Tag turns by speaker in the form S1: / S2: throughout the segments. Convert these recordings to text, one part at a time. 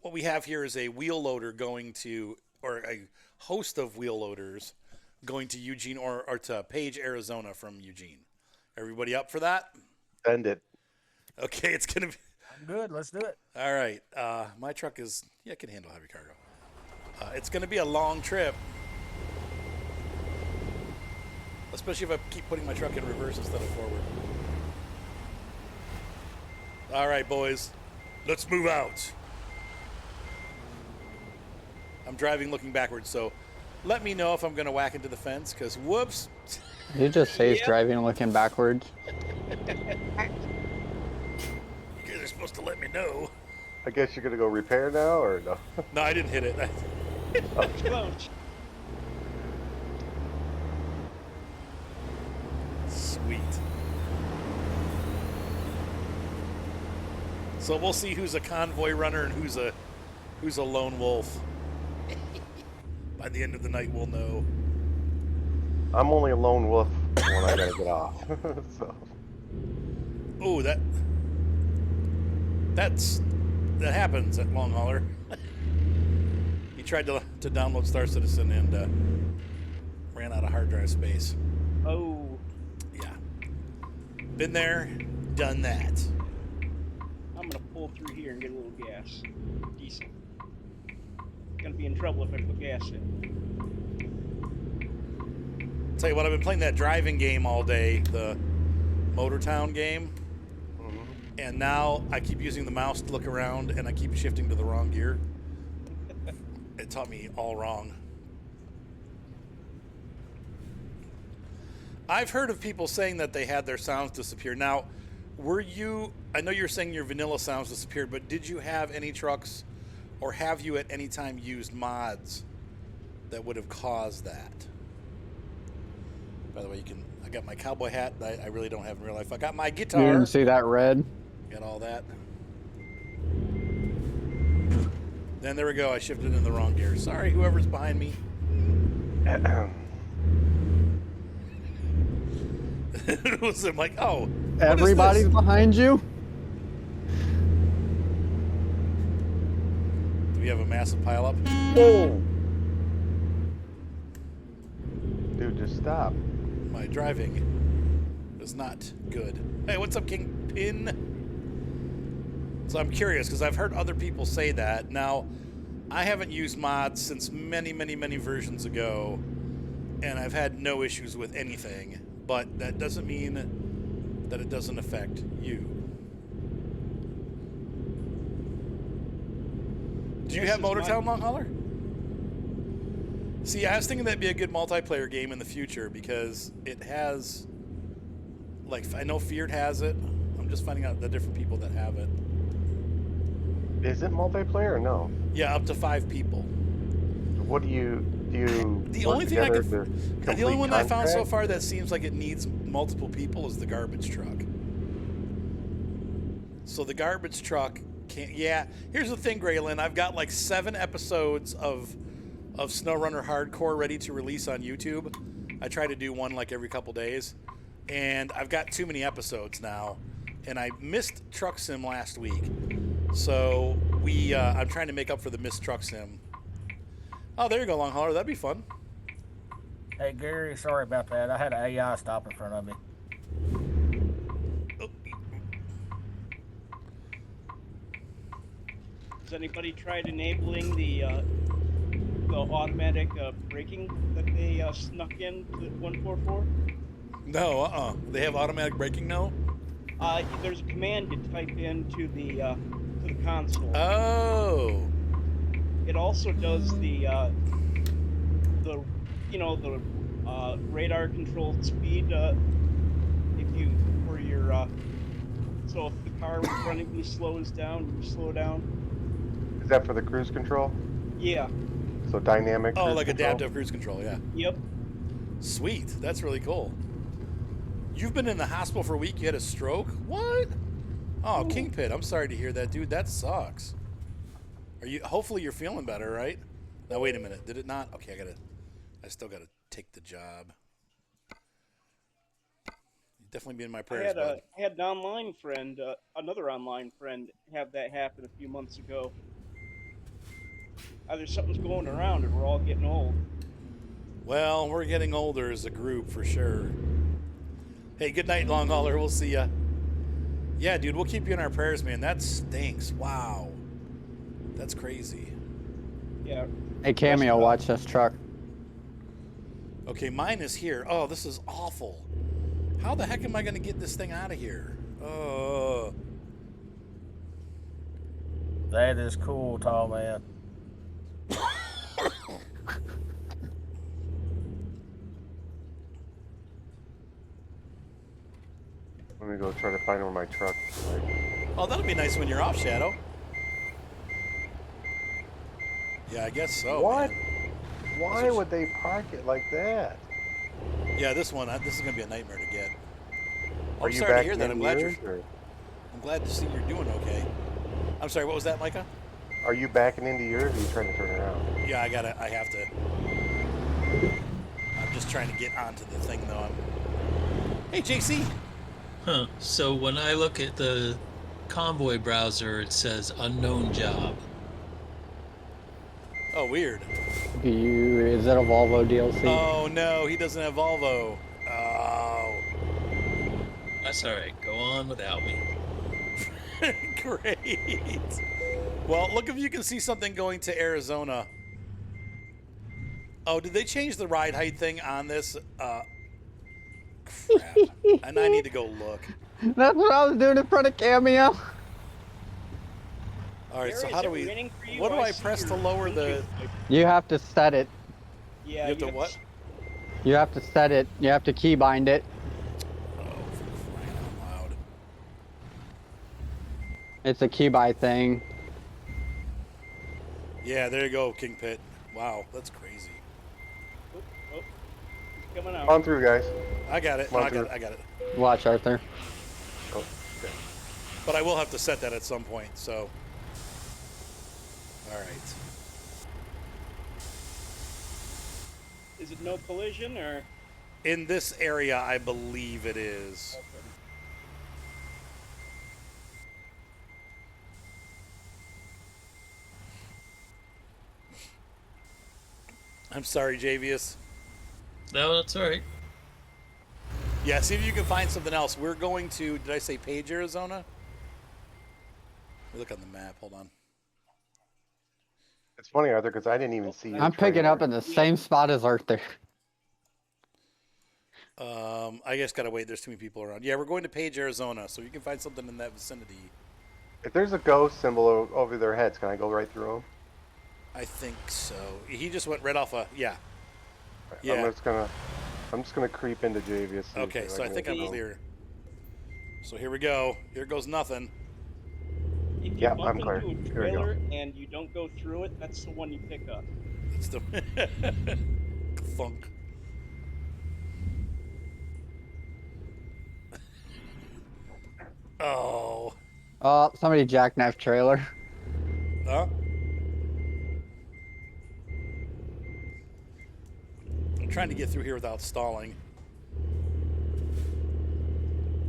S1: what we have here is a wheel loader going to, or a host of wheel loaders going to Eugene or to Page, Arizona from Eugene. Everybody up for that?
S2: Send it.
S1: Okay, it's going to be.
S3: I'm good. Let's do it.
S1: All right. My truck is, yeah, it can handle heavy cargo. It's going to be a long trip, especially if I keep putting my truck in reverse instead of forward. All right, boys. Let's move out. I'm driving looking backwards, so let me know if I'm going to whack into the fence, because whoops.
S4: Did you just say he's
S5: Yep.
S4: driving and looking backwards?
S1: You guys are supposed to let me know.
S2: I guess you're gonna go repair now, or no?
S1: No, I didn't hit it.
S5: Close.
S1: Sweet. So we'll see who's a convoy runner and who's a lone wolf. By the end of the night, we'll know.
S2: I'm only a lone wolf when I gotta get off. So
S1: Oh, that happens at Long Hauler. He tried to download Star Citizen and ran out of hard drive space.
S5: Oh,
S1: Yeah, been there, done that.
S5: I'm gonna pull through here and get a little gas. Decent. Gonna be in trouble if I put gas in.
S1: Tell you what, I've been playing that driving game all day, the Motortown game. And now I keep using the mouse to look around, and I keep shifting to the wrong gear. It taught me all wrong. I've heard of people saying that they had their sounds disappear. Now, I know you're saying your vanilla sounds disappeared, but did you have any trucks, or have you at any time used mods that would have caused that? By the way, I got my cowboy hat that I really don't have in real life. I got my
S4: You
S1: guitar.
S4: didn't see that red?
S1: Got all that. Then there we go. I shifted in the wrong gear. Sorry, whoever's behind me. It was I'm like, oh, what
S4: Everybody's
S1: is this?
S4: behind you?
S1: Do we have a massive pileup?
S4: Whoa!
S2: dude, just stop.
S1: My driving is not good. Hey, what's up, Kingpin? So I'm curious because I've heard other people say that. Now, I haven't used mods since many, many, many versions ago, and I've had no issues with anything. But that doesn't mean that it doesn't affect you. Do you have Motortown, Long Hauler? See, I was thinking that'd be a good multiplayer game in the future because it has, like, I know Feared has it. I'm just finding out the different people that have it.
S2: Is it multiplayer or no?
S1: Yeah, up to 5 people.
S2: What do you
S1: The
S2: work
S1: only thing
S2: together to
S1: the only
S2: complete
S1: one I found so
S2: contract?
S1: far that seems like it needs multiple people is the garbage truck. So the garbage truck can't. Yeah, here's the thing, Graylin. I've got like 7 episodes of SnowRunner Hardcore ready to release on YouTube. I try to do one like every couple days, and I've got too many episodes now. And I missed Truck Sim last week, so I'm trying to make up for the missed Truck Sim. Oh, there you go, Long Hauler. That'd be fun.
S3: Hey, Gary, sorry about that. I had an AI stop in front of me.
S5: Has anybody tried enabling the automatic braking that they snuck in to 144?
S1: No, They have automatic braking now?
S5: There's a command you type into the console.
S1: Oh.
S5: It also does the radar controlled speed if you for your so if the car in front of you slows down, you slow down.
S2: Is that for the cruise control?
S5: Yeah.
S2: So dynamic.
S1: Oh,
S2: cruise
S1: like
S2: control?
S1: adaptive cruise control, yeah.
S5: Yep.
S1: Sweet. That's really cool. You've been in the hospital for a week. You had a stroke? What? Oh, Kingpin. I'm sorry to hear that, dude. That sucks. Hopefully you're feeling better, right? Now, wait a minute. Did it not? Okay, I still got to take the job. Definitely be in my prayers, bud.
S5: I had an online friend, another online friend, have that happen a few months ago. Either something's going around or we're all getting old.
S1: Well, we're getting older as a group for sure. Hey, good night, long hauler. We'll see ya. Yeah, dude, we'll keep you in our prayers, man. That stinks. Wow. That's crazy.
S5: Yeah.
S4: Hey, Cameo, watch this truck.
S1: Okay, mine is here. Oh, this is awful. How the heck am I going to get this thing out of here? Oh.
S3: That is cool, tall man.
S2: Let me go try to find where my truck is.
S1: Oh, that'll be nice when you're off, Shadow. Yeah, I guess so.
S2: What?
S1: Man.
S2: Why would they park it like that?
S1: Yeah, this is gonna be a nightmare to get. Oh,
S2: Are
S1: I'm
S2: you
S1: sorry to
S2: back
S1: hear that. I'm glad
S2: yours, or
S1: I'm glad to see you're doing okay. I'm sorry. What was that, Micah?
S2: are you backing into yours, or are you trying to turn around?
S1: Yeah, I have to. I'm just trying to get onto the thing though. Hey, JC.
S6: Huh. So when I look at the Convoy browser, it says unknown job.
S1: Oh, weird.
S4: Is it a Volvo DLC?
S1: Oh no, he doesn't have Volvo. Oh.
S6: That's all right. Go on without me.
S1: Great. Well, look if you can see something going to Arizona. Oh, did they change the ride height thing on this? Crap. And I need to go look.
S4: That's what I was doing in front of Cameo.
S1: All right, so
S5: Gary,
S1: how
S5: is
S1: do
S5: it
S1: we?
S5: raining for you?
S1: What do I
S5: see
S1: press to
S5: your
S1: lower the?
S5: windshield.
S4: You have to set it.
S5: Yeah.
S1: You have to what?
S4: You have to set it. You have to key bind it.
S1: Oh, for crying out loud.
S4: It's a key bind thing.
S1: Yeah, there you go, King Pit. Wow, that's crazy.
S5: Oh, he's coming out.
S2: On through, guys.
S1: I got it.
S2: Come on
S1: I got
S2: through.
S1: it. I got it.
S4: Watch, Arthur.
S2: Oh, okay.
S1: But I will have to set that at some point. So. All right.
S5: Is it no collision or?
S1: In this area, I believe it is.
S5: Okay.
S1: I'm sorry, Javius.
S6: No, that's all right.
S1: Yeah, see if you can find something else. We're going to, did I say Page, Arizona? Let me look on the map. Hold on.
S2: It's funny, Arthur, because I didn't even see you.
S4: I'm picking up in the same spot as Arthur.
S1: I just gotta wait. There's too many people around. Yeah, we're going to Page, Arizona, so you can find something in that vicinity.
S2: If there's a ghost symbol over their heads, can I go right through them?
S1: I think so. He just went right off a, yeah. Yeah.
S2: I'm just gonna creep into Javius.
S1: Okay, so I think I'm clear. So here we go. Here goes nothing.
S5: If you
S2: Yep,
S5: bump
S2: I'm clear.
S5: into a
S2: Here we go.
S5: trailer and you don't go through it, that's the one you pick up.
S1: It's the thunk. Oh.
S4: Oh, somebody jackknife trailer.
S1: Huh? I'm trying to get through here without stalling.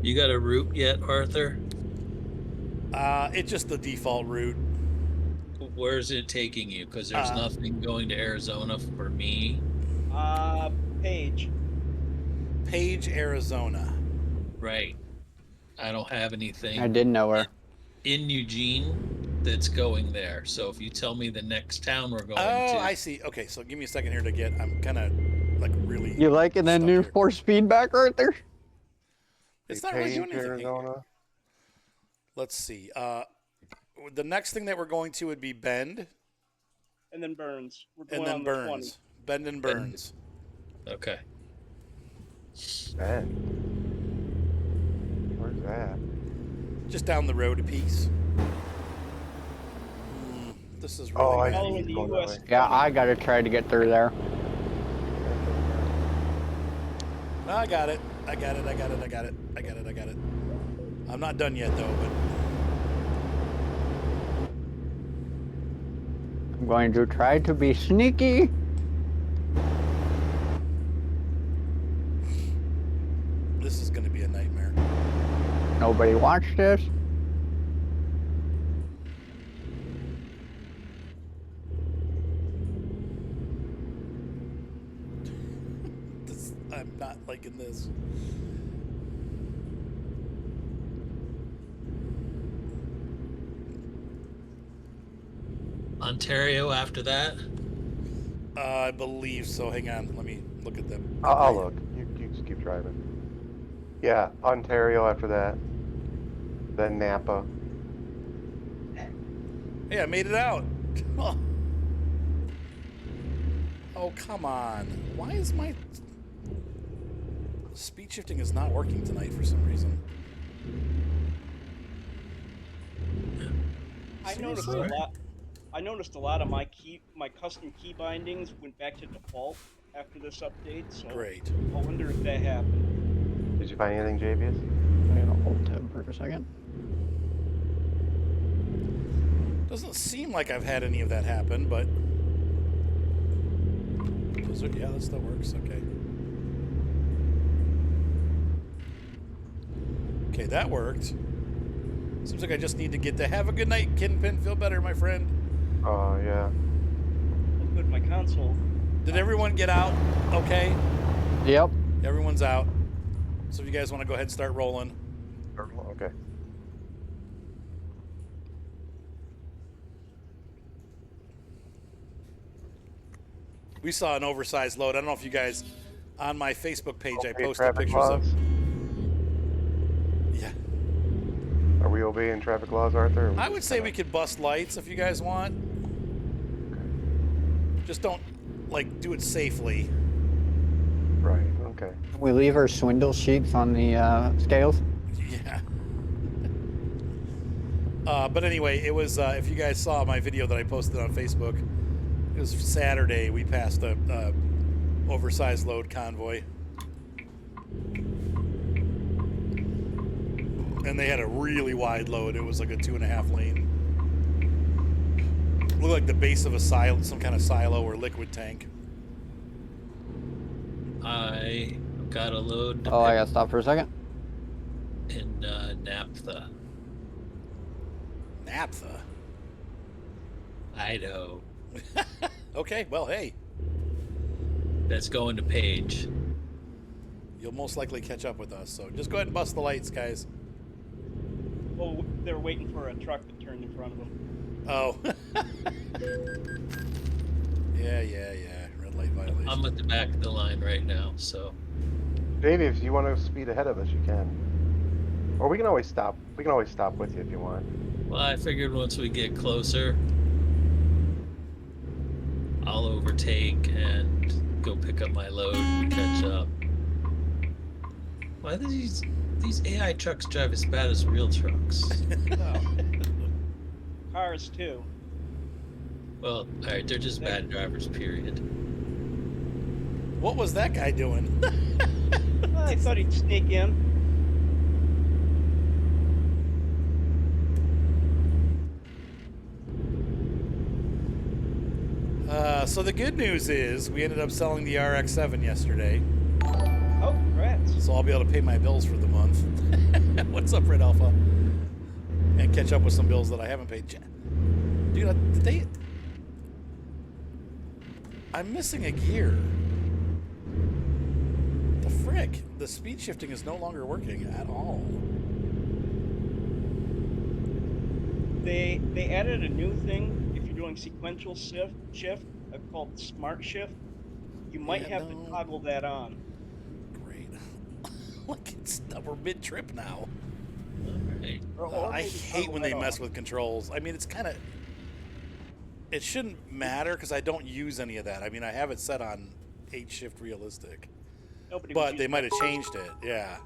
S6: You got a route yet, Arthur?
S1: It's just the default route.
S6: Where's it taking you? Because there's nothing going to Arizona for me.
S5: Page.
S1: Page, Arizona.
S6: Right. I don't have anything
S4: I didn't know her.
S6: in Eugene that's going there. So if you tell me the next town we're going
S1: Oh,
S6: to.
S1: I see. Okay, so give me a second here to get. I'm kind of like really.
S4: You liking that
S1: stuck
S4: new
S1: here.
S4: 4-speed back, Arthur?
S1: It's not really doing
S2: Page,
S1: anything.
S2: Arizona.
S1: Let's see. The next thing that we're going to would be Bend,
S5: And then Burns. We're
S1: and
S5: going
S1: then
S5: on the 20.
S1: Burns. Bend and Burns.
S6: Okay.
S2: Ben. Where's that?
S1: Just down the road a piece. This is really
S2: Oh, I
S1: bad.
S5: Following
S2: see.
S5: the
S2: Going that
S5: US.
S2: way.
S4: Yeah, I gotta try to get through there.
S1: No, I got it. I got it. I got it. I got it. I got it. I got it. I'm not done yet though, but
S4: I'm going to try to be sneaky.
S1: this is going to be a nightmare.
S4: Nobody watched this.
S1: not liking this.
S6: Ontario after that.
S1: I believe so. Hang on. Let me look at them.
S2: I'll look. You just keep driving. Yeah, Ontario after that. Then Napa.
S1: Hey, I made it out. Oh, come on. Why is my speed shifting is not working tonight for some reason?
S5: I noticed a
S1: Seriously?
S5: lot. I noticed a lot of my custom key bindings went back to default after this update. So
S1: Great.
S5: I wonder if that happened.
S2: Did you find anything, JVS?
S4: I gotta hold tab for a second.
S1: Doesn't seem like I've had any of that happen, but yeah, that still works. Okay. Okay, that worked. Seems like I just need to get to have a good night, Kinpin. Feel better, my friend.
S2: Oh, yeah.
S5: Well, good, my console.
S1: Did everyone get out? Okay.
S4: Yep.
S1: Everyone's out. So if you guys want to go ahead and start rolling.
S2: Okay.
S1: We saw an oversized load. I don't know if you guys, on my Facebook page, I
S2: Okay,
S1: posted
S2: traffic
S1: pictures
S2: laws?
S1: of. Yeah.
S2: Are we obeying traffic laws, Arthur? Or
S1: I
S2: just
S1: would say
S2: kinda-
S1: we could bust lights if you guys want. Just don't, like, do it safely.
S2: Right, okay.
S4: We leave our swindle sheets on the scales.
S1: Yeah. But anyway, it was, if you guys saw my video that I posted on Facebook, it was Saturday. We passed a oversized load convoy. And they had a really wide load. It was like a 2.5 lane. Looked like the base of a silo, some kind of silo or liquid tank.
S6: I got a load
S4: Oh, I gotta stop for a second.
S6: in Naphtha,
S1: Naphtha.
S6: Idaho.
S1: Okay, well, hey,
S6: That's going to Page.
S1: you'll most likely catch up with us. So just go ahead and bust the lights, guys.
S5: Oh, they're waiting for a truck that turned in front of them.
S1: Oh. Yeah. Red light violation.
S6: I'm at the back of the line right now, so
S2: Davey, if you want to speed ahead of us, you can. Or we can always stop. We can always stop with you if you want.
S6: well, I figured once we get closer, I'll overtake and go pick up my load and catch up. Why do these AI trucks drive as bad as real trucks?
S5: Oh. Cars too.
S6: Well, alright, they're just bad drivers, period.
S1: What was that guy doing?
S5: I thought he'd sneak in.
S1: So the good news is we ended up selling the RX-7 yesterday.
S5: Oh, congrats.
S1: So I'll be able to pay my bills for the month. What's up, Red Alpha? And catch up with some bills that I haven't paid. Dude, I'm missing a gear. The frick? The speed shifting is no longer working at all.
S5: They added a new thing if you're doing sequential shift called Smart Shift. You might
S1: Yeah,
S5: have
S1: no.
S5: to toggle that on.
S1: Great. Look, we're mid-trip now.
S6: Alright.
S5: Or
S1: I
S5: maybe
S1: hate
S5: toggle
S1: when they
S5: that
S1: mess
S5: on.
S1: with controls. I mean, it's kind of... It shouldn't matter because I don't use any of that. I mean, I have it set on 8-shift realistic.
S5: Nobody was
S1: But they
S5: using
S1: might have
S5: that.
S1: changed it, yeah.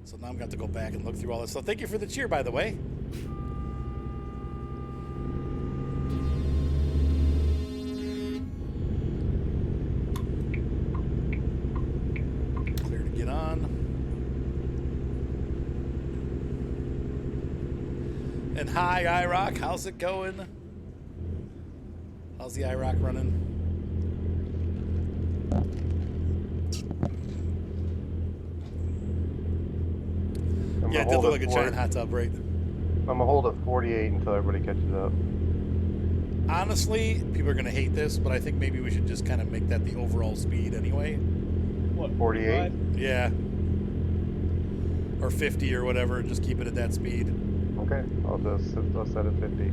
S1: So now I'm going to have to go back and look through all this stuff. Thank you for the cheer, by the way. Clear to get on. And hi, IROC. How's it going? How's the IROC running?
S2: I'm
S1: Yeah, it
S2: gonna
S1: did
S2: hold
S1: look
S2: at
S1: like a
S2: 40
S1: giant hot tub, right?
S2: I'm gonna hold at 48 until everybody catches up.
S1: Honestly, people are going to hate this, but I think maybe we should just kind of make that the overall speed anyway.
S5: what,
S2: 48?
S5: 45?
S1: Yeah. Or 50 or whatever. Just keep it at that speed.
S2: Okay, I'll set it 50.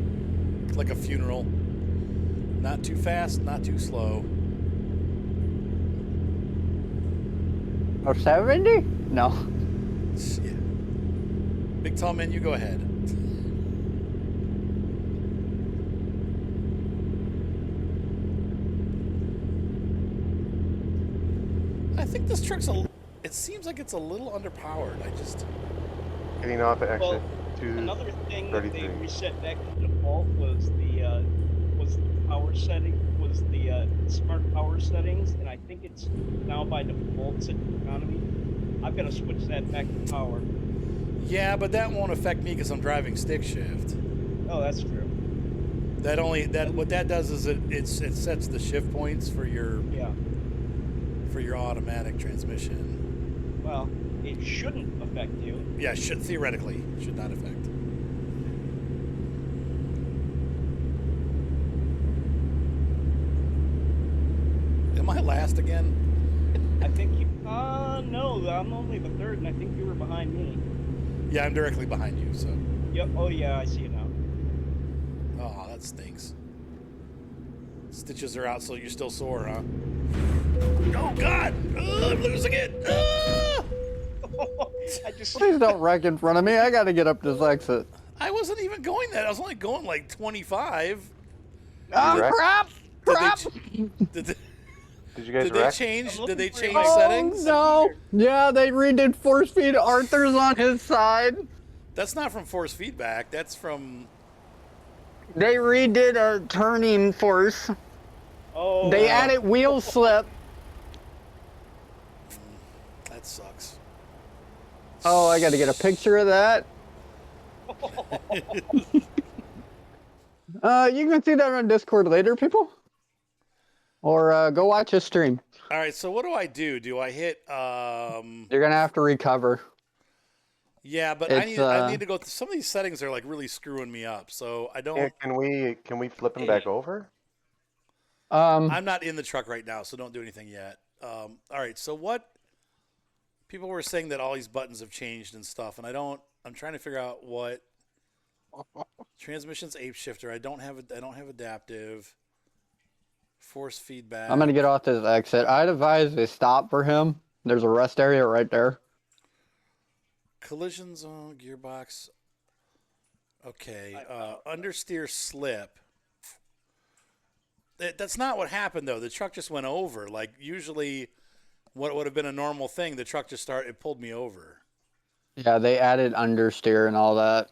S1: Like a funeral. Not too fast, not too slow.
S4: Or 70? No.
S1: Yeah. Big tall man, you go ahead. I think this truck's it seems like it's a little underpowered. I just
S2: Getting off at exit
S5: Another thing that they
S2: 233.
S5: reset back to default was the power setting, was the smart power settings, and I think it's now by default set to economy. I've got to switch that back to power.
S1: yeah, but that won't affect me because I'm driving stick shift.
S5: Oh, that's true.
S1: What that does is it sets the shift points for your automatic transmission.
S5: Well, it shouldn't affect you.
S1: Yeah, theoretically should not affect. Am I last again?
S5: I think you. No, I'm only the third, and I think you were behind me.
S1: Yeah, I'm directly behind you. So.
S5: Yep. Oh yeah, I see it now.
S1: Oh, that stinks. Stitches are out, so you're still sore, huh? Oh God! I'm losing it.
S5: I just.
S4: Please don't wreck in front of me. I gotta get up this exit.
S1: I wasn't even going that. I was only going like 25.
S4: Oh,
S2: wreck?
S4: crap!
S1: Did
S4: Crap!
S2: Did you guys
S1: Did they
S2: wreck?
S1: change?
S5: I'm
S1: Did they
S5: looking for
S1: change
S5: your
S4: Oh,
S1: settings?
S4: no! Yeah, they redid force feed. Arthur's on his side.
S1: That's not from force feedback. That's from.
S4: They redid a turning force.
S5: Oh.
S4: They added wheel slip.
S1: That sucks.
S4: Oh, I gotta get a picture of that. You can see that on Discord later, people. Or go watch his stream.
S1: All right. So what do I do? Do I hit?
S4: You're gonna have to recover.
S1: Yeah, but
S4: It's,
S1: I need to go. Some of these settings are like really screwing me up. So I don't.
S2: Yeah, can we flip him back over?
S1: I'm not in the truck right now, so don't do anything yet. All right. So what? People were saying that all these buttons have changed and stuff, and I don't. I'm trying to figure out what. Transmission's ape shifter. I don't have adaptive. Force feedback.
S4: I'm gonna get off this exit. I'd advise a stop for him. There's a rest area right there.
S1: Collision zone, gearbox. Okay. Understeer slip. That's not what happened though. The truck just went over. Like usually, what would have been a normal thing, the truck just it pulled me over.
S4: Yeah, they added understeer and all that.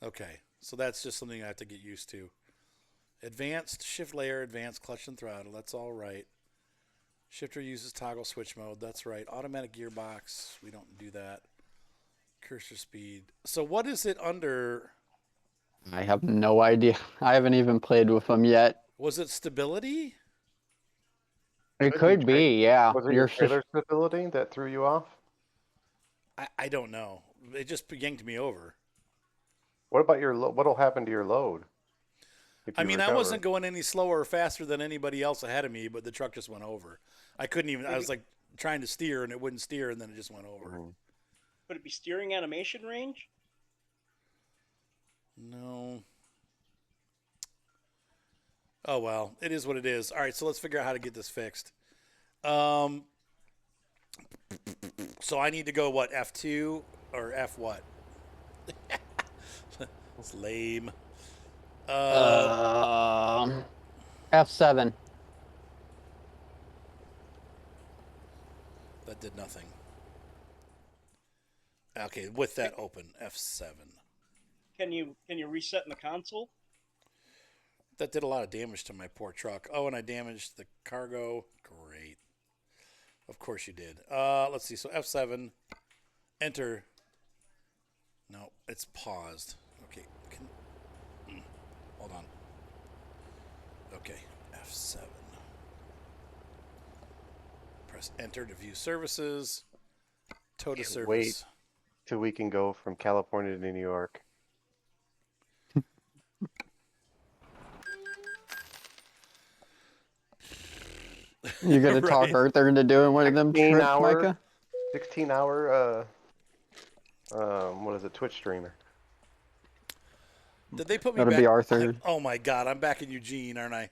S1: Okay, so that's just something I have to get used to. Advanced shift layer, advanced clutch and throttle. That's all right. Shifter uses toggle switch mode. That's right. Automatic gearbox. We don't do that. Cursor speed. So what is it under?
S4: I have no idea. I haven't even played with them yet.
S1: Was it stability?
S4: It could be, yeah.
S2: Was it your trailer stability that threw you off?
S1: I don't know. It just yanked me over.
S2: What about what'll happen to your load?
S1: I mean, I wasn't going any slower or faster than anybody else ahead of me, but the truck just went over. I couldn't even. I was like trying to steer, and it wouldn't steer, and then it just went over.
S5: Would it be steering animation range?
S1: No. Oh well, it is what it is. All right, so let's figure out how to get this fixed. So I need to go what, F2 or F what? It's lame.
S4: F7.
S1: That did nothing. Okay, with that open, F7.
S5: Can you reset in the console?
S1: That did a lot of damage to my poor truck. Oh, and I damaged the cargo. Great. Of course you did. Let's see. So F7. Enter. No, it's paused. Okay. Hold on. Okay. F7. Press enter to view services. Tow to service.
S2: Wait till we can go from California to New York.
S4: You gonna talk
S1: Right.
S4: Arthur into doing one of them
S2: 16
S4: trips,
S2: hour,
S4: Micah?
S2: 16-hour, what is it, Twitch streamer.
S1: Did they put me
S4: That'll
S1: back?
S4: be Arthur.
S1: Oh my God, I'm back in Eugene, aren't I?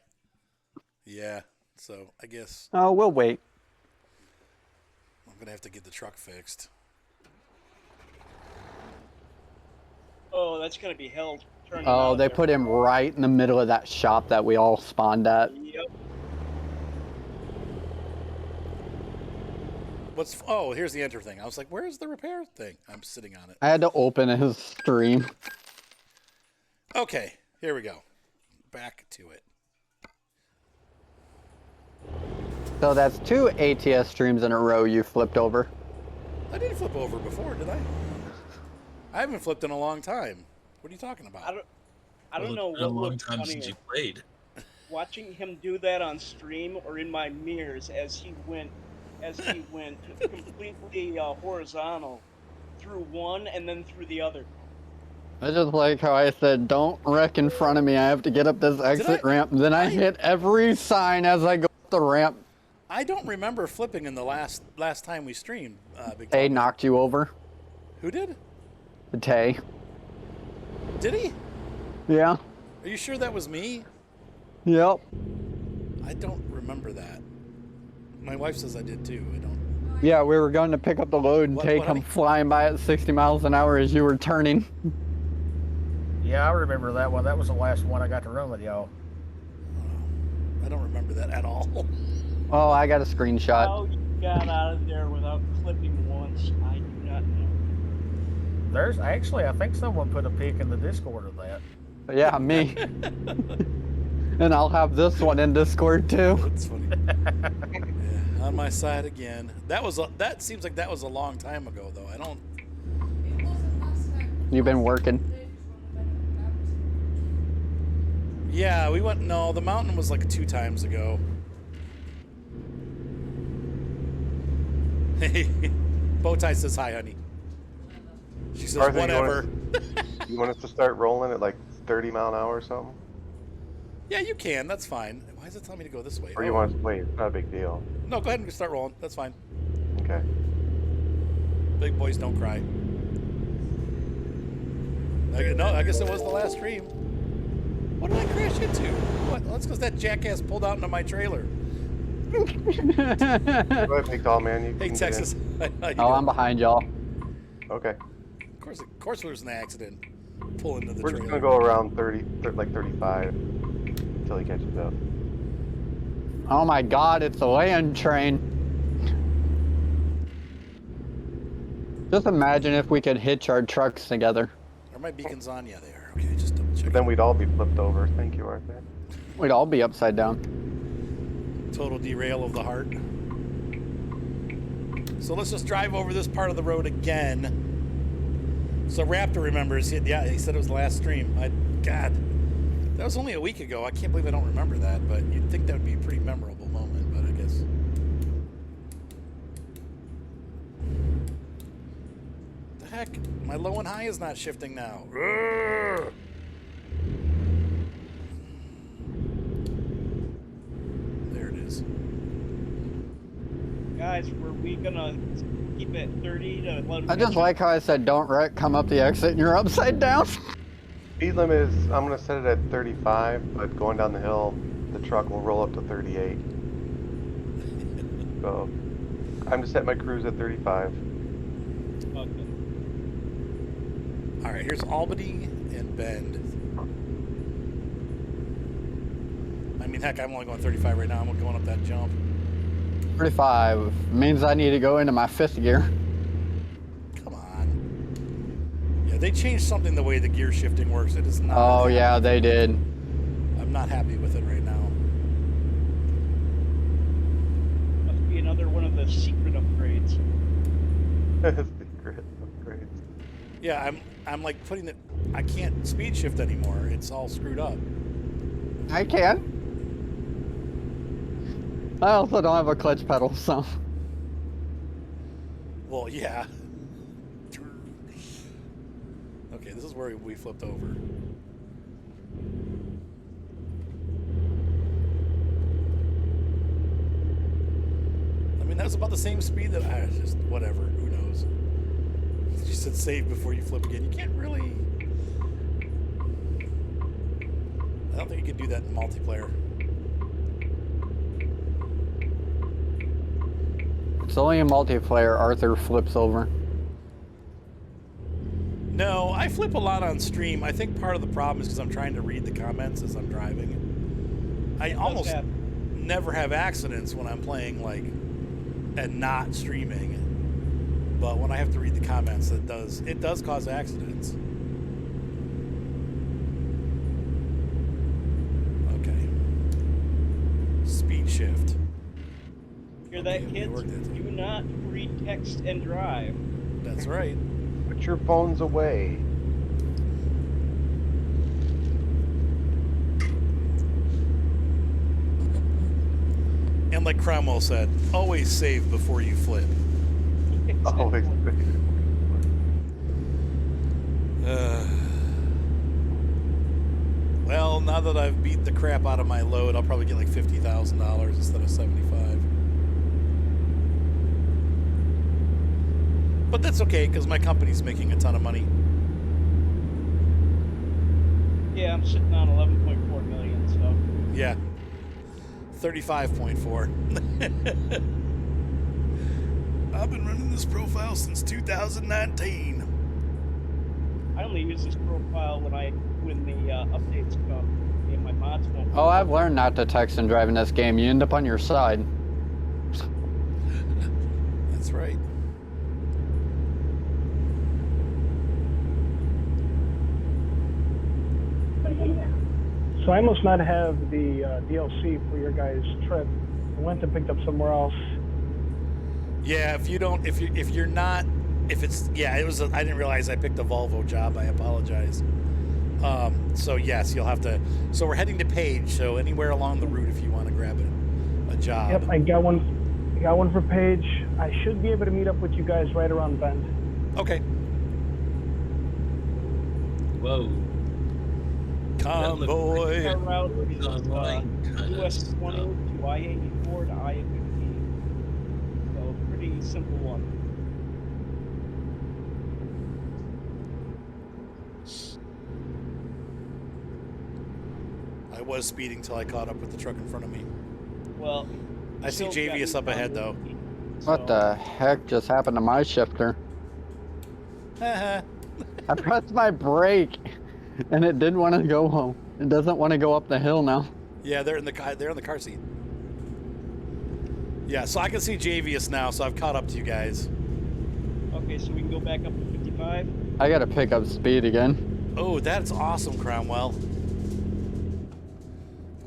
S1: Yeah. So I guess
S4: Oh, we'll wait.
S1: I'm gonna have to get the truck fixed.
S5: Oh, that's gonna be hell turning
S4: Oh,
S5: out
S4: they
S5: there.
S4: put him right in the middle of that shop that we all spawned at.
S5: Yep.
S1: Oh, here's the enter thing. I was like, where's the repair thing? I'm sitting on it.
S4: I had to open his stream.
S1: Okay, here we go. Back to it.
S4: So that's 2 ATS streams in a row you flipped over.
S1: I didn't flip over before, did I? I haven't flipped in a long time. What are you talking about?
S5: I don't know
S6: It's been a
S5: what
S6: long
S5: looks
S6: time since
S5: funnier,
S6: you played.
S5: watching him do that on stream or in my mirrors as he went completely horizontal through one and then through the other.
S4: I just like how I said, don't wreck in front of me. I have to get up this exit ramp. Then I hit every sign as I go up the ramp.
S1: I don't remember flipping in the last time we streamed. Big
S4: Tay
S1: Tom.
S4: knocked you over.
S1: Who did?
S4: Tay.
S1: Did he?
S4: Yeah.
S1: Are you sure that was me?
S4: Yep.
S1: I don't remember that. My wife says I did too. I don't.
S4: Yeah, we were going to pick up the load and
S1: What-
S4: Tay
S1: what,
S4: come
S1: honey?
S4: flying by at 60 miles an hour as you were turning.
S3: Yeah, I remember that one. That was the last one I got to run with y'all.
S1: I don't remember that at all.
S4: Oh, I got a screenshot.
S5: How you got out of there without clipping once, I do not know.
S3: There's actually, I think someone put a pic in the Discord of that.
S4: Yeah, me. And I'll have this one in Discord too.
S1: That's funny. Yeah, on my side again. That seems like that was a long time ago though. I don't.
S4: You've been working.
S1: Yeah, we went. No, the mountain was like 2 times ago. Hey, Bowtie says hi, honey. She says
S2: Arthur,
S1: whatever.
S2: You want us to start rolling at like 30 mile an hour or something?
S1: Yeah, you can. That's fine. Why is it telling me to go this way?
S2: Or you want us to wait? It's not a big deal.
S1: No, go ahead and start rolling. That's fine.
S2: Okay.
S1: Big boys don't cry. No, I guess it was the last stream. What did I crash into? What? That's because that jackass pulled out into my trailer.
S2: Go ahead, big tall man. You
S1: Hey,
S2: can get
S1: Texas.
S2: in.
S1: How you
S4: Oh, I'm
S1: doing?
S4: behind y'all.
S2: Okay.
S1: Of course, there was an accident. Pull into the
S2: We're
S1: trailer.
S2: just gonna go around 30, like 35, until he catches up.
S4: Oh my god, it's a land train. Just imagine if we could hitch our trucks together.
S1: Are my beacons on? Yeah, they are. Okay, just double check.
S2: But then we'd all be flipped over. Thank you, Arthur.
S4: We'd all be upside down.
S1: Total derail of the heart. So let's just drive over this part of the road again. So Raptor remembers. Yeah, he said it was the last stream. God, that was only a week ago. I can't believe I don't remember that. But you'd think that would be a pretty memorable moment. But I guess. The heck, my low and high is not shifting now. Urgh. There it is.
S5: Guys, were we gonna keep it 30 to let him
S4: I just
S5: catch
S4: like how I said don't wreck, come up the exit and you're upside down.
S2: Speed limit is, I'm gonna set it at 35, but going down the hill, the truck will roll up to 38. So, I'm just setting my cruise at 35.
S5: Okay.
S1: All right, here's Albany and Bend. I mean, heck, I'm only going 35 right now. I'm going up that jump.
S4: 35 means I need to go into my 5th gear.
S1: Come on. Yeah, they changed something the way the gear shifting works. It is not.
S4: Oh yeah, they did.
S1: I'm not happy with it right now.
S5: Must be another one of the secret upgrades.
S2: Secret upgrades.
S1: Yeah, I'm like putting it. I can't speed shift anymore. It's all screwed up.
S4: I can. I also don't have a clutch pedal, so.
S1: Well, yeah. Okay, this is where we flipped over. And that was about the same speed that I just, whatever, who knows. You said save before you flip again. You can't really... I don't think you can do that in multiplayer.
S4: It's only in multiplayer Arthur flips over.
S1: No, I flip a lot on stream. I think part of the problem is because I'm trying to read the comments as I'm driving. I almost never have accidents when I'm playing, like, and not streaming. But when I have to read the comments, it does cause accidents. Okay. Speed shift.
S5: Hear that,
S1: Okay,
S5: kids? Do not read text and drive.
S1: That's right.
S2: Put your phones away.
S1: And like Cromwell said, always save before you flip.
S2: Always.
S1: Well, now that I've beat the crap out of my load, I'll probably get like $50,000 instead of 75. But that's okay, because my company's making a ton of money.
S5: Yeah, I'm sitting on 11.4 million, so.
S1: Yeah. 35.4. I've been running this profile since 2019.
S5: I only use this profile when the updates come. And my mods won't.
S4: Oh, I've learned not to text and drive in this game. You end up on your side.
S1: That's right.
S7: So I must not have the DLC for your guys' trip. I went and picked up somewhere else.
S1: Yeah, if you don't, if you're not, if it's, yeah, it was, I didn't realize I picked a Volvo job. I apologize. So yes, you'll have to, so we're heading to Page, so anywhere along the route if you want to grab a job.
S7: Yep, I got one. I got one for Page. I should be able to meet up with you guys right around Bend.
S1: Okay.
S6: Whoa.
S1: Convoy.
S5: Our route is
S6: Online kinda
S5: US 20
S6: stuff.
S5: to I-84 to I-15. So pretty simple one.
S1: I was speeding till I caught up with the truck in front of me.
S5: Well,
S1: I see
S5: still
S1: JVS
S5: got
S1: up ahead though.
S4: What the heck just happened to my shifter?
S1: Haha.
S4: I pressed my brake, and it didn't want to go home. It doesn't want to go up the hill now.
S1: Yeah, they're in the car seat. Yeah, so I can see JVS now, so I've caught up to you guys.
S5: Okay, so we can go back up to 55.
S4: I gotta pick up speed again.
S1: Oh, that's awesome, Cromwell.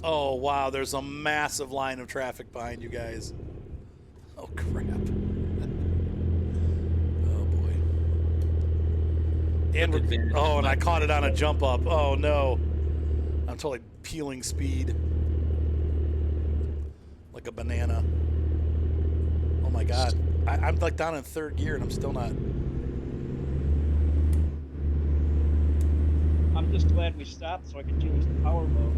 S1: Oh, wow, there's a massive line of traffic behind you guys. Oh, crap. Oh, boy. And and I caught it on a jump up. Oh, no. I'm totally peeling speed. Like a banana. Oh, my God. I'm like down in third gear, and I'm still not...
S5: I'm just glad we stopped so I could change the power mode.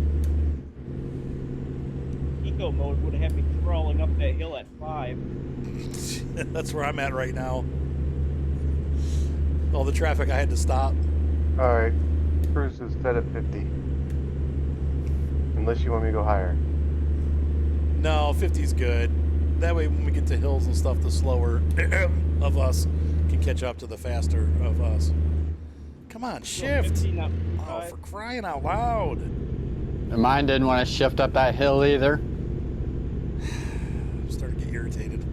S5: Eco mode would have had me crawling up that hill at 5.
S1: That's where I'm at right now. All the traffic, I had to stop.
S2: Alright. Cruise is set at 50. Unless you want me to go higher.
S1: No, 50's good. That way when we get to hills and stuff, the slower of us can catch up to the faster of us. Come on, shift.
S5: 50, not
S1: Oh,
S5: 55.
S1: for crying out loud.
S4: And mine didn't want to shift up that hill either.
S1: I'm starting to get irritated.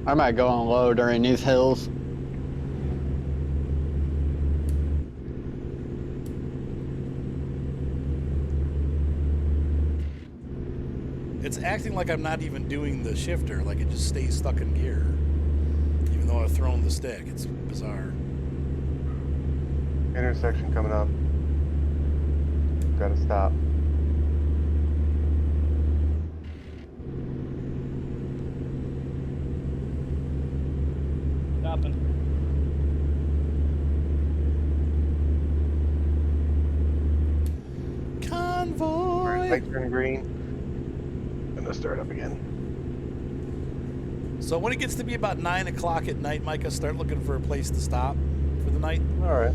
S4: I might go on low during these hills.
S1: It's acting like I'm not even doing the shifter, like it just stays stuck in gear. Even though I've thrown the stick. It's bizarre.
S2: Intersection coming up. Gotta stop.
S5: Stopping.
S1: Convoy!
S2: Light turn green. gonna start up again.
S1: So when it gets to be about 9 o'clock at night, Micah, start looking for a place to stop for the night.
S2: All right.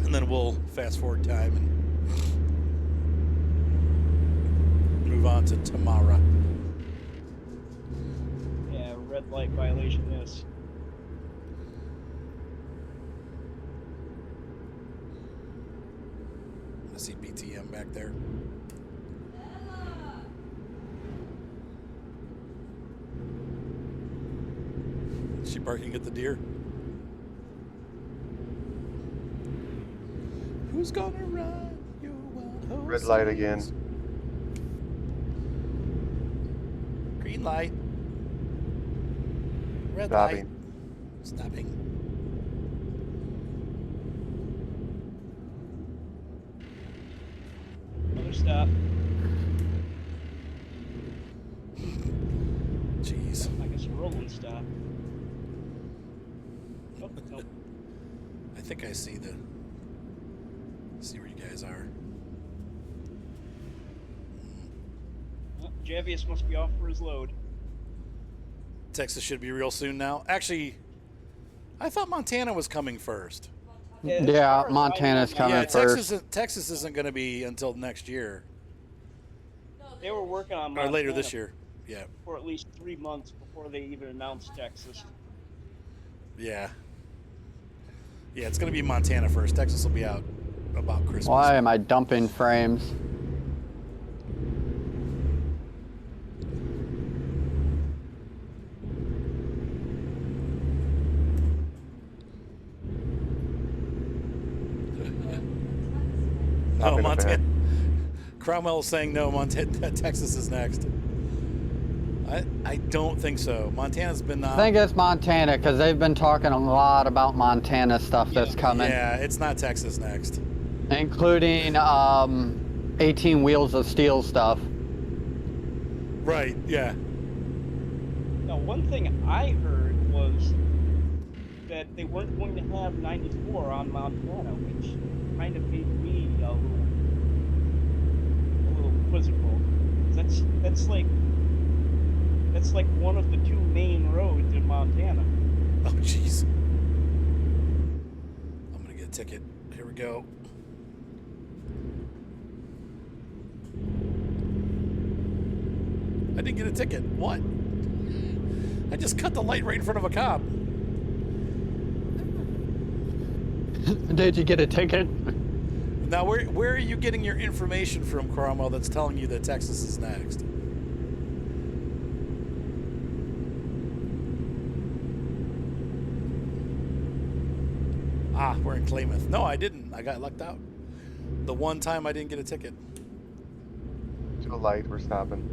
S1: And then we'll fast forward time and move on to tomorrow.
S5: Yeah, red light violation this.
S1: I see BTM back there. Is she barking at the deer? Who's gonna run your wild horses?
S2: Red light again.
S1: Green light. Red
S2: Stopping.
S1: light. Stopping.
S5: Another stop.
S1: Jeez.
S5: I guess a rolling stop. Oh, no.
S1: I think I see where you guys are.
S5: Well, Javius must be off for his load.
S1: Texas should be real soon now. Actually, I thought Montana was coming first.
S5: As
S4: Yeah,
S5: far as I
S4: Montana's
S5: know,
S4: coming
S1: Yeah,
S4: first.
S1: Texas isn't going to be until next year
S5: They were working on
S1: or
S5: Montana
S1: later this year. Yeah,
S5: for at least 3 months before they even announced Texas.
S1: yeah, yeah. It's going to be Montana first. Texas will be out about Christmas.
S4: Why am I dumping frames?
S1: No,
S2: Hopping up
S1: Montana.
S2: ahead.
S1: Cromwell's saying no. Montana, Texas is next. I don't think so. Montana's been.
S4: I think it's Montana because they've been talking a lot about Montana stuff that's coming,
S1: Yeah, it's not Texas next.
S4: including 18 Wheels of Steel stuff.
S1: Right. Yeah.
S5: Now, one thing I heard was that they weren't going to have 94 on Montana, which kind of made me a little quizzical. That's like one of the two main roads in Montana.
S1: Oh, jeez. I'm gonna get a ticket. Here we go. I didn't get a ticket. What? I just cut the light right in front of a cop.
S4: Did you get a ticket?
S1: Now, where are you getting your information from, Cromwell, that's telling you that Texas is next? Ah, we're in Klamath. No, I didn't. I got lucked out. The one time I didn't get a ticket.
S2: To a light, we're stopping.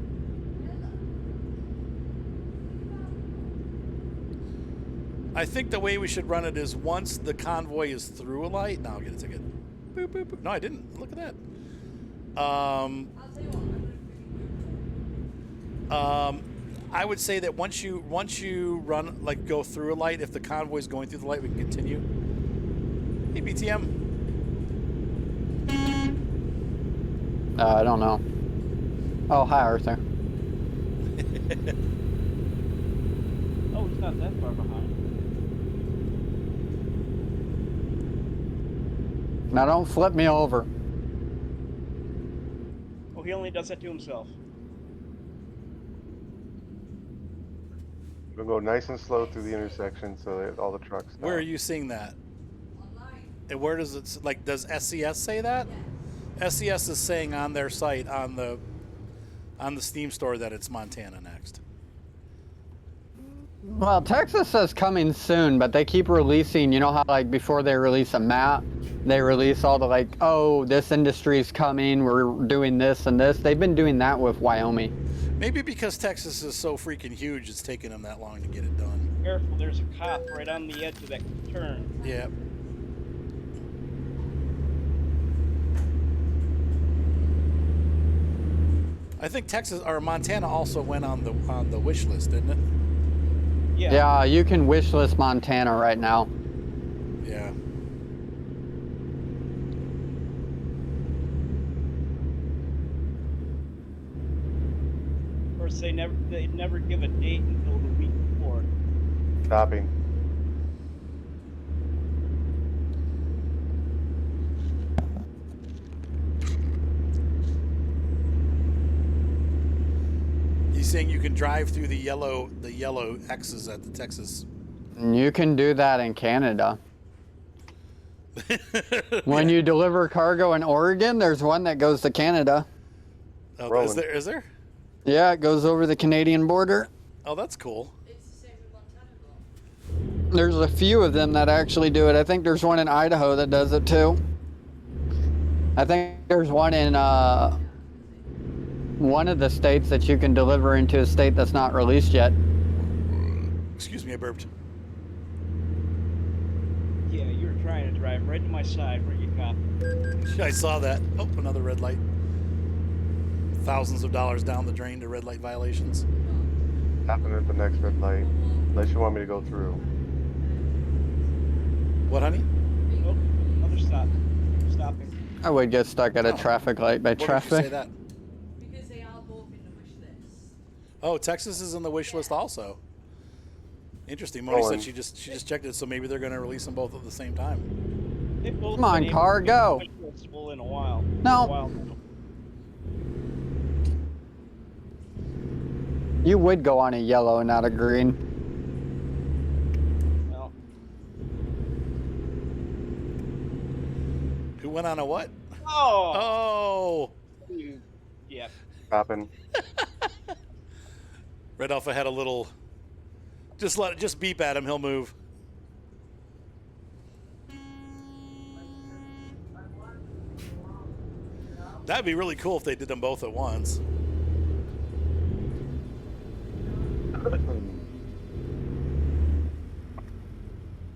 S1: I think the way we should run it is once the convoy is through a light. Now I'll get a ticket. Boop, boop, boop. No, I didn't. Look at that. I would say that once you run, like, go through a light, if the convoy is going through the light, we can continue. Hey, BTM.
S4: I don't know. Oh, hi, Arthur.
S5: Oh, it's not that far behind.
S4: Now don't flip me over.
S5: Oh, he only does that to himself.
S2: We'll go nice and slow through the intersection so that all the trucks stop.
S1: Where are you seeing that? And where does it, like, does SCS say that? SCS is saying on their site, on the Steam store, that it's Montana next.
S4: Well, Texas says coming soon, but they keep releasing, you know how, like, before they release a map, they release all the, like, oh, this industry's coming, we're doing this and this. They've been doing that with Wyoming.
S1: Maybe because Texas is so freaking huge, it's taking them that long to get it done.
S5: Careful, there's a cop right on the edge of that turn.
S1: Yeah. I think Texas or Montana also went on the wish list, didn't it?
S5: Yeah.
S4: Yeah, you can wish list Montana right now.
S1: Yeah.
S5: because they never give a date until the week before.
S2: Stopping.
S1: He's saying you can drive through the yellow X's at the Texas.
S4: You can do that in Canada. When you deliver cargo in Oregon, there's one that goes to Canada.
S1: Oh,
S2: Rolling.
S1: is there?
S4: Yeah, it goes over the Canadian border.
S1: Oh, that's cool.
S8: It's the same with Montana.
S4: There's a few of them that actually do it. I think there's one in Idaho that does it too. I think there's one in one of the states that you can deliver into a state that's not released yet.
S1: Excuse me, I burped.
S5: Yeah, you were trying to drive right to my side where you cop.
S1: I saw that. Oh, another red light. Thousands of dollars down the drain to red light violations.
S2: Stopping at the next red light. Unless you want me to go through.
S1: What, honey?
S5: Oh, another stop. Stopping.
S4: I would get stuck at a traffic light by
S1: What did you say
S4: traffic.
S1: that?
S8: Because they are both in the wish list.
S1: Oh, Texas is in the wish list also. Interesting. Moni said she just checked it, so maybe they're going to release them both at the same time.
S5: They've both
S4: Come on,
S5: been able
S4: car,
S5: to get
S4: go.
S5: the festival in a while.
S4: No.
S5: A while now.
S4: You would go on a yellow, not a green.
S5: Well,
S1: Who went on a what?
S5: oh.
S1: Oh!
S5: Yeah.
S2: Stopping.
S1: Red Alpha had a little. Just beep at him. He'll move. That'd be really cool if they did them both at once.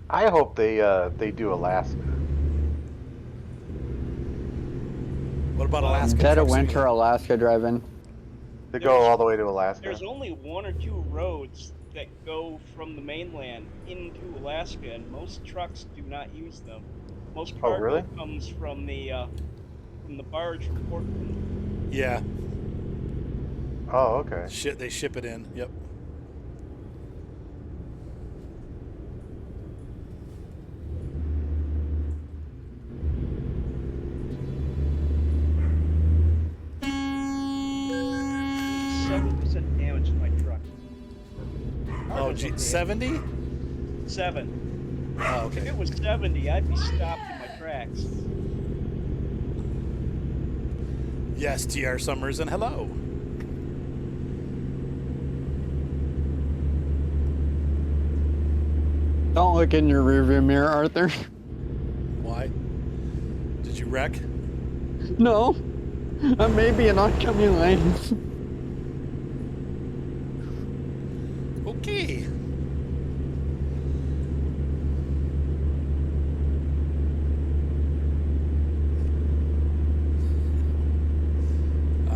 S2: I hope they do Alaska.
S1: What about Alaska?
S4: Dead of
S1: Truck
S4: winter,
S1: Simulator?
S4: Alaska driving.
S2: They go all the way to Alaska.
S5: There's only one or two roads that go from the mainland into Alaska, and most trucks do not use them. Most
S2: Oh,
S5: cargo
S2: really?
S5: comes from the barge from Portland.
S1: Yeah.
S2: Oh, okay.
S1: Shit, they ship it in. Yep.
S5: Damage to my truck.
S1: Oh, gee, 70?
S5: 7.
S1: Oh,
S5: If
S1: okay.
S5: it was 70, I'd be stopped in my tracks.
S1: Yes, TR Summers, and hello.
S4: Don't look in your rearview mirror, Arthur.
S1: Why? Did you wreck?
S4: No. I may be in oncoming lanes.
S1: Okay.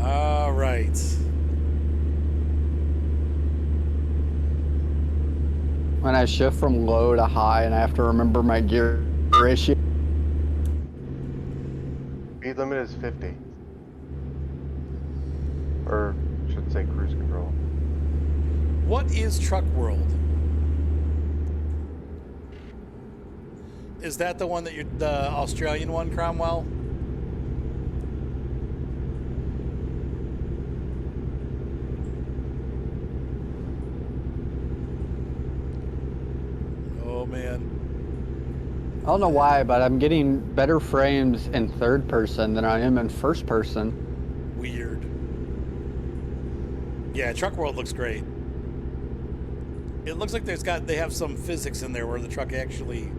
S1: All right.
S4: When I shift from low to high and I have to remember my gear ratio.
S2: Speed limit is 50. Or should say cruise control.
S1: What is Truck World? Is that the one that the Australian one, Cromwell? Oh man.
S4: I don't know why, but I'm getting better frames in third person than I am in first person.
S1: Weird. Yeah, Truck World looks great. It looks like they have some physics in there where the truck actually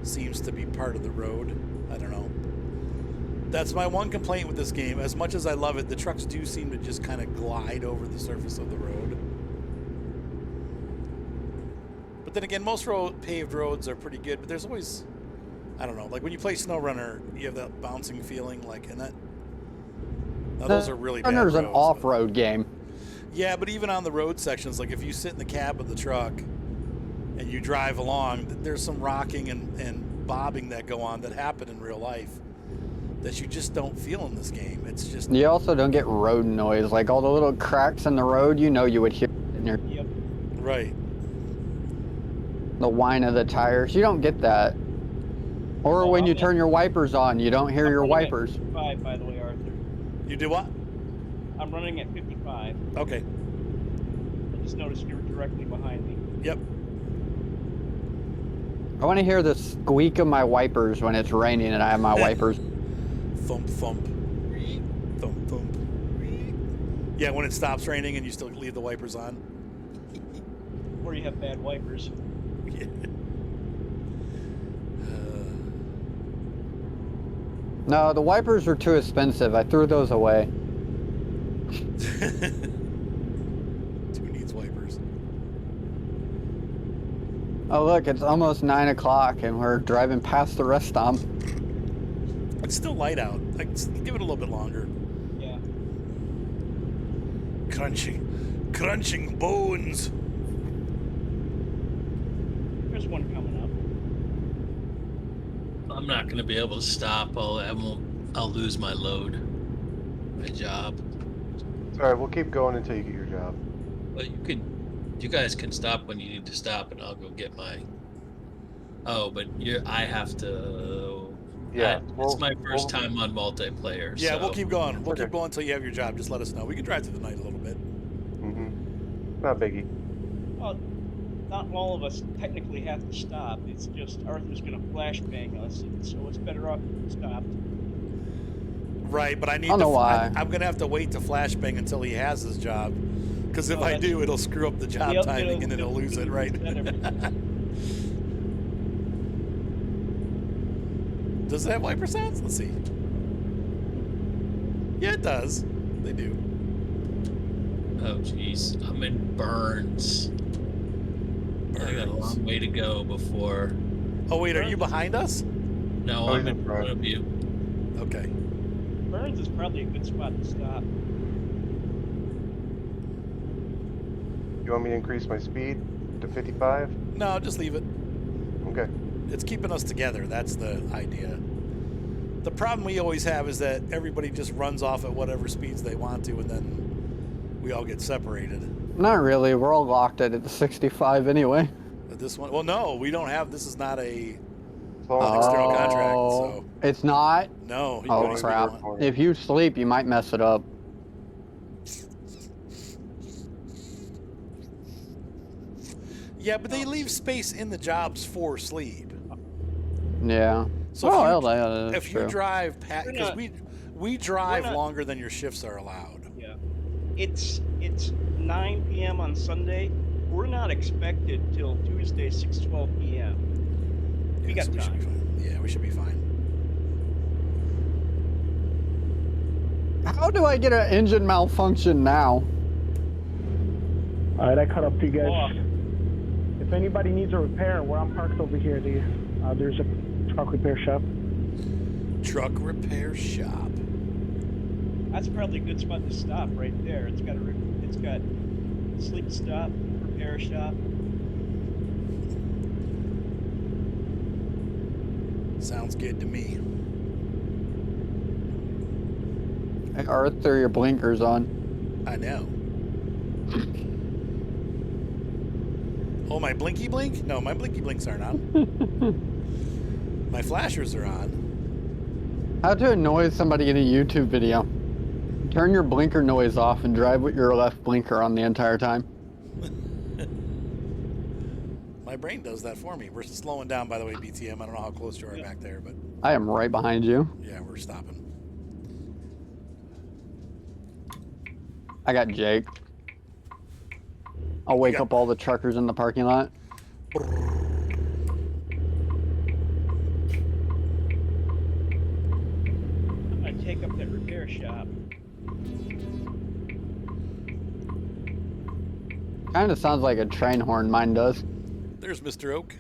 S1: seems to be part of the road. I don't know. That's my one complaint with this game. As much as I love it, the trucks do seem to just kind of glide over the surface of the road. But then again, most paved roads are pretty good, but there's always, I don't know, like when you play SnowRunner, you have that bouncing feeling, like, and that, now those are really bad
S4: Runner's
S1: roads.
S4: an
S1: but-
S4: off-road game.
S1: Yeah, but even on the road sections, like if you sit in the cab of the truck and you drive along, there's some rocking and bobbing that go on that happen in real life. that you just don't feel in this game. It's just
S4: You also don't get road noise, like all the little cracks in the road. You know, you would hear it in your,
S5: Yep.
S1: right.
S4: the whine of the tires. You don't get that. Or
S5: Oh,
S4: when you
S5: I'm
S4: turn your wipers on, you don't hear
S5: I'm
S4: your
S5: running at
S4: wipers.
S5: 55, by the way, Arthur.
S1: You do what?
S5: I'm running at 55.
S1: Okay.
S5: I just noticed you were directly behind me.
S1: Yep.
S4: I want to hear the squeak of my wipers when it's raining and I have my wipers.
S1: Thump, thump. Thump, thump. Yeah, when it stops raining and you still leave the wipers on.
S5: Or you have bad wipers.
S1: Yeah.
S4: No, the wipers are too expensive. I threw those away.
S1: Who needs wipers?
S4: Oh look, it's almost 9 o'clock and we're driving past the rest stop.
S1: It's still light out. Give it a little bit longer.
S5: Yeah.
S1: Crunching bones.
S5: There's one coming up.
S6: I'm not going to be able to stop. I'll lose my load, my job.
S2: Sorry, we'll keep going until you get your job.
S6: But you guys can stop when you need to stop, and I'll go get my. Oh, but I have to.
S2: Yeah,
S6: It's my first time on multiplayer.
S1: Yeah,
S6: so.
S1: we'll keep going. We'll
S2: Okay.
S1: keep going until you have your job. Just let us know. We can drive through the night a little bit.
S2: Not biggie.
S5: Well, not all of us technically have to stop. It's just Arthur's going to flashbang us, and so it's better off stopped.
S1: Right, but I need
S4: I don't know why.
S1: I'm gonna have to wait to flashbang until he has his job, because if
S5: Oh,
S1: I
S5: that's-
S1: do, it'll screw up the job
S5: Yep,
S1: timing and
S5: it'll-
S1: it'll lose it. Right?
S5: reset everything.
S1: Does it have wiper sounds? Let's see. Yeah, it does. They do.
S6: Oh, jeez. I'm in Burns. I got a long way to go before.
S1: Oh wait, are you behind us?
S6: No,
S2: Oh,
S6: I'm
S2: he's
S6: in
S2: in
S6: front
S2: front.
S6: of you.
S1: Okay.
S5: Burns is probably a good spot to stop.
S2: You want me to increase my speed to 55?
S1: No, just leave it.
S2: Okay.
S1: It's keeping us together. That's the idea. The problem we always have is that everybody just runs off at whatever speeds they want to, and then we all get separated.
S4: Not really, we're all locked at 65 anyway.
S1: But this one, well, no, we don't have. This is not a
S2: Slow
S1: An
S2: down.
S1: external contract, so-
S4: It's not?
S1: no. You can
S4: Oh
S1: go any speed you
S4: crap.
S1: want.
S4: If you sleep, you might mess it up.
S1: Yeah, but they leave space in the jobs for sleep.
S4: Yeah.
S1: So
S4: oh,
S1: if
S4: well,
S1: you,
S4: that's
S1: if
S4: true.
S1: you drive past,
S5: We're
S1: because
S5: not-
S1: we drive
S5: we're not-
S1: longer than your shifts are allowed.
S5: Yeah. It's 9 p.m. on Sunday. We're not expected till Tuesday, 6:12 p.m. We
S1: Yeah,
S5: got
S1: so we should be
S5: time.
S1: fine. Yeah, we should be fine.
S4: How do I get an engine malfunction now?
S7: All right, I caught up to you guys.
S5: Oh.
S7: If anybody needs a repair, where I'm parked over here, there's a truck repair shop.
S1: Truck repair shop.
S5: That's probably a good spot to stop right there. It's got sleep stop, repair shop.
S1: Sounds good to me.
S4: Hey, Arthur, your blinkers on.
S1: I know. Oh, my blinky blink? No, my blinky blinks aren't on. My flashers are on.
S4: How to annoy somebody in a YouTube video. Turn your blinker noise off and drive with your left blinker on the entire time.
S1: My brain does that for me. We're slowing down, by the way, BTM. I don't know how close you are back there, but
S4: I am right behind you.
S1: yeah, we're stopping.
S4: I got Jake. I'll wake
S1: got-
S4: up all the truckers in the parking lot.
S5: I'm gonna take up that repair shop.
S4: Kind of sounds like a train horn, mine does.
S1: There's Mr. Oak.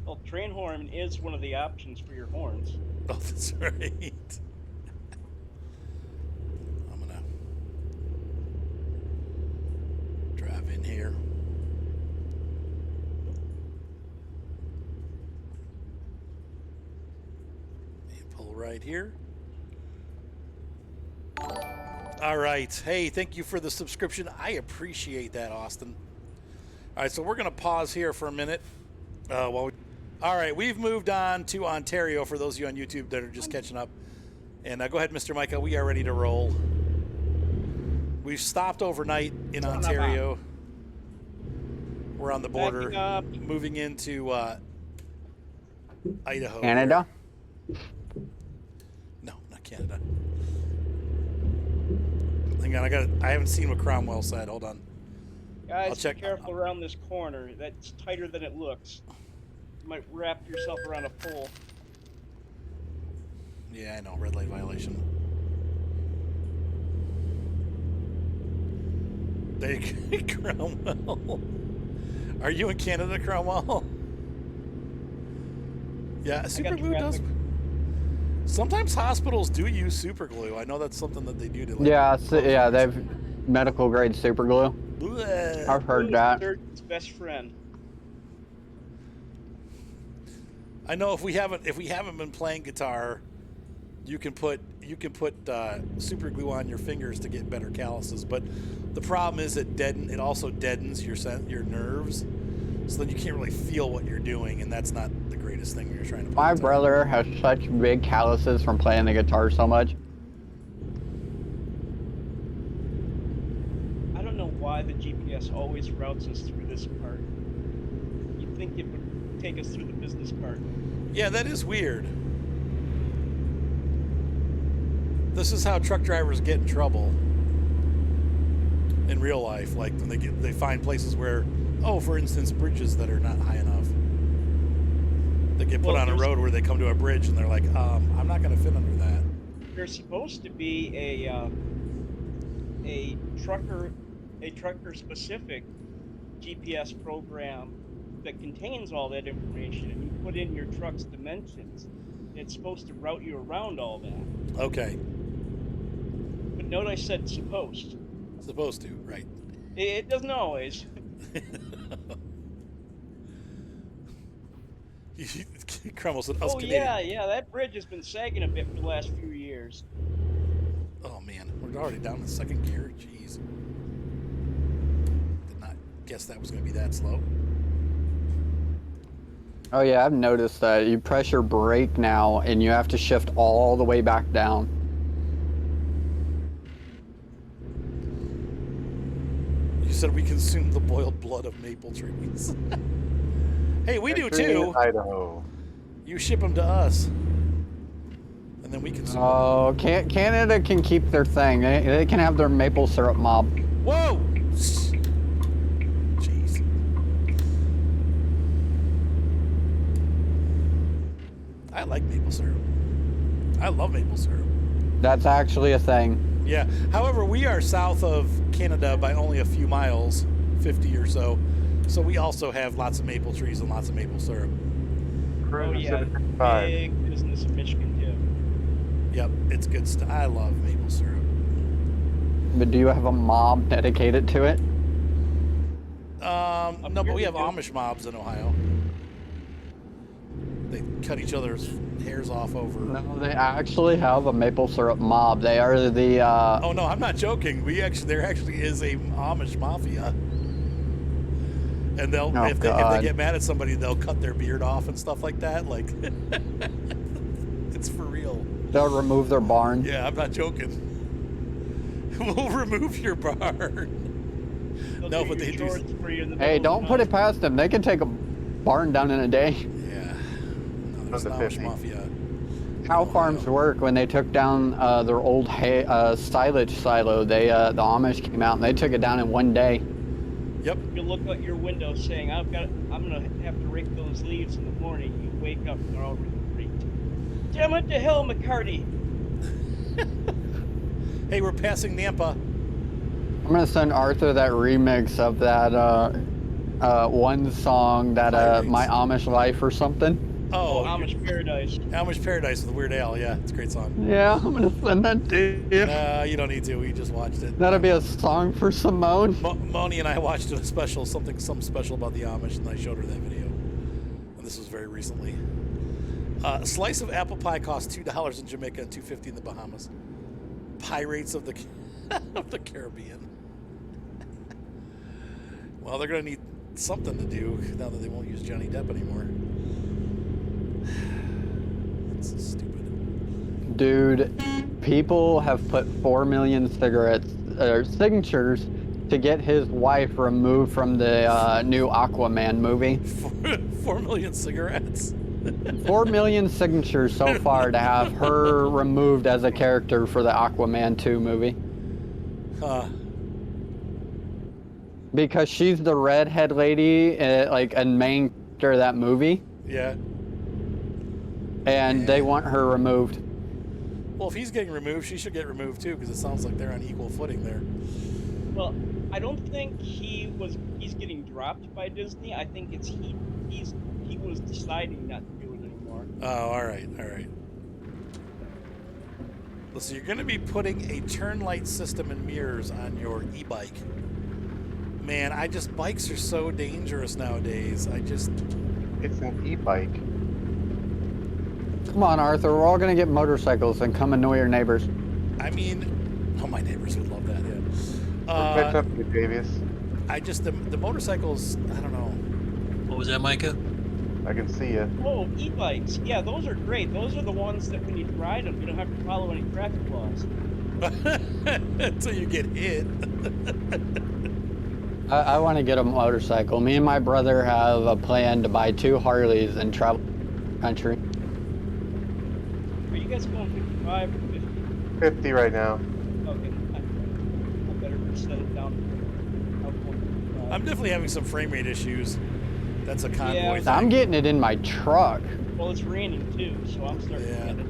S5: Well, train horn is one of the options for your horns.
S1: Oh, that's right. I'm gonna drive in here. right here. All right. Hey, thank you for the subscription. I appreciate that, Austin. All right, so we're going to pause here for a minute. All right, we've moved on to Ontario for those of you on YouTube that are just catching up. And go ahead, Mr. Micah. We are ready to roll. We've stopped overnight in Ontario. We're on the border, moving into Idaho.
S4: Canada?
S1: Here. No, not Canada. Hang on, I haven't seen what Cromwell said. Hold on.
S5: Guys,
S1: I'll check.
S5: Be careful around this corner. That's tighter than it looks. You might wrap yourself around a pole.
S1: Yeah, I know. Red light violation. Cromwell. Are you in Canada, Cromwell? Yeah, super glue does. Sometimes hospitals do use super glue. I know that's something that they do to. Like,
S4: Yeah, yeah, they've medical grade super glue.
S1: Bleh.
S4: I've heard that.
S5: Surgeon's best friend.
S1: I know if we haven't been playing guitar, you can put super glue on your fingers to get better calluses. But the problem is it also deadens your nerves, so then you can't really feel what you're doing, and that's not the greatest thing when you're trying to play
S4: My
S1: guitar.
S4: brother has such big calluses from playing the guitar so much.
S5: I don't know why the GPS always routes us through this part. You'd think it would take us through the business part.
S1: Yeah, that is weird. This is how truck drivers get in trouble in real life. Like when they find places where, for instance, bridges that are not high enough. They get put on a road where they come to a bridge and they're like, I'm not going to fit under that.
S5: There's supposed to be a trucker specific GPS program that contains all that information, and you put in your truck's dimensions. It's supposed to route you around all that.
S1: Okay.
S5: But note I said supposed.
S1: Supposed to, right.
S5: It doesn't always.
S1: Crumble said,
S5: oh, yeah, that bridge has been sagging a bit for the last few years.
S1: Oh, man, we're already down to second gear. Jeez. Did not guess that was going to be that slow.
S4: Oh yeah, I've noticed that. You press your brake now and you have to shift all the way back down.
S1: You said we consume the boiled blood of maple trees. Hey, we do too.
S2: Idaho.
S1: You ship them to us, and then we consume them.
S4: Oh, Canada can keep their thing. They can have their maple syrup mob.
S1: Whoa! Jeez. I like maple syrup. I love maple syrup.
S4: That's actually a thing.
S1: Yeah. However, we are south of Canada by only a few miles, 50 or so. So we also have lots of maple trees and lots of maple syrup.
S5: Oh yeah, big business in Michigan too.
S1: Yep, it's good stuff. I love maple syrup.
S4: But do you have a mob dedicated to it?
S1: No, but we have Amish mobs in Ohio. They cut each other's hairs off over.
S4: No, they actually have a maple syrup mob. They are the.
S1: Oh no, I'm not joking. There actually is a Amish mafia, and if they get mad at somebody, they'll cut their beard off and stuff like that. Like, it's for real.
S4: They'll remove their barn.
S1: Yeah, I'm not joking. We'll remove your barn. No, but they do.
S4: Hey, don't put it past them. They can take a barn down in a day.
S1: Yeah. No, there's an Amish mafia.
S4: How farms work when they took down their old silage silo. The Amish came out and they took it down in one day.
S1: Yep.
S5: You look out your window saying, I'm gonna have to rake those leaves in the morning. You wake up and they're already raked. Damn it to hell, McCarty!
S1: Hey, we're passing Nampa.
S4: I'm gonna send Arthur that remix of that one song that My Amish Life or something.
S1: Oh,
S5: Amish Paradise.
S1: Amish Paradise with Weird Al. Yeah, it's a great song.
S4: Yeah, I'm gonna send that to you.
S1: You don't need to. We just watched it.
S4: That'll be a song for Simone.
S1: Moni and I watched a special, something special about the Amish, and I showed her that video. And this was very recently. A slice of apple pie costs $2 in Jamaica and $2.50 in the Bahamas. Pirates of the of the Caribbean. Well, they're gonna need something to do now that they won't use Johnny Depp anymore. That's so stupid.
S4: Dude, people have put 4 million signatures to get his wife removed from the new Aquaman movie.
S1: 4 million cigarettes.
S4: 4 million signatures so far to have her removed as a character for the Aquaman 2 movie.
S1: Huh.
S4: Because she's the redhead lady, like a main character of that movie,
S1: Yeah.
S4: and they want her removed.
S1: Well, if he's getting removed, she should get removed too, because it sounds like they're on equal footing there.
S5: Well, I don't think he's getting dropped by Disney. I think it's he was deciding not to do it anymore.
S1: Oh, all right. Listen, you're going to be putting a turn light system and mirrors on your e-bike. Man, bikes are so dangerous nowadays.
S2: It's an e-bike.
S4: Come on, Arthur, we're all gonna get motorcycles and come annoy your neighbors.
S1: I mean, oh, my neighbors would love that, yeah.
S2: We're catching up to you, Davies.
S1: The motorcycles, I don't know.
S6: What was that, Micah?
S2: I can see you.
S5: Oh, e-bikes. Yeah, those are great. Those are the ones that when you ride them, you don't have to follow any traffic laws.
S1: Until you get hit.
S4: I want to get a motorcycle. Me and my brother have a plan to buy 2 Harleys and travel the country.
S5: Are you guys going 55 or 50?
S2: 50 right now.
S5: Okay, I better set it down.
S1: I'm definitely having some frame rate issues. That's a Convoy
S5: Yeah.
S1: thing.
S4: I'm getting it in my truck.
S5: Well, it's raining too, so I'm starting to
S1: Yeah.
S5: get it.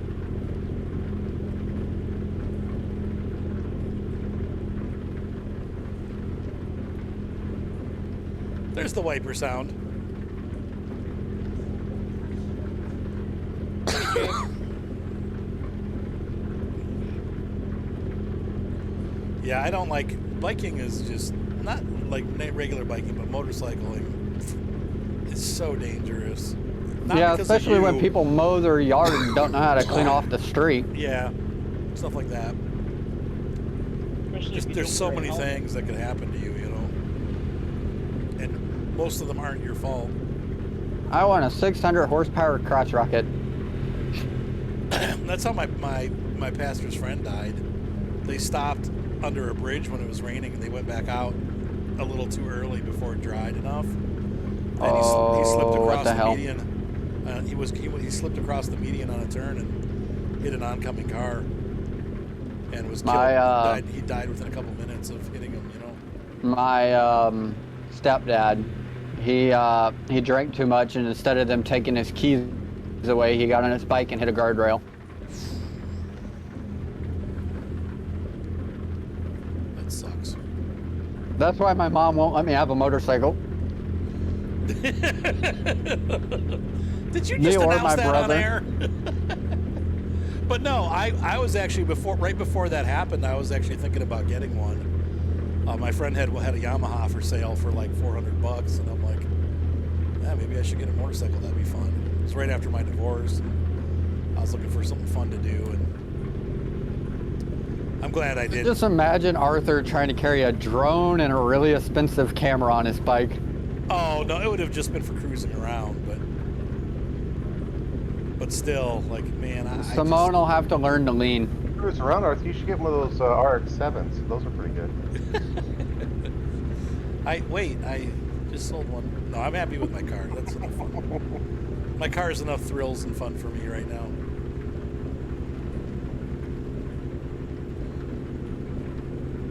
S1: There's the wiper sound. Yeah, I don't like biking. Is just not like regular biking, but motorcycling. It's so dangerous. Not
S4: Yeah,
S1: because of
S4: especially when
S1: you.
S4: people mow their yard and don't know how to clean off the street.
S1: Yeah, stuff like that.
S5: Especially if you
S1: There's
S5: don't
S1: so
S5: wear a
S1: many
S5: helmet.
S1: things that could happen to you, you know. And most of them aren't your fault.
S4: I want a 600 horsepower crotch rocket.
S1: That's how my pastor's friend died. They stopped under a bridge when it was raining, and they went back out a little too early before it dried enough. And he slipped
S4: Oh,
S1: across
S4: what the
S1: the
S4: hell?
S1: median. He slipped across the median on a turn and hit an oncoming car, and was killed. He died within a couple minutes of hitting him. You know.
S4: My stepdad, he drank too much, and instead of them taking his keys away, he got on his bike and hit a guardrail.
S1: That sucks.
S4: That's why my mom won't let me have a motorcycle.
S1: Did you
S4: Me
S1: just
S4: or
S1: announce
S4: my
S1: that
S4: brother.
S1: on air? But no, I was actually right before that happened. I was actually thinking about getting one. My friend had a Yamaha for sale for like $400, and I'm like, yeah, maybe I should get a motorcycle. That'd be fun. It was right after my divorce. And I was looking for something fun to do, and I'm glad I did.
S4: Just imagine Arthur trying to carry a drone and a really expensive camera on his bike.
S1: Oh no, it would have just been for cruising around, but still, like, man,
S4: Simone will have to learn to lean.
S2: Cruise around, Arthur. You should get one of those RX-7s. Those are pretty good.
S1: I just sold one. No, I'm happy with my car. That's enough fun. My car is enough thrills and fun for me right now.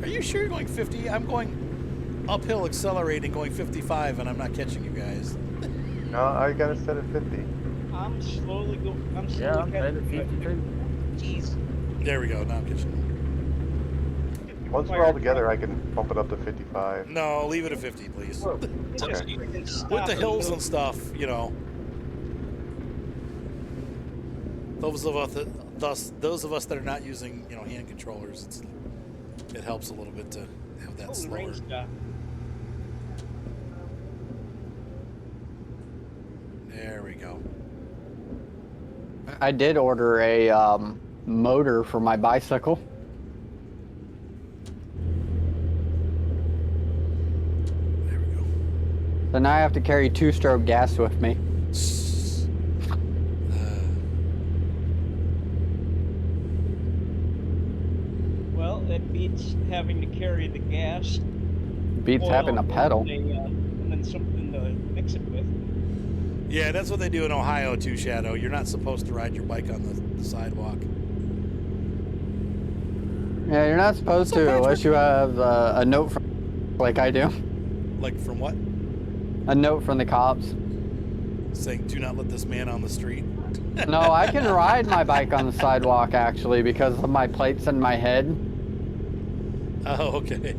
S1: Are you sure you're going 50? I'm going uphill accelerating, going 55, and I'm not catching you guys.
S2: No, I got it set at 50.
S5: I'm slowly going. I'm slowly
S3: Yeah, I'm
S5: catching
S3: at 52.
S5: Jeez.
S1: There we go. Now I'm catching you.
S2: Once we're all together, I can bump it up to 55.
S1: No, leave it at 50, please.
S2: Okay.
S1: With the hills and stuff, you know. Those of us that are not using, you know, hand controllers, it helps a little bit to have that slower.
S5: Rain stop.
S1: There we go.
S4: I did order a motor for my bicycle.
S1: There we go.
S4: So now I have to carry 2-stroke gas with me.
S5: Well, it beats having to carry the gas.
S4: Beats
S5: oil,
S4: having a pedal.
S5: and then something to mix it with.
S1: Yeah, that's what they do in Ohio too, Shadow. You're not supposed to ride your bike on the sidewalk.
S4: Yeah, you're not supposed
S1: What's up,
S4: to unless
S1: Patrick?
S4: you have a note from, like I do.
S1: Like from what?
S4: A note from the cops.
S1: Saying, do not let this man on the street.
S4: No, I can ride my bike on the sidewalk actually because of my plates in my head.
S1: Oh, okay.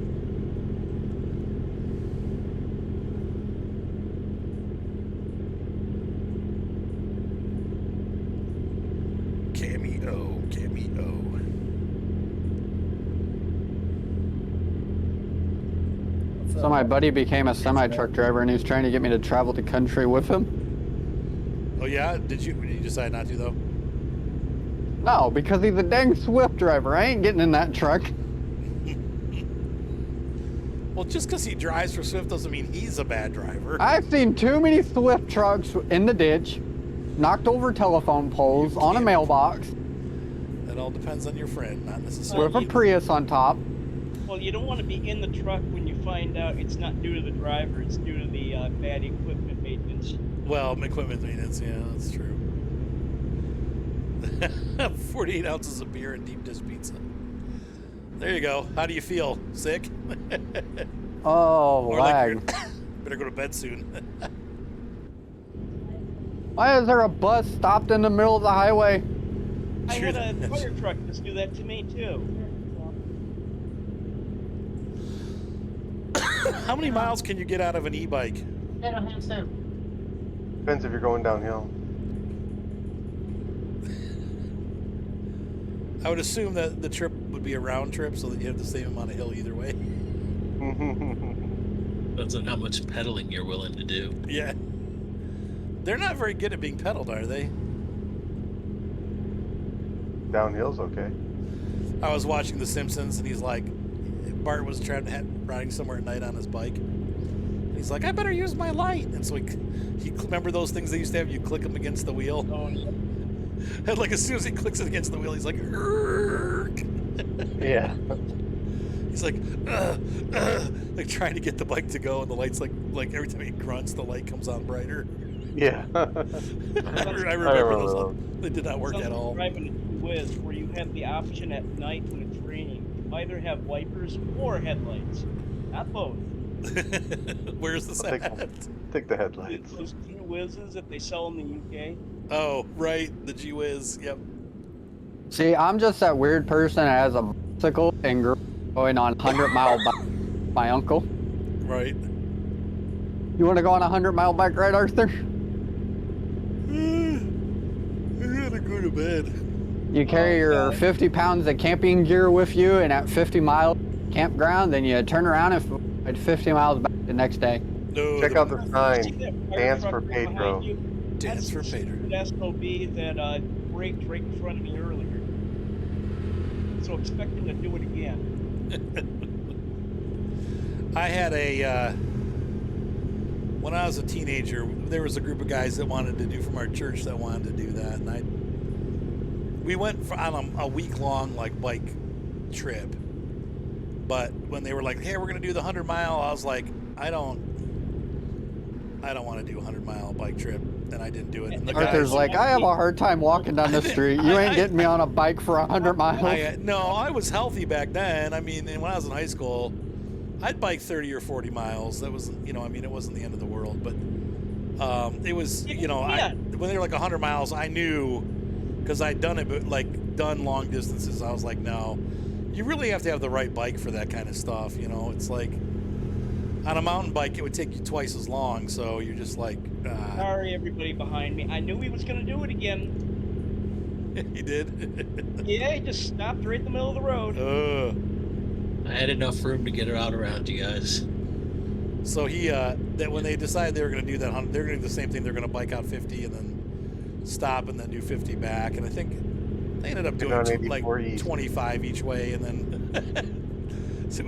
S1: Cameo.
S4: So my buddy became a semi-truck driver and he was trying to get me to travel the country with him.
S1: Oh yeah? Did you decide not to though?
S4: No, because he's a dang Swift driver. I ain't getting in that truck.
S1: Well, just because he drives for Swift doesn't mean he's a bad driver.
S4: I've seen too many Swift trucks in the ditch, knocked over telephone poles, on a
S1: can't-
S4: mailbox,
S1: That all depends on your friend, not necessarily.
S4: with a Prius on top.
S5: Well, you don't want to be in the truck when you find out it's not due to the driver, it's due to the bad equipment maintenance.
S1: Well, equipment maintenance, yeah, that's true. 48 ounces of beer and deep dish pizza. There you go. How do you feel? Sick?
S4: Oh,
S1: Or
S4: lag.
S1: like better go to bed soon.
S4: Why is there a bus stopped in the middle of the highway?
S5: I had a
S1: True.
S5: fire truck just do that to me too.
S1: How many miles can you get out of an e-bike?
S2: Depends if you're going downhill.
S1: I would assume that the trip would be a round trip so that you have the same amount of hill either way.
S6: Depends on how much pedaling you're willing to do.
S1: Yeah. They're not very good at being pedaled, are they?
S2: Downhill's okay.
S1: I was watching The Simpsons and he's like, Bart was riding somewhere at night on his bike. And he's like, I better use my light. And so he remember those things they used to have? You click them against the wheel.
S5: Oh, yeah.
S1: And like as soon as he clicks it against the wheel, he's like, "Urgh."
S2: Yeah.
S1: He's like like trying to get the bike to go, and the light's like every time he grunts, the light comes on brighter.
S2: Yeah.
S1: I remember those.
S2: those.
S1: They did not work
S5: Sounds
S1: at
S5: like
S1: all.
S5: driving a Whiz where you have the option at night when it's raining. You either have wipers or headlights. Not both.
S1: Where's the
S2: I'll
S1: at?
S2: take the headlights.
S5: Those G Whizzes that they sell in the UK.
S1: Oh, right, the G-Wiz. Yep.
S4: See, I'm just that weird person that has a bicycle and going on 100-mile bike. My uncle.
S1: Right.
S4: You want to go on a 100-mile bike ride, Arthur?
S1: I gotta go to bed.
S4: You carry your 50 pounds of camping gear with you, and at 50 mile campground, then you turn around and ride 50 miles back the next day.
S1: No.
S2: Check out the
S5: See
S2: sign.
S5: that fire
S2: Dance
S5: truck
S2: for
S5: right behind
S2: Pedro.
S5: you?
S1: Dance for
S5: That's the
S1: Pedro.
S5: stupid SOB that braked right in front of me earlier. So expect him to do it again.
S1: I had when I was a teenager, there was a group of guys that wanted to do from our church that wanted to do that, and we went on a week-long like bike trip. But when they were like, "Hey, we're gonna do the 100-mile," I was like, I don't want to do a 100-mile bike trip, and I didn't do it. And the
S4: Arthur's
S1: guys,
S4: like, I have a hard time walking down the street. You ain't getting me on a bike for 100 miles.
S1: no, I was healthy back then. I mean, and when I was in high school, I'd bike 30 or 40 miles. That wasn't, it wasn't the end of the world, but it was, when they were like 100 miles, I knew, because I'd done it, but like done long distances. I was like, no, you really have to have the right bike for that kind of stuff. It's like on a mountain bike, it would take you twice as long. So you're just like,
S5: Sorry, everybody behind me. I knew he was going to do it again.
S1: He did.
S5: Yeah, he just stopped right in the middle of the road.
S6: I had enough room to get it out around you guys.
S1: So he that when they decided they were going to do that, they're going to do the same thing. They're going to bike out 50 and then stop and then do 50 back. And I think they ended up doing
S2: on
S1: like
S2: 84 east.
S1: 25 each way, and then so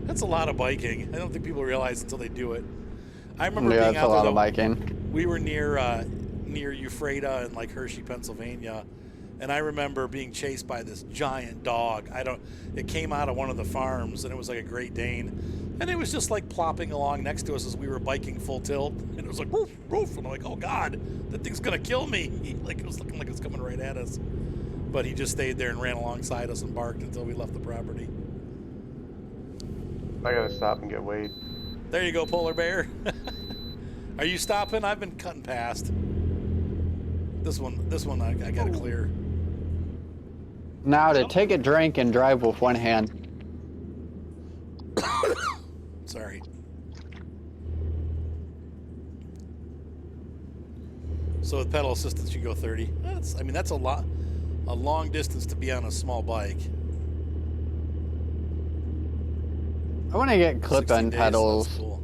S1: that's a lot of biking. I don't think people realize until they do it. I remember
S4: Yeah,
S1: being
S4: it's
S1: out
S4: a
S1: there
S4: lot
S1: though,
S4: of biking.
S1: we were near Ephrata in like Hershey, Pennsylvania, and I remember being chased by this giant dog. It came out of one of the farms, and it was like a Great Dane, and it was just like plopping along next to us as we were biking full tilt, and it was like woof woof, and I'm like, oh god, that thing's gonna kill me. Like it was looking like it was coming right at us, but he just stayed there and ran alongside us and barked until we left the property.
S2: I gotta stop and get weighed.
S1: There you go, polar bear. Are you stopping? I've been cutting past. This one I gotta clear.
S4: Now to take a drink and drive with one hand.
S1: Sorry. So with pedal assistance, you go 30. That's a long distance to be on a small bike.
S4: I want to get
S1: 60
S4: clip-in
S1: days,
S4: pedals.
S1: that's cool.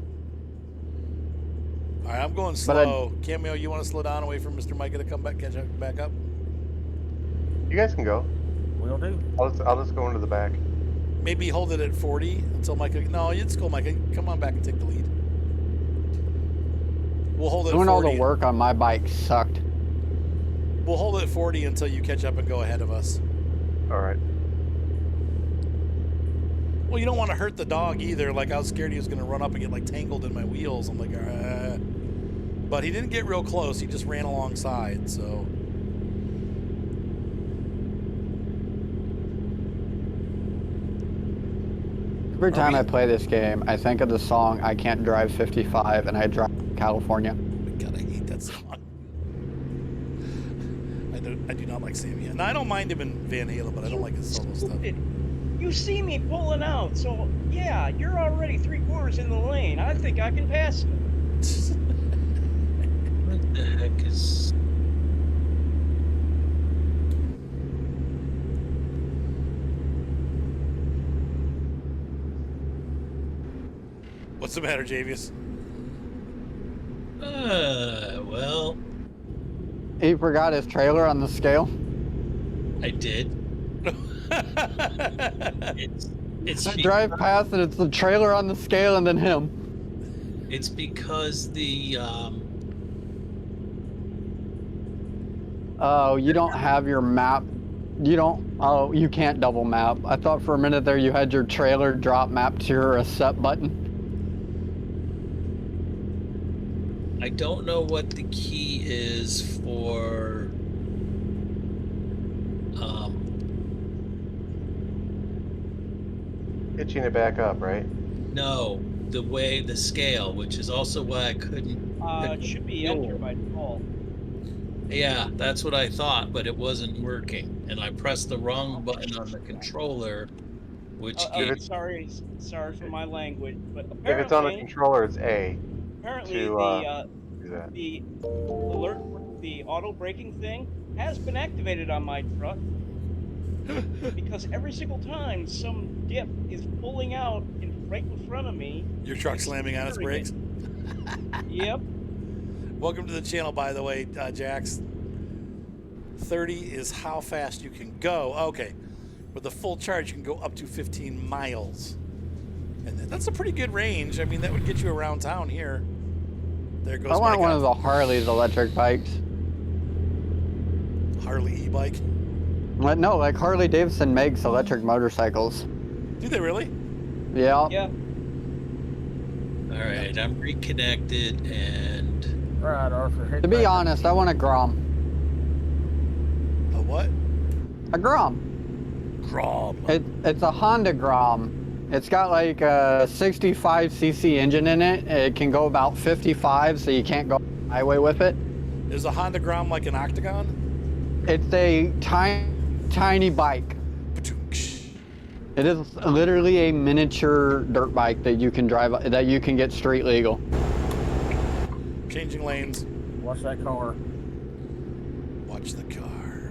S1: All right, I'm going slow. Cameo, you want to slow down away from Mr. Micah to come back, catch up, back up?
S2: You guys can go.
S3: Will do.
S2: I'll just go into the back.
S1: Maybe hold it at 40 until Micah. No, it's cool, Micah. Come on back and take the lead. We'll hold it at 40.
S4: Doing all the work on my bike sucked.
S1: We'll hold it at 40 until you catch up and go ahead of us.
S2: All right.
S1: Well, you don't want to hurt the dog either. Like, I was scared he was going to run up and get, like, tangled in my wheels. I'm like, But he didn't get real close. He just ran alongside, so.
S4: Every time I play this game, I think of the song I Can't Drive 55 and I drive California.
S1: Oh my God, I hate that song. I do not like Sammy. And I don't mind him in Van Halen, but I don't like his solo stuff.
S5: You see me pulling out, so yeah, you're already 3/4 in the lane. I think I can pass you.
S6: What the heck is...
S1: What's the matter, Javius?
S6: Well,
S4: He forgot his trailer on the scale.
S6: I did. It's
S4: I drive past and it's the trailer on the scale and then him.
S6: It's because the
S4: Oh, you don't have your map. Oh, you can't double map. I thought for a minute there you had your trailer drop map to your set button.
S6: I don't know what the key is for
S2: Hitching it back up, right?
S6: no, the scale, which is also why I couldn't.
S5: It should be enter by default.
S6: Yeah, that's what I thought, but it wasn't working, and I pressed the wrong button on the controller, which gave
S5: Sorry for my language, but apparently,
S2: If it's on the controller, it's A.
S5: apparently
S2: to, do that.
S5: the alert, the auto braking thing has been activated on my truck because every single time some dip is pulling out right in front of me.
S1: Your truck slamming on its brakes?
S5: Yep.
S1: Welcome to the channel, by the way, Jax. 30 is how fast you can go. Okay. With a full charge, you can go up to 15 miles. And that's a pretty good range. I mean, that would get you around town here. There goes
S4: I want
S1: Micah.
S4: one of the Harley's electric bikes.
S1: Harley e-bike.
S4: What? No, like Harley Davidson makes electric motorcycles.
S1: Do they really?
S4: Yeah.
S5: Yeah.
S6: All right, I'm reconnected, and
S3: Right, Arthur.
S4: To be honest, I want a Grom.
S1: A what?
S4: A Grom.
S1: Grom.
S4: It's a Honda Grom. It's got like a 65cc engine in it. It can go about 55, so you can't go on the highway with it.
S1: Is a Honda Grom like an Octagon?
S4: It's a tiny bike. It is literally a miniature dirt bike that you can drive, that you can get street legal.
S1: Changing lanes.
S3: Watch that car.
S1: Watch the car.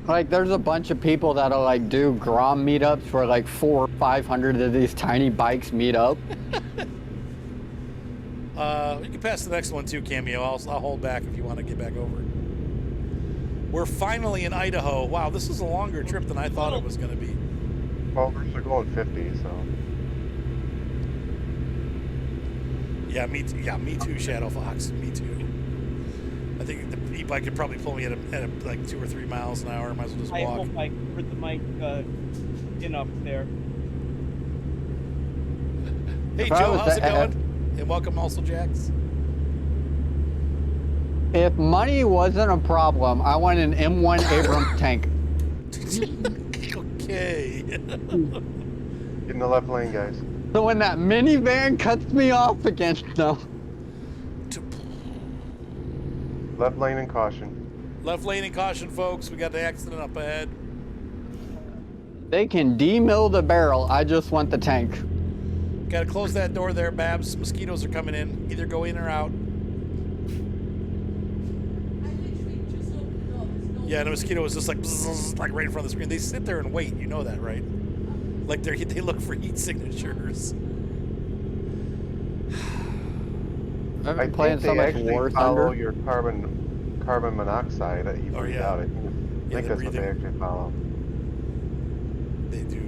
S4: Like, there's a bunch of people that'll like do Grom meetups where like 400 or 500 of these tiny bikes meet up.
S1: You can pass the next one too, Cameo. I'll hold back if you want to get back over. We're finally in Idaho. Wow, this is a longer trip than I thought it was going to be.
S2: Well, we're going 50, so.
S1: Yeah, me too, Shadow Fox. Me too. I think the e-bike could probably pull me at like 2 or 3 miles an hour. Might as well just
S5: I
S1: walk.
S5: hope I heard the mic enough there.
S1: Hey,
S4: If I
S1: Joe,
S4: was
S1: how's it
S4: to-
S1: going? And welcome also, Jax.
S4: If money wasn't a problem, I want an M1 Abrams tank.
S1: Okay.
S2: Get in the left lane, guys.
S4: So when that minivan cuts me off again, no.
S2: Left lane and caution.
S1: Left lane and caution, folks. We got the accident up ahead.
S4: They can demill the barrel. I just want the tank.
S1: Got to close that door there, Babs. Mosquitoes are coming in. Either go in or out.
S8: I literally just opened the door. There's no
S1: Yeah, the mosquito was just like, bzzz, like right in front of the screen. They sit there and wait. You know that, right? Like they look for heat signatures.
S4: I've
S2: I
S4: been playing
S2: think
S4: so
S2: they
S4: much
S2: actually
S4: War
S2: follow
S4: Thunder.
S2: your carbon monoxide that you
S1: Oh,
S2: breathe
S1: yeah.
S2: out. I think
S1: Yeah,
S2: that's what they
S1: breathing.
S2: actually follow.
S1: They do.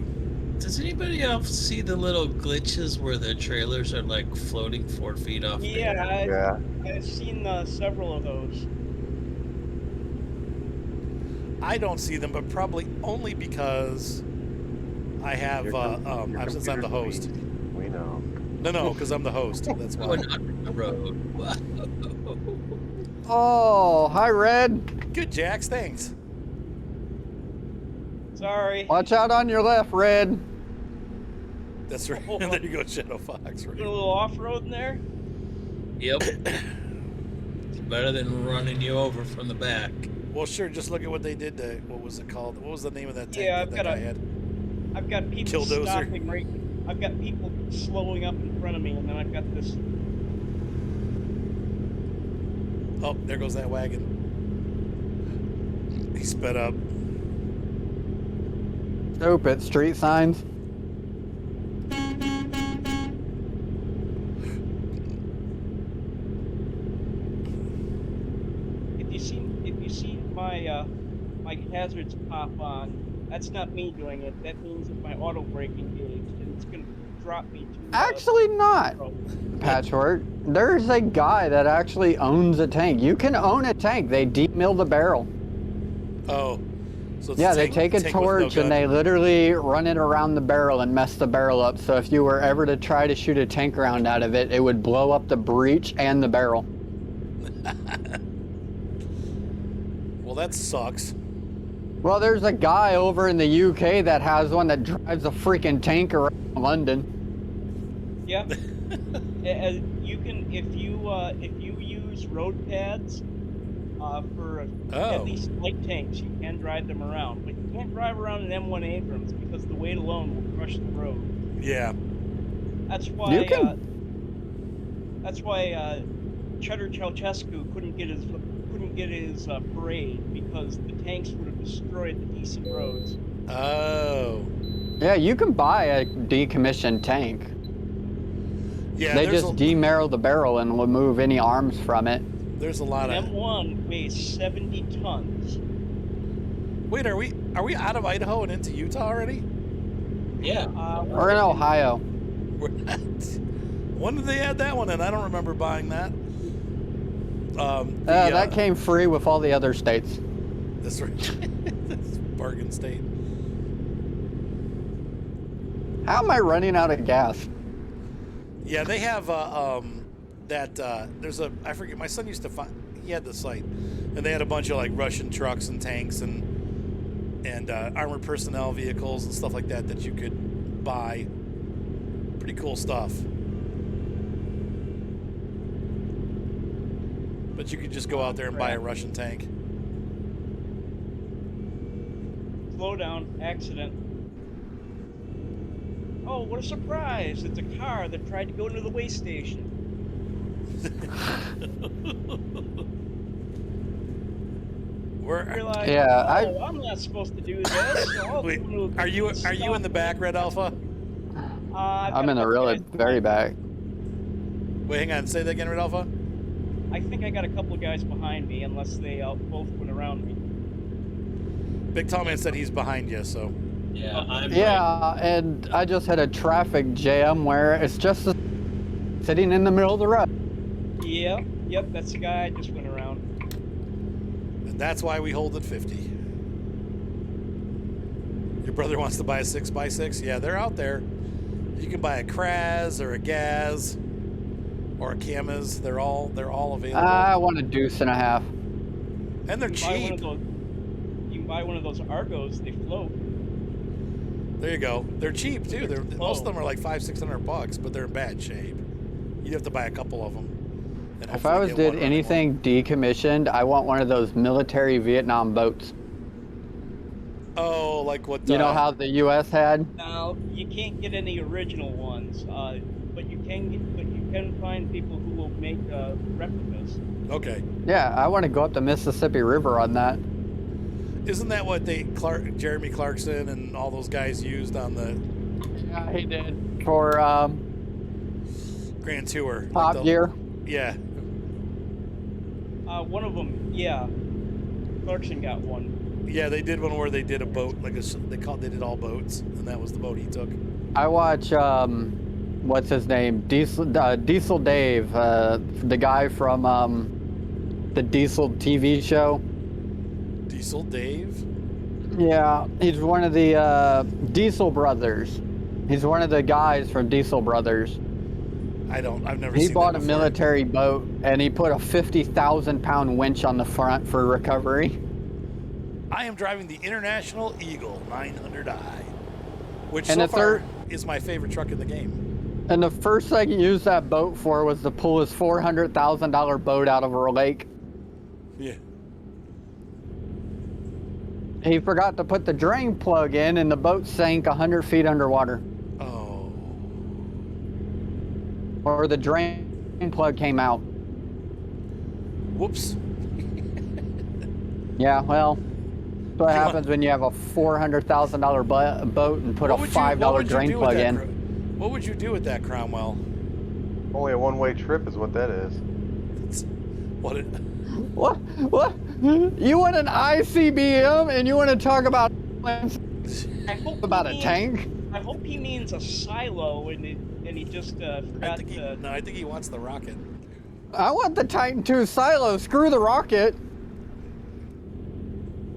S6: Does anybody else see the little glitches where the trailers are like floating 4 feet off? the air?
S5: Yeah,
S2: Yeah.
S5: I've seen several of those.
S1: I don't see them, but probably only because I have,
S2: Your
S1: since I'm the
S2: computer's
S1: host.
S2: weak. We know.
S1: No, because I'm the host. That's why.
S6: Going under the road.
S4: Oh, hi, Red.
S1: Good, Jax. Thanks.
S5: Sorry.
S4: Watch out on your left, Red.
S1: That's right. There you go, Shadow Fox.
S5: Doing
S1: Right.
S5: a little off-road in there?
S6: Yep. It's better than running you over from the back.
S1: Well, sure. Just look at what they did to. What was it called? What was the name of that tank
S5: Yeah,
S1: that
S5: I've
S1: that
S5: got
S1: guy had?
S5: I've got people
S1: Killdozer.
S5: stopping right. I've got people slowing up in front of me, and then I've got this.
S1: Oh, there goes that wagon. He sped up.
S4: Stupid street signs.
S5: If you see my my hazards pop on, that's not me doing it. That means that my auto brake engaged, and it's gonna drop me to.
S4: Actually not.
S5: road.
S4: Patchwork. There's a guy that actually owns a tank. You can own a tank. They demill the barrel.
S1: Oh. So it's
S4: Yeah,
S1: a
S4: they
S1: tank-
S4: take a
S1: tank with no
S4: torch
S1: gun.
S4: and they literally run it around the barrel and mess the barrel up. So if you were ever to try to shoot a tank round out of it, it would blow up the breech and the barrel.
S1: Well, that sucks.
S4: Well, there's a guy over in the UK that has one that drives a freaking tank around London.
S5: Yep. You can if you use road pads for at least light tanks, you can drive them around, but you can't drive around an M1 Abrams because the weight alone will crush the road.
S1: Yeah.
S5: That's why.
S4: You can-
S5: That's why Cheddar Ceausescu couldn't get his parade because the tanks would have destroyed the decent roads.
S1: Oh.
S4: Yeah, you can buy a decommissioned tank.
S1: Yeah.
S4: They
S1: there's
S4: just
S1: a,
S4: demarrow the barrel and remove any arms from it.
S1: there's a lot
S5: An
S1: of.
S5: M1 weighs 70 tons.
S1: Wait, are we out of Idaho and into Utah already?
S6: Yeah.
S4: We're in Ohio.
S1: We're not. When did they add that one in? I don't remember buying that.
S4: That came free with all the other states.
S1: That's right. That's bargain state.
S4: How am I running out of gas?
S1: Yeah, they have there's a I forget. My son used to find he had the site, and they had a bunch of like Russian trucks and tanks and armored personnel vehicles and stuff like that that you could buy. Pretty cool stuff. But you could just go out there and buy a Russian tank.
S5: Slow down, accident. Oh, what a surprise! It's a car that tried to go into the waste station. Realize,
S4: Yeah,
S5: oh, I'm not supposed to do this. So I'll
S1: Wait,
S5: go to
S1: are you in the back, Red Alpha?
S4: I'm in the really very back.
S1: Wait, hang on. Say that again, Red Alpha.
S5: I think I got a couple of guys behind me, unless they both went around me.
S1: Big Tall Man said he's behind you, so.
S6: Yeah, I'm right.
S4: Yeah, and I just had a traffic jam where it's just sitting in the middle of the road.
S5: Yeah, yep, that's the guy I just went around.
S1: And that's why we hold at 50. Your brother wants to buy a 6x6? Yeah, they're out there. You can buy a Kraz or a Gaz or a Kamaz. They're all available.
S4: I want a deuce and a half.
S1: And they're
S5: You can buy
S1: cheap.
S5: you can buy one of those Argos. They float.
S1: There you go. They're cheap too. Most of them are like $500-600, but they're in bad shape. You'd have to buy a couple of them. And
S4: If I was did anything decommissioned, I want one of those military Vietnam boats.
S1: Oh, like what?
S4: You know how the U.S. had?
S5: Now you can't get any original ones, but you can find people who will make replicas.
S1: Okay.
S4: Yeah, I want to go up the Mississippi River on that.
S1: Isn't that what Jeremy Clarkson and all those guys used on the
S4: Yeah, he did. For
S1: Grand Tour?
S4: Top Gear?
S1: Yeah.
S5: One of them, yeah. Clarkson got one.
S1: Yeah, they did one where they did a boat, like they did all boats, and that was the boat he took.
S4: I watch, what's his name? Diesel Dave, the guy from the Diesel TV show.
S1: Diesel Dave?
S4: Yeah, he's one of the Diesel Brothers. He's one of the guys from Diesel Brothers.
S1: I've never
S4: He
S1: seen
S4: bought
S1: that
S4: a
S1: before.
S4: military boat and he put a 50,000-pound winch on the front for recovery.
S1: I am driving the International Eagle 900i, which
S4: And
S1: so
S4: the
S1: far is my favorite truck in the game.
S4: And the first thing he used that boat for was to pull his $400,000 boat out of a lake.
S1: Yeah.
S4: He forgot to put the drain plug in and the boat sank 100 feet underwater.
S1: Oh.
S4: Or the drain plug came out.
S1: Whoops.
S4: Yeah, well, that's what happens when you have a $400,000 boat and put a $5 drain plug in.
S1: What would you do with that, Cromwell?
S2: Only a one-way trip is what that is.
S1: What?
S4: What? You want an ICBM and you want to talk about a tank?
S5: I hope he means a silo and he just forgot to.
S1: No, I think he wants the rocket.
S4: I want the Titan II silo. Screw the rocket.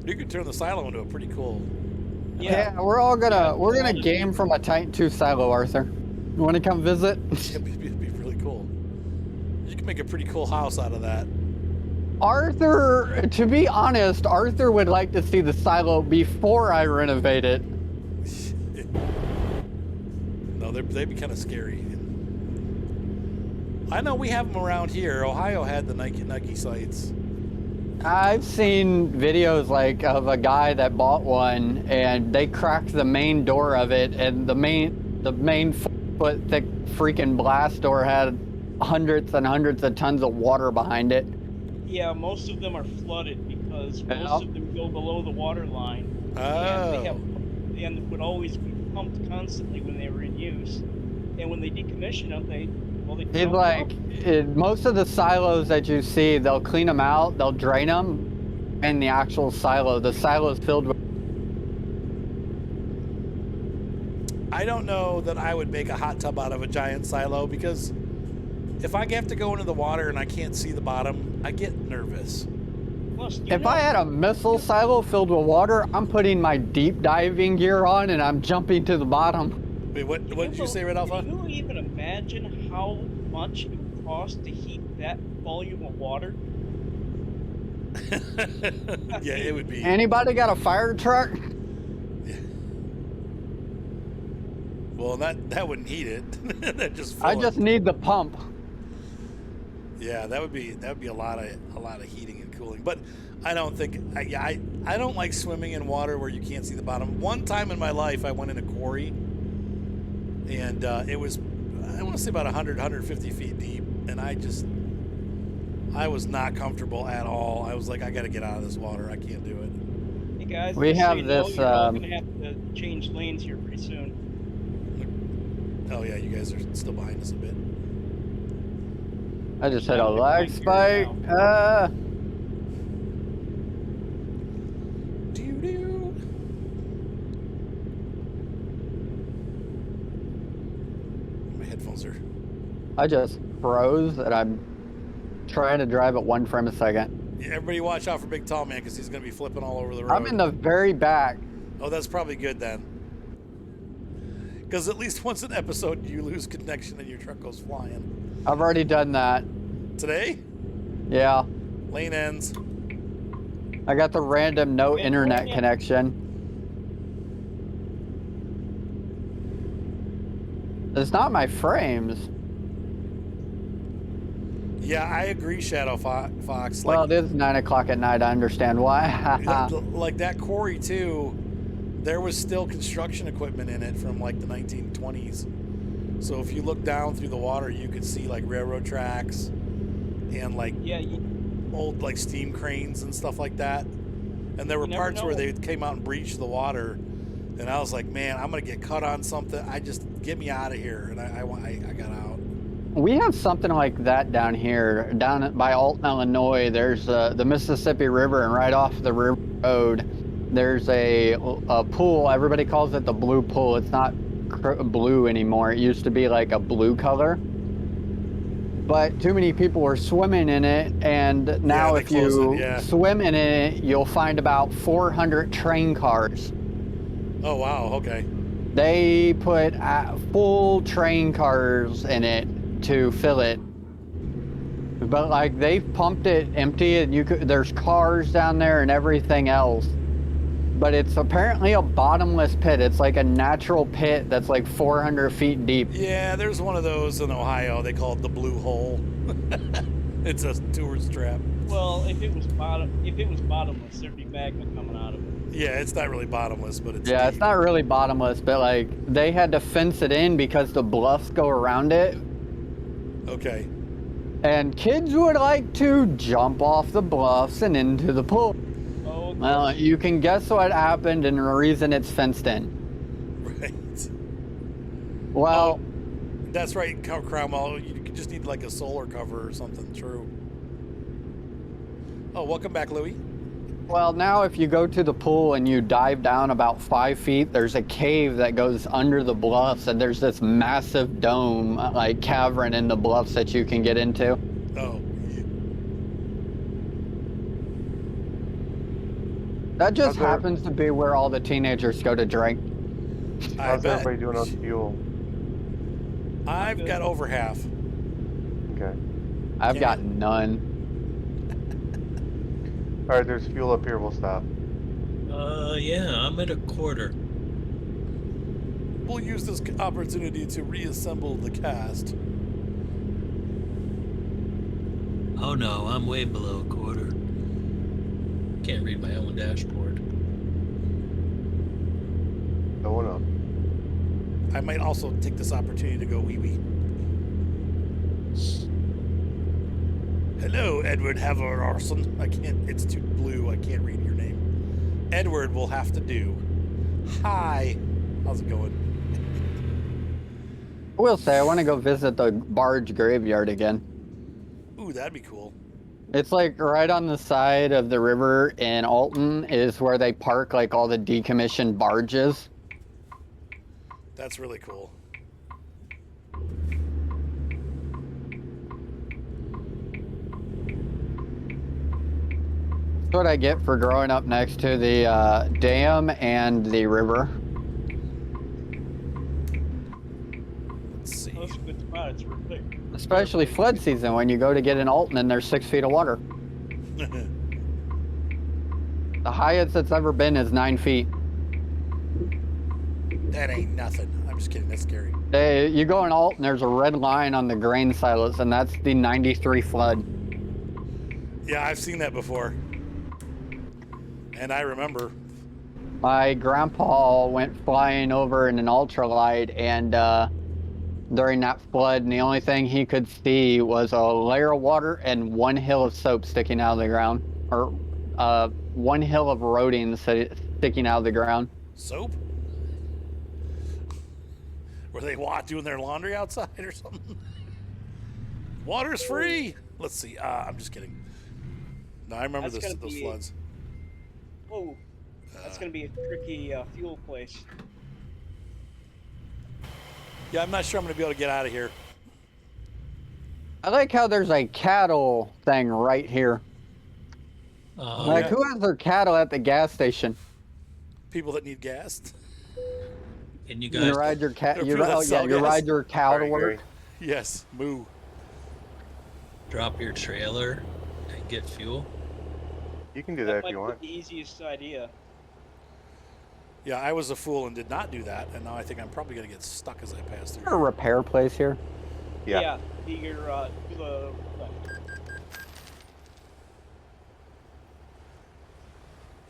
S1: You could turn the silo into a pretty cool.
S4: Yeah, we're gonna game from a Titan II silo, Arthur. You want to come visit?
S1: It'd be really cool. You can make a pretty cool house out of that.
S4: Arthur, to be honest, Arthur would like to see the silo before I renovate it.
S1: No, they'd be kind of scary. I know we have them around here. Ohio had the Nike sites.
S4: I've seen videos like of a guy that bought one and they cracked the main door of it, and the main foot thick freaking blast door had hundreds and hundreds of tons of water behind it.
S5: Yeah, most of them are flooded because most of them go below the water line. And would always be pumped constantly when they were in use. And when they decommission them, they
S4: It's like most of the silos that you see, they'll clean them out, they'll drain them, and the actual silo, the silo is filled with.
S1: I don't know that I would make a hot tub out of a giant silo, because if I have to go into the water and I can't see the bottom, I get nervous.
S5: Plus,
S4: If I had a missile silo filled with water, I'm putting my deep diving gear on and I'm jumping to the bottom.
S1: Wait, what did you say, Red Alpha?
S5: Can you even imagine how much it would cost to heat that volume of water?
S1: Yeah, it would be.
S4: Anybody got a fire truck?
S1: Yeah. Well, that wouldn't heat it. That just.
S4: I just need the pump.
S1: Yeah, that would be a lot of heating and cooling. But I don't think I don't like swimming in water where you can't see the bottom. One time in my life, I went in a quarry, and it was, I want to say about 150 feet deep, and I was not comfortable at all. I was like, I got to get out of this water. I can't do it.
S5: Hey guys,
S4: We
S5: just so
S4: have
S5: you know,
S4: this,
S5: you're all gonna have to change lanes here pretty soon.
S1: Oh yeah, you guys are still behind us a bit.
S4: I just hit a lag spike.
S1: Doo-doo. Hauser.
S4: I just froze and I'm trying to drive at 1 frame a second.
S1: Yeah, everybody watch out for Big Tall Man because he's going to be flipping all over the road.
S4: I'm in the very back.
S1: Oh, that's probably good then. Because at least once an episode, you lose connection and your truck goes flying.
S4: I've already done that.
S1: Today?
S4: Yeah.
S1: Lane ends.
S4: I got the random no internet connection. It's not my frames.
S1: Yeah, I agree, Shadow Fox.
S4: Well, it is 9 o'clock at night. I understand why.
S1: Like that quarry too, there was still construction equipment in it from like the 1920s. So if you look down through the water, you could see like railroad tracks and like old like steam cranes and stuff like that. And there were parts where they came out and breached the water, and I was like, man, I'm gonna get cut on something. I just get me out of here, and I got out.
S4: We have something like that down here, down by Alton, Illinois. There's the Mississippi River, and right off the river road, there's a pool. Everybody calls it the blue pool. It's not blue anymore. It used to be like a blue color. But too many people were swimming in it, and now if you swim in it, you'll find about 400 train cars.
S1: Oh, wow, okay.
S4: They put full train cars in it to fill it. But like they've pumped it empty, and there's cars down there and everything else. But it's apparently a bottomless pit. It's like a natural pit that's like 400 feet deep.
S1: Yeah, there's one of those in Ohio. They call it the Blue Hole. It's a tourist trap.
S5: Well, if it was bottomless, there'd be magma coming out of it.
S1: Yeah, it's not really bottomless, but it's
S4: deep. It's not really bottomless, but like they had to fence it in because the bluffs go around it.
S1: Okay.
S4: And kids would like to jump off the bluffs and into the pool.
S5: Oh,
S4: well, you can guess what happened and the reason it's fenced in.
S1: Right.
S4: Well,
S1: that's right, Cromwell. You just need like a solar cover or something. True. Oh, welcome back, Louie.
S4: Well, now if you go to the pool and you dive down about 5 feet, there's a cave that goes under the bluffs, and there's this massive dome, like cavern in the bluffs that you can get into.
S1: Oh.
S4: That just happens to be where all the teenagers go to drink.
S2: How's everybody doing on fuel?
S1: I've got over half.
S2: Okay.
S4: I've got none.
S2: All right, there's fuel up here. We'll stop.
S6: Yeah, I'm at a quarter.
S1: We'll use this opportunity to reassemble the cast.
S6: Oh no, I'm way below a quarter. Can't read my own dashboard.
S2: Going up.
S1: I might also take this opportunity to go wee-wee. Hello, Edward Haverarson. I can't, it's too blue. I can't read your name. Edward will have to do. Hi. How's it going?
S4: I will say, I want to go visit the barge graveyard again.
S1: Ooh, that'd be cool.
S4: It's like right on the side of the river in Alton is where they park like all the decommissioned barges.
S1: That's really cool.
S4: That's what I get for growing up next to the dam and the river.
S1: Let's see.
S5: That's a good spot. It's real thick.
S4: Especially flood season when you go to get in Alton and there's 6 feet of water. The highest it's ever been is 9 feet.
S1: That ain't nothing. I'm just kidding. That's scary.
S4: You go in Alton, there's a red line on the grain silos, and that's the 93 flood.
S1: Yeah, I've seen that before. And I remember.
S4: My grandpa went flying over in an ultralight, and during that flood, and the only thing he could see was a layer of water and one hill of soap sticking out of the ground, or one hill of roading sticking out of the ground.
S1: Soap? Were they doing their laundry outside or something? Water's free. Let's see. I'm just kidding. No, I remember those floods.
S5: Whoa, that's gonna be a tricky fuel place.
S1: Yeah, I'm not sure I'm gonna be able to get out of here.
S4: I like how there's a cattle thing right here. Like,
S1: yeah.
S4: who has their cattle at the gas station?
S1: People that need gas.
S6: Can you
S4: You can
S6: guys
S4: ride your cat.
S1: There are
S4: You
S1: people that
S4: oh yeah,
S1: sell
S4: you
S1: gas?
S4: ride your cow to
S2: Sorry,
S4: work.
S2: Gary.
S1: Yes, moo.
S6: drop your trailer and get fuel?
S2: You can do
S5: That
S2: that if
S5: might
S2: you
S5: be
S2: want.
S5: the easiest idea.
S1: Yeah, I was a fool and did not do that, and now I think I'm probably gonna get stuck as I pass
S4: Is there a
S1: through.
S4: repair place here?
S2: Yeah.
S5: To your to the left.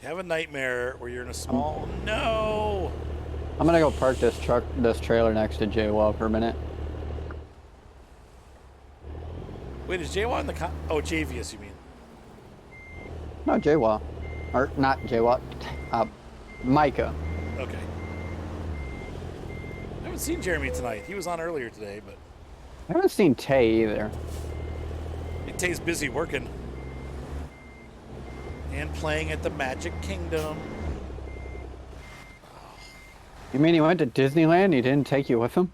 S1: You have a nightmare where you're in a small. No.
S4: I'm gonna go park this trailer next to JWall for a minute.
S1: Wait, is JWall in the oh, JVS, you mean?
S4: No, JWall. Or not JWall. Micah.
S1: Okay. I haven't seen Jeremy tonight. He was on earlier today, but
S4: I haven't seen Tay either.
S1: I think Tay's busy working and playing at the Magic Kingdom.
S4: You mean he went to Disneyland? He didn't take you with him?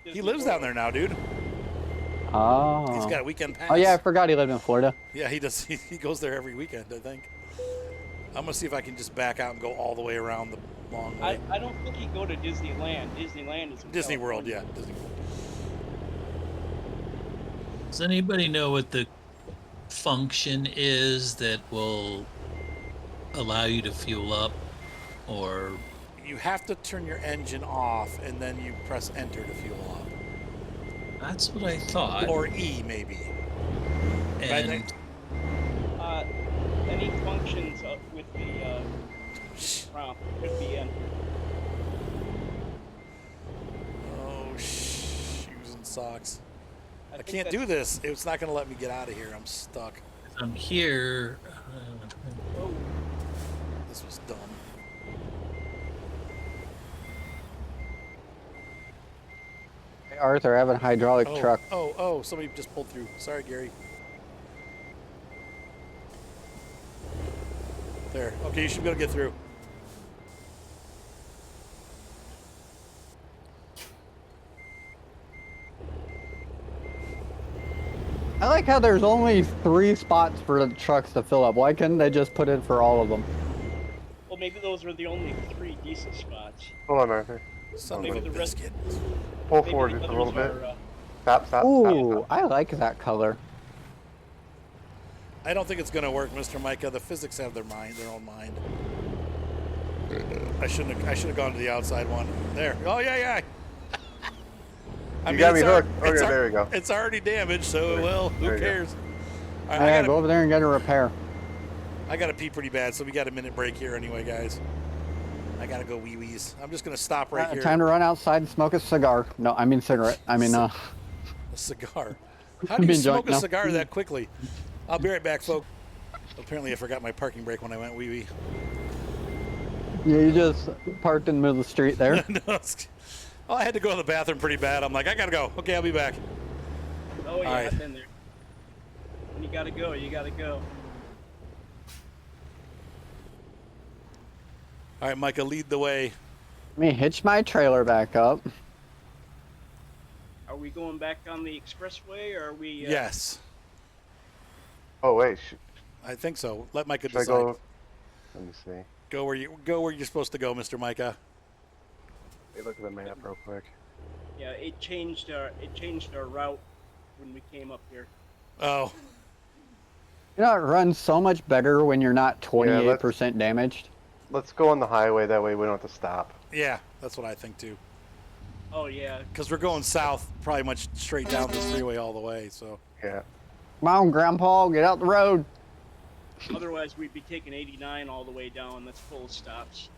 S1: He lives down there now, dude.
S4: Oh.
S1: He's got a weekend pass.
S4: Oh yeah, I forgot he lived in Florida.
S1: Yeah, he does. He goes there every weekend, I think. I'm gonna see if I can just back out and go all the way around the long way.
S5: I don't think you go to Disneyland. Disneyland is in
S1: Disney World,
S5: California.
S1: yeah, Disney World.
S6: Does anybody know what the function is that will allow you to fuel up? Or
S1: You have to turn your engine off, and then you press enter to fuel up,
S6: that's what I thought.
S1: or E maybe. But I
S6: And
S1: think-
S5: Any functions with the prompt could be entered.
S1: Oh, shoes and socks. I
S5: think
S1: can't
S5: that's-
S1: do this. It's not gonna let me get out of here. I'm stuck.
S6: I'm here.
S5: Oh,
S1: This was dumb.
S4: Hey, Arthur, I have a hydraulic
S1: Oh,
S4: truck.
S1: oh, somebody just pulled through. Sorry, Gary. There. Okay, you should be able to get through.
S4: I like how there's only 3 spots for the trucks to fill up. Why couldn't they just put it for all of them?
S5: well, maybe those were the only 3 decent spots.
S2: Hold on, Arthur.
S1: Son
S5: Maybe
S1: of a
S5: the rest-
S1: biscuit.
S2: Pull
S5: Maybe
S2: forward
S5: the
S2: just a little
S5: others
S2: bit.
S5: are,
S2: Stop.
S4: Ooh, I like that color.
S1: I don't think it's gonna work, Mr. Micah. The physics have their own mind. I shouldn't have gone to the outside one. There. Oh yeah.
S2: You got me
S1: it's
S2: hooked.
S1: it's
S2: Okay, there you go.
S1: It's already damaged, so well, who
S2: There you go.
S1: cares? All
S4: I
S1: right,
S4: gotta go over there and get a repair.
S1: I gotta pee pretty bad, so we got a minute break here anyway, guys. I gotta go wee-wees. I'm just gonna stop right here.
S4: Time to run outside and smoke a cigar. No, I mean cigarette. I mean,
S1: A cigar. How do you
S4: Being
S1: smoke
S4: joint,
S1: a
S4: no.
S1: cigar that quickly? I'll be right back, folks. Apparently, I forgot my parking brake when I went wee-wee.
S4: yeah, you just parked in the middle of the street there.
S1: No, I had to go to the bathroom pretty bad. I'm like, I gotta go. Okay, I'll be back.
S5: oh yeah,
S1: Alright.
S5: I've been there. When you gotta go, you gotta go.
S1: All right, Micah, lead the way.
S4: Let me hitch my trailer back up.
S5: Are we going back on the expressway, or are we?
S1: Yes,
S2: Oh wait,
S1: I think so. Let Micah
S2: should I
S1: decide.
S2: go? Let me see.
S1: Go where you're supposed to go, Mr. Micah.
S2: Let me look at the map real quick.
S5: Yeah, it changed our route when we came up here.
S1: Oh,
S4: You know, it runs so much better when you're not 28% damaged.
S2: Let's go on the highway. That way we don't have to stop.
S1: yeah, that's what I think too.
S5: Oh yeah,
S1: Because we're going south, probably much straight down this freeway all the way. So
S2: Yeah.
S4: Come on, Grandpa, get out the road.
S5: otherwise we'd be taking 89 all the way down. That's full of stops.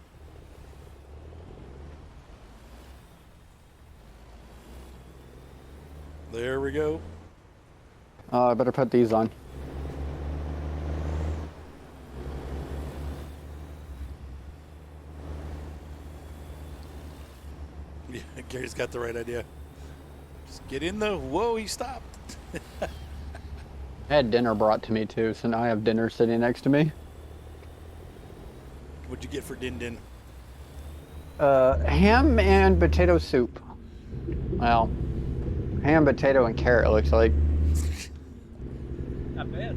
S1: there we go.
S4: I better put these on.
S1: Yeah, Gary's got the right idea. Just get in the. Whoa, he stopped.
S4: I had dinner brought to me too, so now I have dinner sitting next to me.
S1: What'd you get for Din Din?
S4: Ham and potato soup. Well, ham, potato, and carrot looks like.
S5: bad.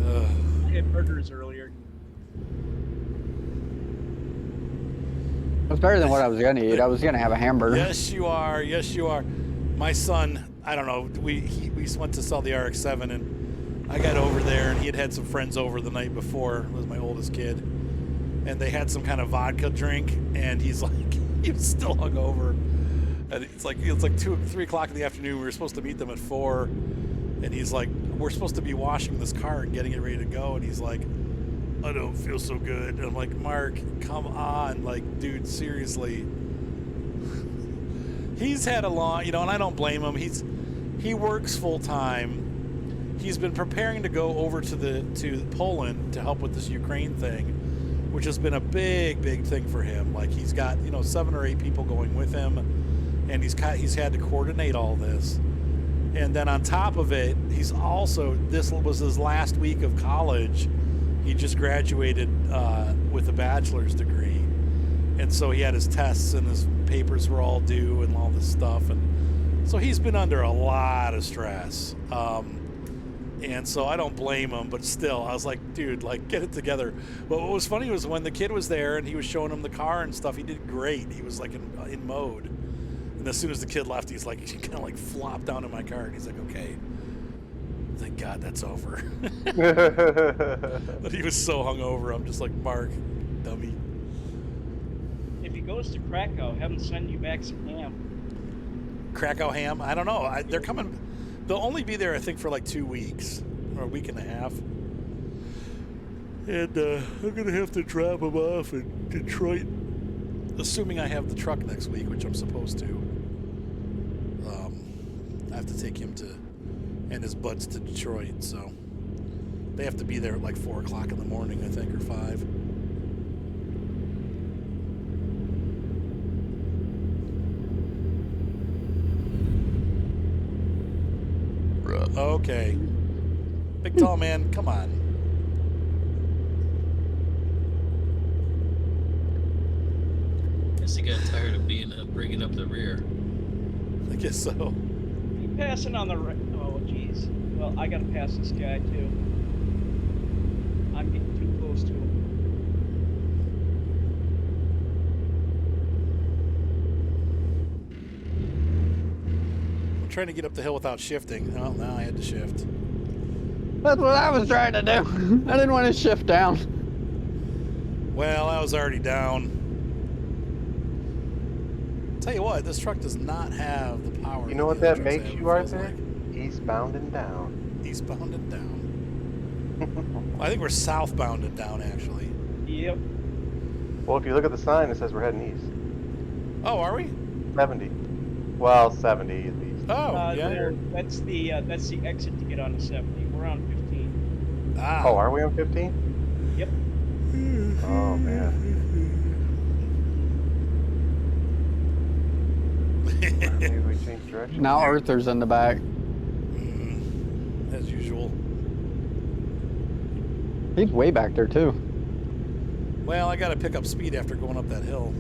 S1: Ugh.
S5: I had burgers earlier.
S4: It's better than what I was gonna eat. I was gonna have a hamburger.
S1: Yes, you are. Yes, you are. My son, I don't know. We went to sell the RX-7, and I got over there, and he had some friends over the night before. It was my oldest kid, and they had some kind of vodka drink, and he's like, he was still hungover, and it's like 2, 3 o'clock in the afternoon. We were supposed to meet them at 4, and he's like, we're supposed to be washing this car and getting it ready to go, and he's like, I don't feel so good. And I'm like, Mark, come on, like, dude, seriously. He's had a long, and I don't blame him. He works full time. He's been preparing to go over to Poland to help with this Ukraine thing, which has been a big thing for him. Like, he's got 7 or 8 people going with him, and he's had to coordinate all this. And then on top of it, this was his last week of college. He just graduated with a bachelor's degree, and so he had his tests and his papers were all due and all this stuff, and so he's been under a lot of stress. And so I don't blame him, but still, I was like, dude, like, get it together. But what was funny was when the kid was there and he was showing him the car and stuff, he did great. He was like in mode. And as soon as the kid left, he kind of like flopped down in my car, and he's like, okay. Thank God that's over. But he was so hungover. I'm just like, Mark, dummy.
S5: If he goes to Krakow, have him send you back some ham.
S1: Krakow ham? I don't know. They're coming. They'll only be there, I think, for like 2 weeks or a week and a half. And I'm going to have to drop him off in Detroit, assuming I have the truck next week, which I'm supposed to. I have to take him and his buds to Detroit, so they have to be there at like 4 o'clock in the morning, I think, or 5. Okay. Big tall man, come on.
S6: Guess he got tired of bringing up the rear.
S1: I guess so.
S5: You passing on the oh, jeez. Well, I gotta pass this guy too. I'm getting too close to him.
S1: I'm trying to get up the hill without shifting. Oh, now I had to shift.
S4: That's what I was trying to do. I didn't want to shift down.
S1: Well, I was already down. Tell you what, this truck does not have the power.
S2: You know what
S1: the
S2: that
S1: other trucks
S2: makes
S1: have,
S2: you,
S1: it
S2: Arthur?
S1: feels
S2: Eastbound and down.
S1: like. Eastbound and down. I think we're southbound and down, actually.
S5: Yep.
S2: Well, if you look at the sign, it says we're heading east.
S1: Oh, are we?
S2: 70. Well, 70 at least.
S1: Oh, yeah.
S5: No, that's the exit to get on the 70. We're on 15.
S1: Ah.
S2: Oh, are we on 15?
S5: Yep.
S2: Oh, man. Maybe we change direction.
S4: Now Arthur's in the back.
S1: As usual.
S4: He's way back there too.
S1: Well, I got to pick up speed after going up that hill.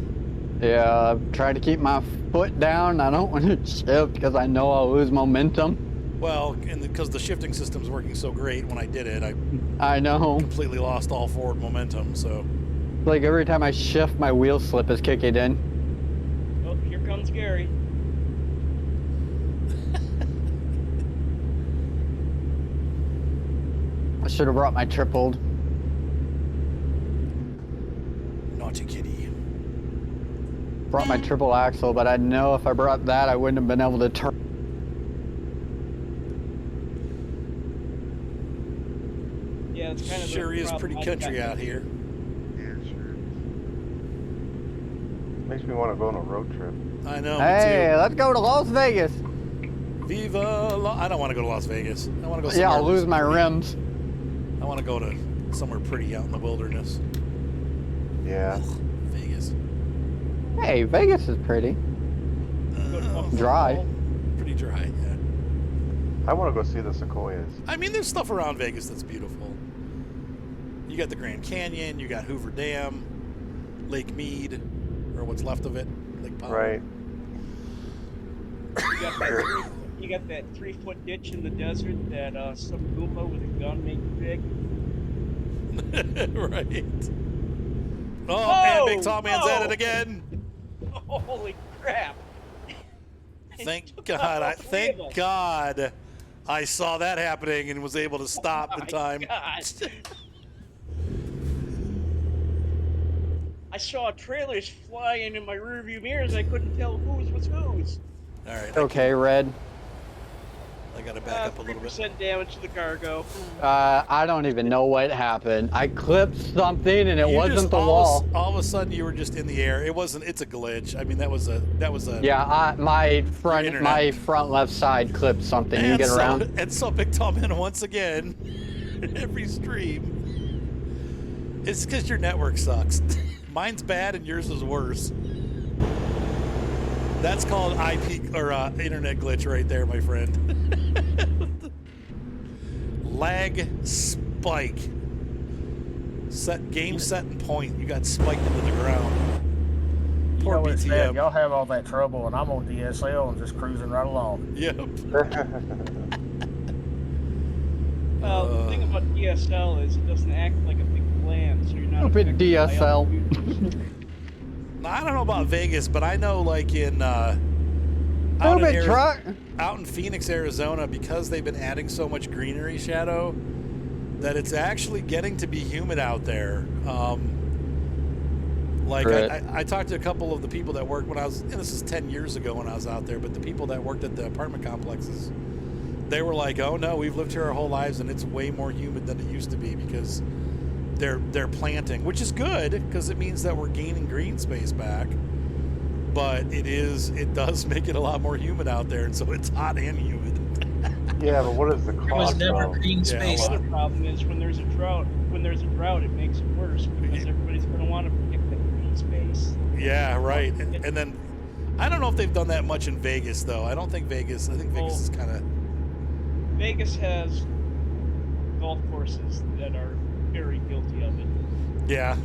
S4: Yeah, I've tried to keep my foot down. I don't want to shift because I know I'll lose momentum.
S1: Well, because the shifting system's working so great, when I did it, I
S4: I know.
S1: completely lost all forward momentum. So
S4: Like every time I shift, my wheel slip is kicking in.
S5: Oh, here comes Gary.
S4: I should have brought my tripled.
S1: naughty kitty.
S4: Brought my triple axle, but I know if I brought that, I wouldn't have been able to turn.
S5: Yeah, it's kind of
S1: Sure
S5: the
S1: is
S5: problem
S1: pretty
S5: I've
S1: country
S5: got.
S1: out here.
S2: Yeah, sure. Makes me want to go on a road trip.
S1: I know.
S4: Hey,
S1: Me
S4: let's go to Las Vegas.
S1: too. Viva! I don't want to go to Las Vegas. I want to go.
S4: Yeah, I'll
S1: somewhere
S4: lose my
S1: pretty.
S4: rims.
S1: I want to go to somewhere pretty out in the wilderness.
S2: Yeah.
S1: Ugh, Vegas.
S4: Hey, Vegas is pretty.
S5: Go to Buffalo.
S4: Dry.
S1: Pretty dry. Yeah.
S2: I want to go see the sequoias.
S1: I mean, there's stuff around Vegas that's beautiful. You got the Grand Canyon. You got Hoover Dam, Lake Mead, or what's left of it, Lake Powell.
S2: Right.
S5: You got you got that 3-foot ditch in the desert that some Goomba with a gun made big.
S1: Right. Oh, and Big
S5: Whoa!
S1: Tall Man's at it
S5: Whoa!
S1: again.
S5: Holy crap!
S1: Thank
S5: Took
S1: God.
S5: out all three
S1: Thank
S5: of us.
S1: God I saw that happening and was able to stop in
S5: My
S1: time.
S5: God. I saw trailers flying in my rearview mirrors. I couldn't tell whose was whose.
S1: All right.
S4: Okay, Red.
S1: I got to back up a little bit.
S5: 3% damage to the cargo.
S4: I don't even know what happened. I clipped something and it
S1: You
S4: wasn't
S1: just,
S4: the wall.
S1: all of a sudden, you were just in the air. It wasn't. It's a glitch. I mean, that was a.
S4: Yeah, my
S1: internet.
S4: front left side clipped something. You
S1: And
S4: get
S1: so,
S4: around?
S1: and so Big Tall Man once again, every stream. It's because your network sucks. Mine's bad and yours is worse. That's called IP or internet glitch right there, my friend. Lag spike. Game set and point. You got spiked into the ground.
S3: You
S1: Poor
S3: know what it said,
S1: BTM.
S3: y'all have all that trouble, and I'm on DSL and just cruising right along.
S1: Yep.
S5: Well, the thing about DSL is it doesn't act like a big plan, so you're not
S4: Stupid
S5: affected by
S4: DSL.
S5: other users.
S1: Now, I don't know about Vegas, but I know like in out
S4: Stupid truck.
S1: in Phoenix, Arizona, because they've been adding so much greenery, Shadow, that it's actually getting to be humid out there. I talked to a couple of the people that worked when I was, and this is 10 years ago when I was out there, but the people that worked at the apartment complexes, they were like, oh no, we've lived here our whole lives and it's way more humid than it used to be because they're planting, which is good because it means that we're gaining green space back. But it does make it a lot more humid out there, and so it's hot and humid.
S2: Yeah, but what is the
S6: There was
S2: cost?
S6: never
S2: though?
S6: green
S1: Yeah,
S6: space.
S5: The other problem is when there's a drought. When there's a drought, it makes it worse because everybody's going to want to protect that green space.
S1: Yeah, right. And then I don't know if they've done that much in Vegas though. I think Vegas is kind of.
S5: Vegas has golf courses that are very guilty of it.
S1: Yeah.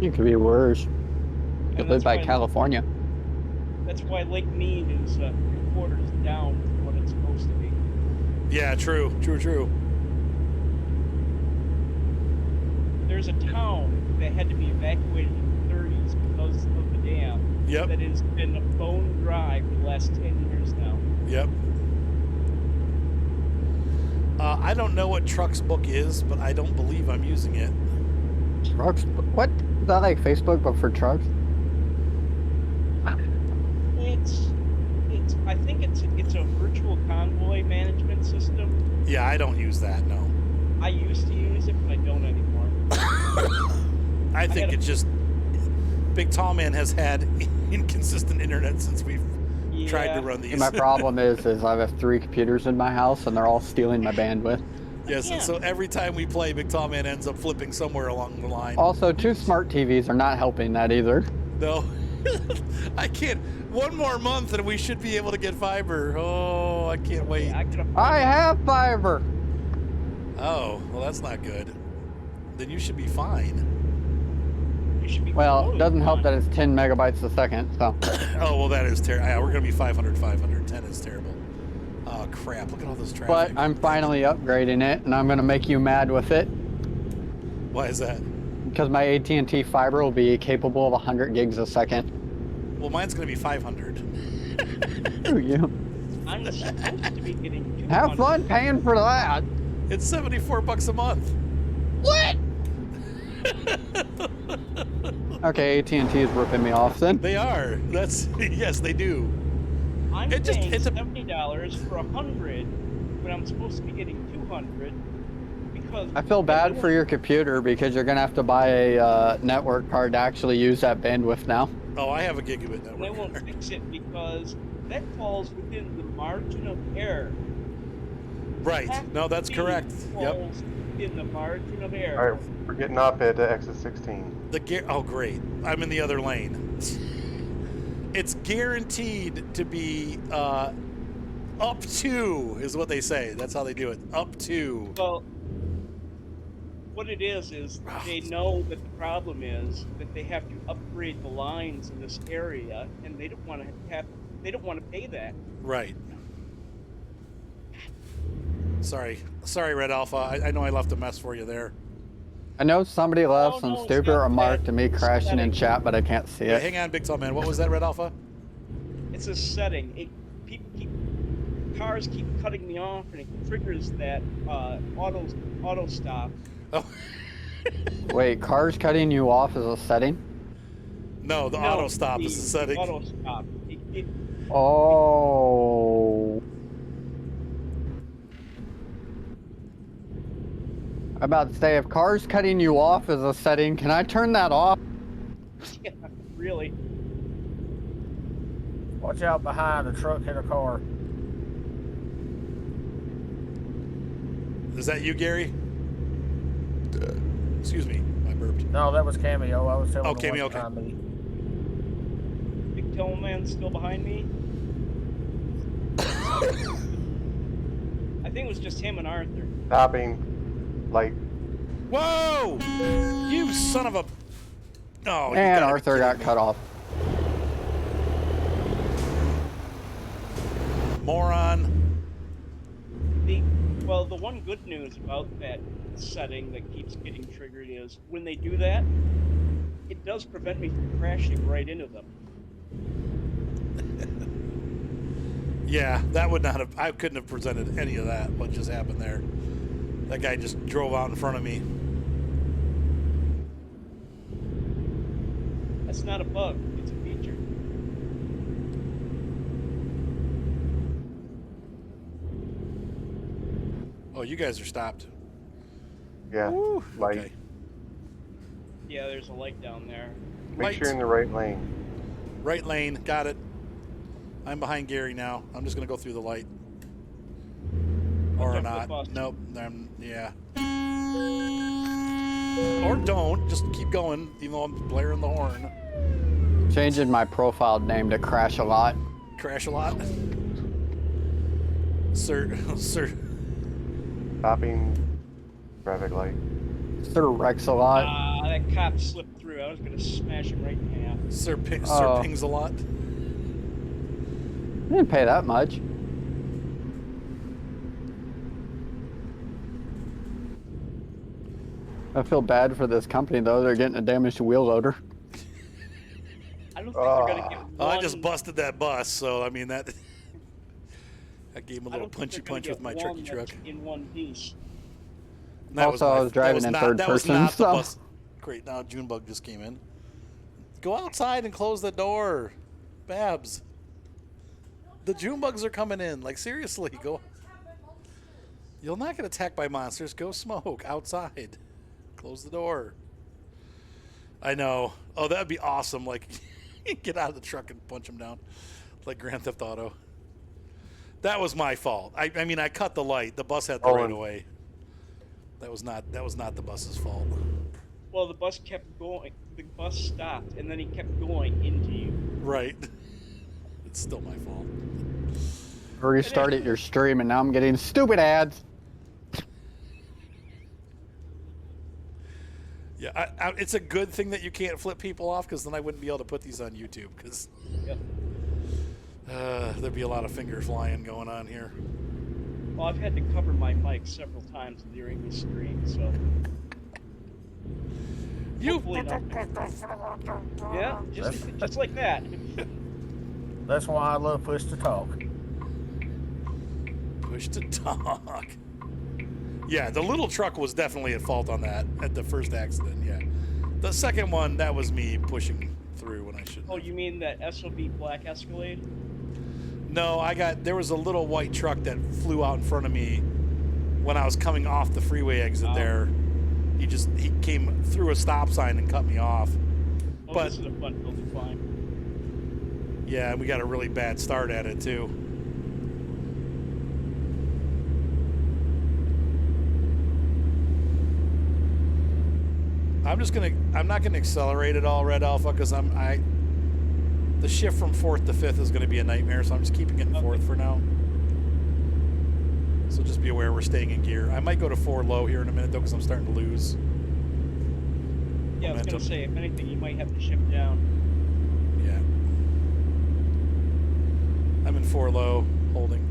S4: You could be worse. You
S5: And
S4: live
S5: that's
S4: by
S5: why-
S4: California.
S5: That's why Lake Mead is 3/4 down from what it's supposed to be.
S1: Yeah, true.
S5: There's a town that had to be evacuated in the 30s because of the dam.
S1: Yep.
S5: That has been bone dry for the last 10 years now.
S1: Yep. I don't know what Truck's book is, but I don't believe I'm using it.
S4: Trucks? What? Is that like Facebook, but for trucks?
S5: I think it's a virtual convoy management system.
S1: Yeah, I don't use that. No.
S5: I used to use it, but I don't anymore.
S1: I think it's just Big Tall Man has had inconsistent internet since we've tried to run these.
S4: My problem is I have 3 computers in my house and they're all stealing my bandwidth.
S1: Yes, and so every time we play, Big Tall Man ends up flipping somewhere along the line.
S4: Also, 2 smart TVs are not helping that either.
S1: No. I can't. One more month and we should be able to get fiber. Oh, I can't wait.
S4: I have fiber.
S1: Oh, well, that's not good. Then you should be fine.
S5: You should be
S4: Well, it doesn't help that it's 10 megabytes a second, so.
S1: Oh, well, that is terrible. Yeah, we're going to be 500. 10 is terrible. Oh, crap. Look at all this traffic.
S4: But I'm finally upgrading it, and I'm going to make you mad with it.
S1: Why is that?
S4: Because my AT&T fiber will be capable of 100 gigs a second.
S1: Well, mine's going to be 500.
S4: Screw you.
S5: I'm supposed to be getting 200.
S4: Have fun paying for that.
S1: It's $74 a month.
S4: What? Okay, AT&T is ripping me off then.
S1: They are. Yes, they do.
S5: I'm
S1: It just-
S5: paying
S1: it's a-
S5: $70 for 100 when I'm supposed to be getting 200 because
S4: I feel bad for your computer because you're going to have to buy a network card to actually use that bandwidth now.
S1: Oh, I have a gigabit
S5: they
S1: network.
S5: won't fix it because that falls within the margin of error.
S1: Right. No, that's correct. Yep.
S5: Falls in the margin of
S2: All
S5: error.
S2: right, we're getting off at exit 16.
S1: Oh, great. I'm in the other lane. It's guaranteed to be up to, is what they say. That's how they do it. Up to.
S5: Well, what it is they know that the problem is that they have to upgrade the lines in this area, and they don't want to have they don't want to pay that.
S1: Right. Sorry, Red Alpha. I know I left a mess for you there.
S4: I know somebody left some
S5: no, it's
S4: stupid
S5: not
S4: remark
S5: that.
S4: to me
S5: It's
S4: crashing in
S5: setting.
S4: chat, but I can't see
S1: Wait,
S4: it.
S1: hang on, Big Tall Man. What was that, Red Alpha?
S5: It's a setting. Cars keep cutting me off, and it triggers that auto stop.
S1: Oh,
S4: Wait, cars cutting you off is a setting?
S1: no, the auto stop is the setting.
S5: Auto stop.
S4: Oh. I'm about to say, if cars cutting you off is a setting, can I turn that off?
S5: Yeah, really.
S3: Watch out behind, the truck hit a car.
S1: Is that you, Gary? Excuse me, I burped.
S3: No, that was Cameo. I was telling
S1: Oh,
S3: the
S1: Cameo,
S3: ones behind me.
S5: Big Tail Man still behind me. I think it was just him and Arthur.
S2: Stopping. Light.
S1: Whoa! You son of a... Oh, you
S4: And
S1: gotta be
S4: Arthur got
S1: kidding me.
S4: cut off.
S1: Moron.
S5: Well, the one good news about that setting that keeps getting triggered is when they do that, it does prevent me from crashing right into them.
S1: Yeah, that would not have... I couldn't have presented any of that, what just happened there. That guy just drove out in front of me.
S5: That's not a bug, it's a feature.
S1: Oh, you guys are stopped.
S2: Yeah.
S1: Woo,
S2: Light.
S1: okay.
S5: Yeah, there's a light down there.
S2: Make sure you're in the right lane.
S1: Right lane, got it. I'm behind Gary now. I'm just gonna go through the light. Or
S5: jump the
S1: not.
S5: bus.
S1: Nope. Yeah. Or don't. Just keep going, even though I'm blaring the horn.
S4: Changing my profile name to Crash a Lot.
S1: Crash a lot. Sir.
S2: Stopping. Traffic light.
S4: Sir Rex a Lot.
S5: That cop slipped through. I was gonna smash him right in half.
S1: Sir
S4: Oh.
S1: Pings a lot.
S4: I didn't pay that much. I feel bad for this company though. They're getting a damaged wheel loader.
S5: I don't think they're gonna get one.
S1: Oh, I just busted that bus, so I mean that. I gave him a
S5: I
S1: little
S5: don't think
S1: punchy
S5: they're gonna
S1: punch with
S5: get
S1: my
S5: one
S1: trucky
S5: that's
S1: truck.
S5: in one piece.
S1: That
S4: Also, I was driving in third
S1: that was
S4: person,
S1: not the
S4: so-
S1: bus. Great, now Junebug just came in. Go outside and close the door, Babs. The Junebugs are coming in. Like seriously, go. You'll not get attacked by monsters. Go smoke outside. Close the door. I know. Oh, that'd be awesome. Like, get out of the truck and punch him down, like Grand Theft Auto. That was my fault. I mean, I cut the light. The bus had the right of way. That was not the bus's fault.
S5: Well, the bus kept going. The bus stopped, and then he kept going into you.
S1: Right. It's still my fault.
S4: Restarted your stream and now I'm getting stupid ads.
S1: Yeah, it's a good thing that you can't flip people off, because then I wouldn't be able to put these on YouTube, because
S5: Yep.
S1: there'd be a lot of finger flying going on here.
S5: Well, I've had to cover my mic several times during the stream, so.
S1: You.
S5: Hopefully not. Yeah, just like that.
S3: That's why I love push to talk.
S1: Push to talk. Yeah, the little truck was definitely at fault on that at the first accident. Yeah, the second one, that was me pushing through when I shouldn't.
S5: Oh, you mean that SOB Black Escalade?
S1: No, there was a little white truck that flew out in front of me when I was coming off the freeway exit there. He came through a stop sign and cut me off.
S5: Oh,
S1: But
S5: this is a fun hill to climb.
S1: yeah, we got a really bad start at it too. I'm not gonna accelerate at all, Red Alpha, because the shift from 4th to 5th is gonna be a nightmare, so I'm just keeping it in 4th for now. So just be aware we're staying in gear. I might go to 4 low here in a minute though, because I'm starting to lose.
S5: Yeah, I was
S1: momentum.
S5: gonna say, if anything, you might have to shift down.
S1: Yeah. I'm in 4 low, holding.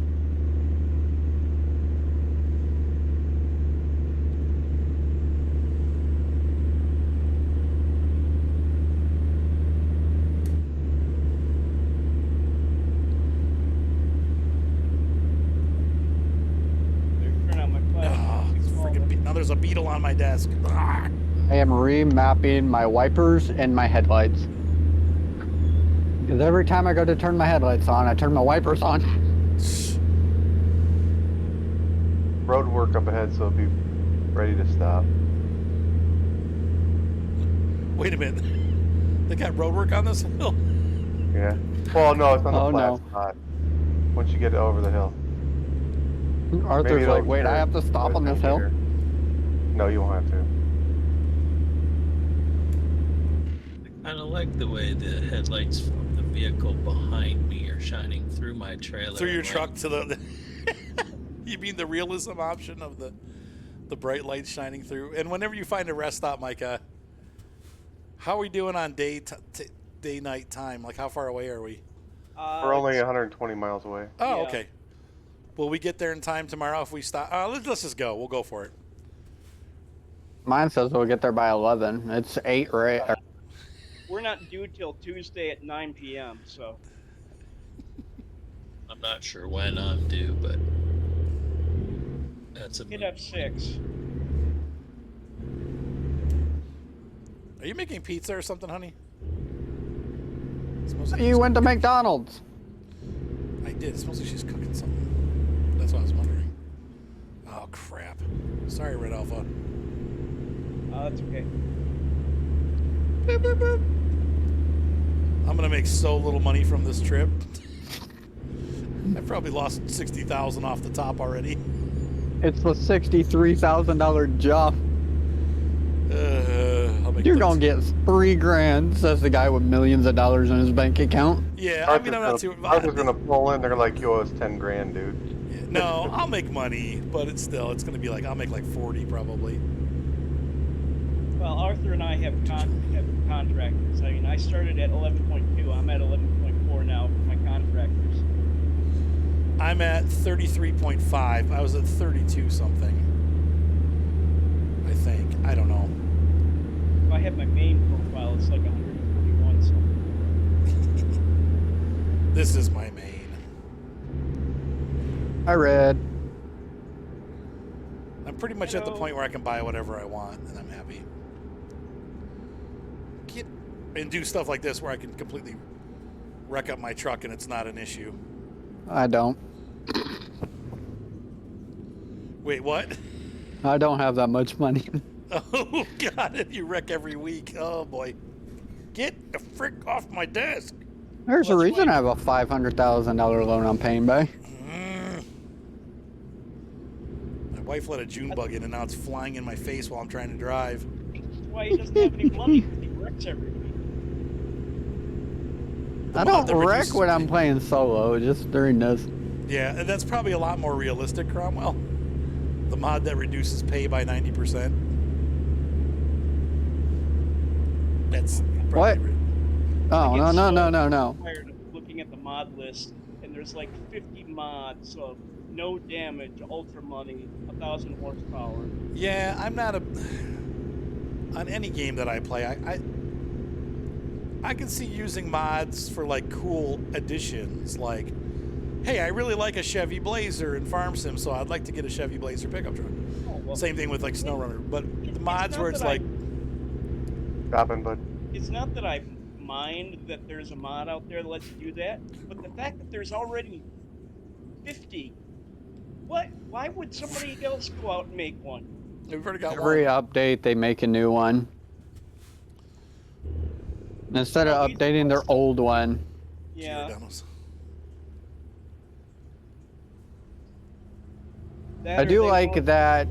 S5: Turn on my flash.
S1: Now there's a beetle on my desk. Ah.
S4: I am remapping my wipers and my headlights. Because every time I go to turn my headlights on, I turn my wipers on.
S2: Road work up ahead, so be ready to stop.
S1: Wait a minute. They got road work on this hill?
S2: Yeah. Well, no, it's on the
S4: Oh,
S2: flat
S4: no.
S2: spot. Once you get over the hill.
S4: Arthur's
S2: Maybe
S4: like,
S2: it'll
S4: wait, I
S2: turn
S4: have to stop
S2: by
S4: on
S2: the
S4: this
S2: time
S4: hill?
S2: you get here. No, you won't have to.
S6: I kind of like the way the headlights from the vehicle behind me are shining through my trailer.
S1: Through your
S6: Like,
S1: truck to the... You mean the realism option of the bright lights shining through? And whenever you find a rest stop, Micah, how are we doing on day-night time? Like, how far away are we?
S2: We're only 120 miles away.
S1: Oh,
S5: Yeah.
S1: okay. Will we get there in time tomorrow if we stop? Let's just go. We'll go for it.
S4: Mine says we'll get there by 11. It's 8, right?
S5: We're not due till Tuesday at 9 p.m. So
S6: I'm not sure when I'm due, but that's a
S5: hit
S6: moot
S5: F6.
S1: Are you making pizza or something, honey? It smells like
S4: You went to McDonald's.
S1: I did. It smells like she's cooking something. That's what I was wondering. Oh, crap. Sorry, Red Alpha.
S5: That's okay.
S1: Boop, boop, boop. I'm going to make so little money from this trip. I probably lost 60,000 off the top already.
S4: It's the $63,000 job.
S1: I'll make
S4: You're
S1: 13.
S4: gonna get $3,000, says the guy with millions of dollars in his bank account.
S1: Yeah, I mean, I'm not too...
S2: Arthur's gonna pull in, they're like, you owe us 10 grand, dude.
S1: Yeah, no, I'll make money, but it's going to be like, I'll make like 40 probably.
S5: Well, Arthur and I have contractors. I mean, I started at 11.2. I'm at 11.4 now for my contractors.
S1: I'm at 33.5. I was at 32 something. I think. I don't know.
S5: If I have my main profile, it's like 141 something.
S1: This is my main.
S4: I read.
S1: I'm pretty much at the
S5: Hello.
S1: point where I can buy whatever I want, and I'm happy. And do stuff like this where I can completely wreck up my truck and it's not an issue.
S4: I don't.
S1: Wait, what?
S4: I don't have that much money.
S1: Oh, God, you wreck every week. Oh, boy. Get the frick off my desk.
S4: There's a reason I have a $500,000 loan I'm paying by.
S1: My wife let a June bug in, and now it's flying in my face while I'm trying to drive.
S5: That's why he doesn't have any money, because he wrecks every week.
S1: The
S4: I
S1: mod
S4: don't
S1: that
S4: wreck
S1: reduces
S4: when I'm
S1: speed.
S4: playing solo, just during this.
S1: Yeah, and that's probably a lot more realistic, Cromwell. The mod that reduces pay by 90%. That's
S4: What?
S1: probably...
S4: Oh, no,
S5: get
S4: no,
S5: so
S4: no, no, no.
S5: Tired of looking at the mod list, and there's like 50 mods of no damage, ultra money, 1,000 horsepower.
S1: Yeah, I'm not a... On any game that I play, I can see using mods for, like, cool additions. Like, hey, I really like a Chevy Blazer in Farm Sim, so I'd like to get a Chevy Blazer pickup truck.
S5: Oh, well,
S1: Same thing with, like, SnowRunner. But the mods
S5: not
S1: where it's
S5: that
S1: like...
S2: Stopping, bud.
S5: It's not that I mind that there's a mod out there that lets you do that, but the fact that there's already 50, what? Why would somebody else go out and make one?
S1: We've already got
S4: Every
S1: one.
S4: update, they make a new one. Instead of
S5: Well, we-
S4: updating their old one.
S5: Yeah,
S1: Giordano's.
S5: that
S4: I
S5: or
S4: do
S5: they
S4: like
S5: won't-
S4: that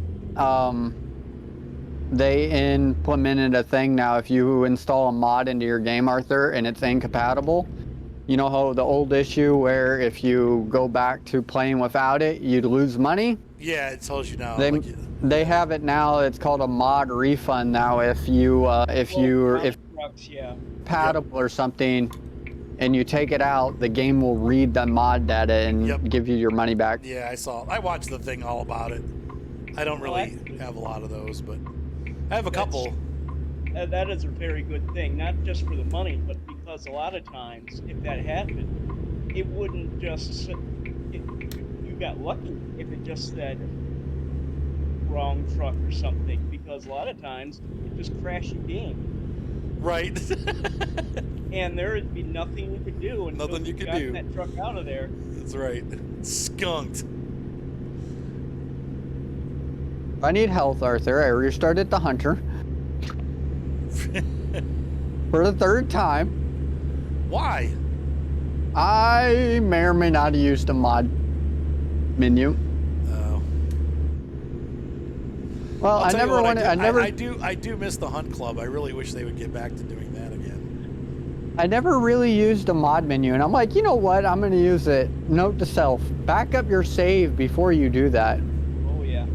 S4: they implemented a thing now. If you install a mod into your game, Arthur, and it's incompatible, you know how the old issue where if you go back to playing without it, you'd lose money?
S1: Yeah, it tells you now.
S4: They,
S1: like,
S4: they have it now. It's called a mod refund now. If
S5: Well,
S4: you're
S5: mod trucks, yeah.
S4: compatible or something, and you take it out, the game will read the mod data and
S1: Yep.
S4: give you your money back.
S1: Yeah, I watched the thing all about it. I don't
S5: Well,
S1: really
S5: actually,
S1: have a lot of those, but I have a
S5: That's-
S1: couple.
S5: That is a very good thing, not just for the money, but because a lot of times, if that happened, it wouldn't just. You got lucky if it just said wrong truck or something, because a lot of times it just crashed your game,
S1: Right.
S5: and there would be nothing you could do until
S1: Nothing you could
S5: got
S1: do.
S5: that truck out of there.
S1: That's right. Skunked.
S4: I need health, Arthur. I restarted the Hunter for the third time.
S1: Why?
S4: I may or may not have used a mod menu.
S1: Oh.
S4: Well,
S1: I'll
S4: I
S1: tell you
S4: never
S1: what,
S4: wanted.
S1: I do miss the Hunt Club. I really wish they would get back to doing that again.
S4: I never really used a mod menu, and I'm like, you know what? I'm gonna use it. Note to self: back up your save before you do that.
S5: Oh yeah.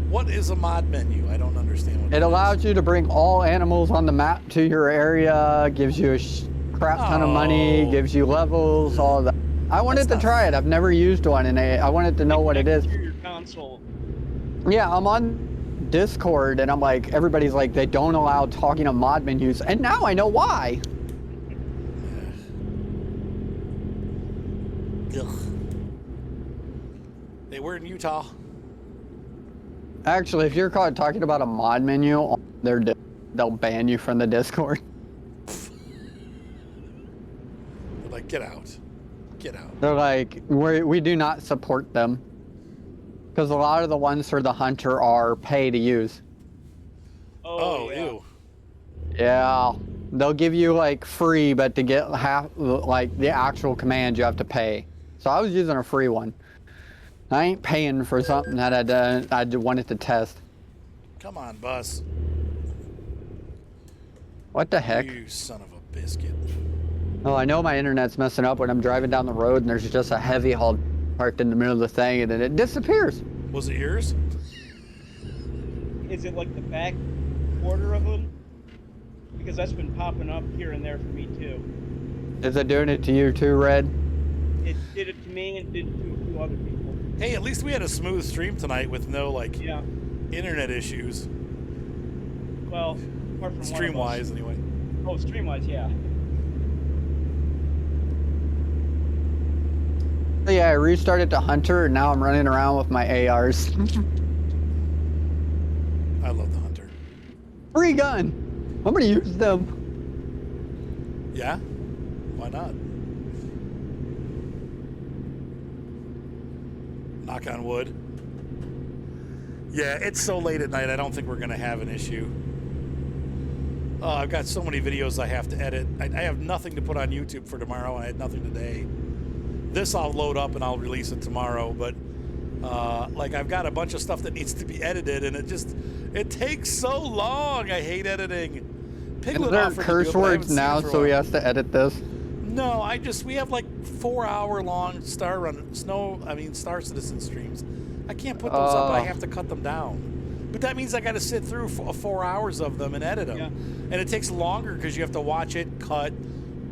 S1: What is a mod menu? I don't understand what
S4: It allows you to bring all animals on the map to your area, gives you a crap ton of money,
S1: Oh.
S4: gives you levels, all that. I wanted
S1: That's
S4: to
S1: not
S4: try it.
S1: fair.
S4: I've never used one, and I wanted to know what it is.
S5: Through your console.
S4: Yeah, I'm on Discord, and I'm like, everybody's like, they don't allow talking to mod menus, and now I know why.
S1: Ugh. Hey, we're in Utah.
S4: Actually, if you're caught talking about a mod menu on their they'll ban you from the Discord.
S1: They're like, get out. Get out.
S4: They're like, we do not support them. Because a lot of the ones for the Hunter are pay to use.
S1: Oh,
S5: Yeah.
S1: ew.
S4: Yeah, they'll give you like free, but to get half, like the actual command, you have to pay. So I was using a free one. I ain't paying for something that I wanted to test.
S1: Come on, bus.
S4: What the heck?
S1: You son of a biscuit.
S4: Oh, I know my internet's messing up when I'm driving down the road and there's just a heavy haul parked in the middle of the thing and then it disappears.
S1: Was it yours?
S5: Is it like the back quarter of them? Because that's been popping up here and there for me too.
S4: Is it doing it to you too, Red?
S5: It did it to me and did it to a few other people.
S1: Hey, at least we had a smooth stream tonight with no, like,
S5: Yeah.
S1: internet issues.
S5: Well, apart from
S1: Stream-wise, anyway.
S5: Oh, stream-wise, yeah.
S4: So yeah, I restarted to Hunter and now I'm running around with my ARs.
S1: I love the Hunter.
S4: Free gun! I'm gonna use them.
S1: Yeah? Why not? Knock on wood. Yeah, it's so late at night, I don't think we're going to have an issue. I've got so many videos I have to edit. I have nothing to put on YouTube for tomorrow. I had nothing today. This I'll load up and I'll release it tomorrow, but like I've got a bunch of stuff that needs to be edited and it takes so long. I hate editing.
S4: Is there curse words now so he has to edit this?
S1: No, we have like 4-hour-long Star Citizen streams. I can't put those up. I have to cut them down. But that means I got to sit through 4 hours of them and edit them.
S5: Yeah.
S1: And it takes longer because you have to watch it, cut,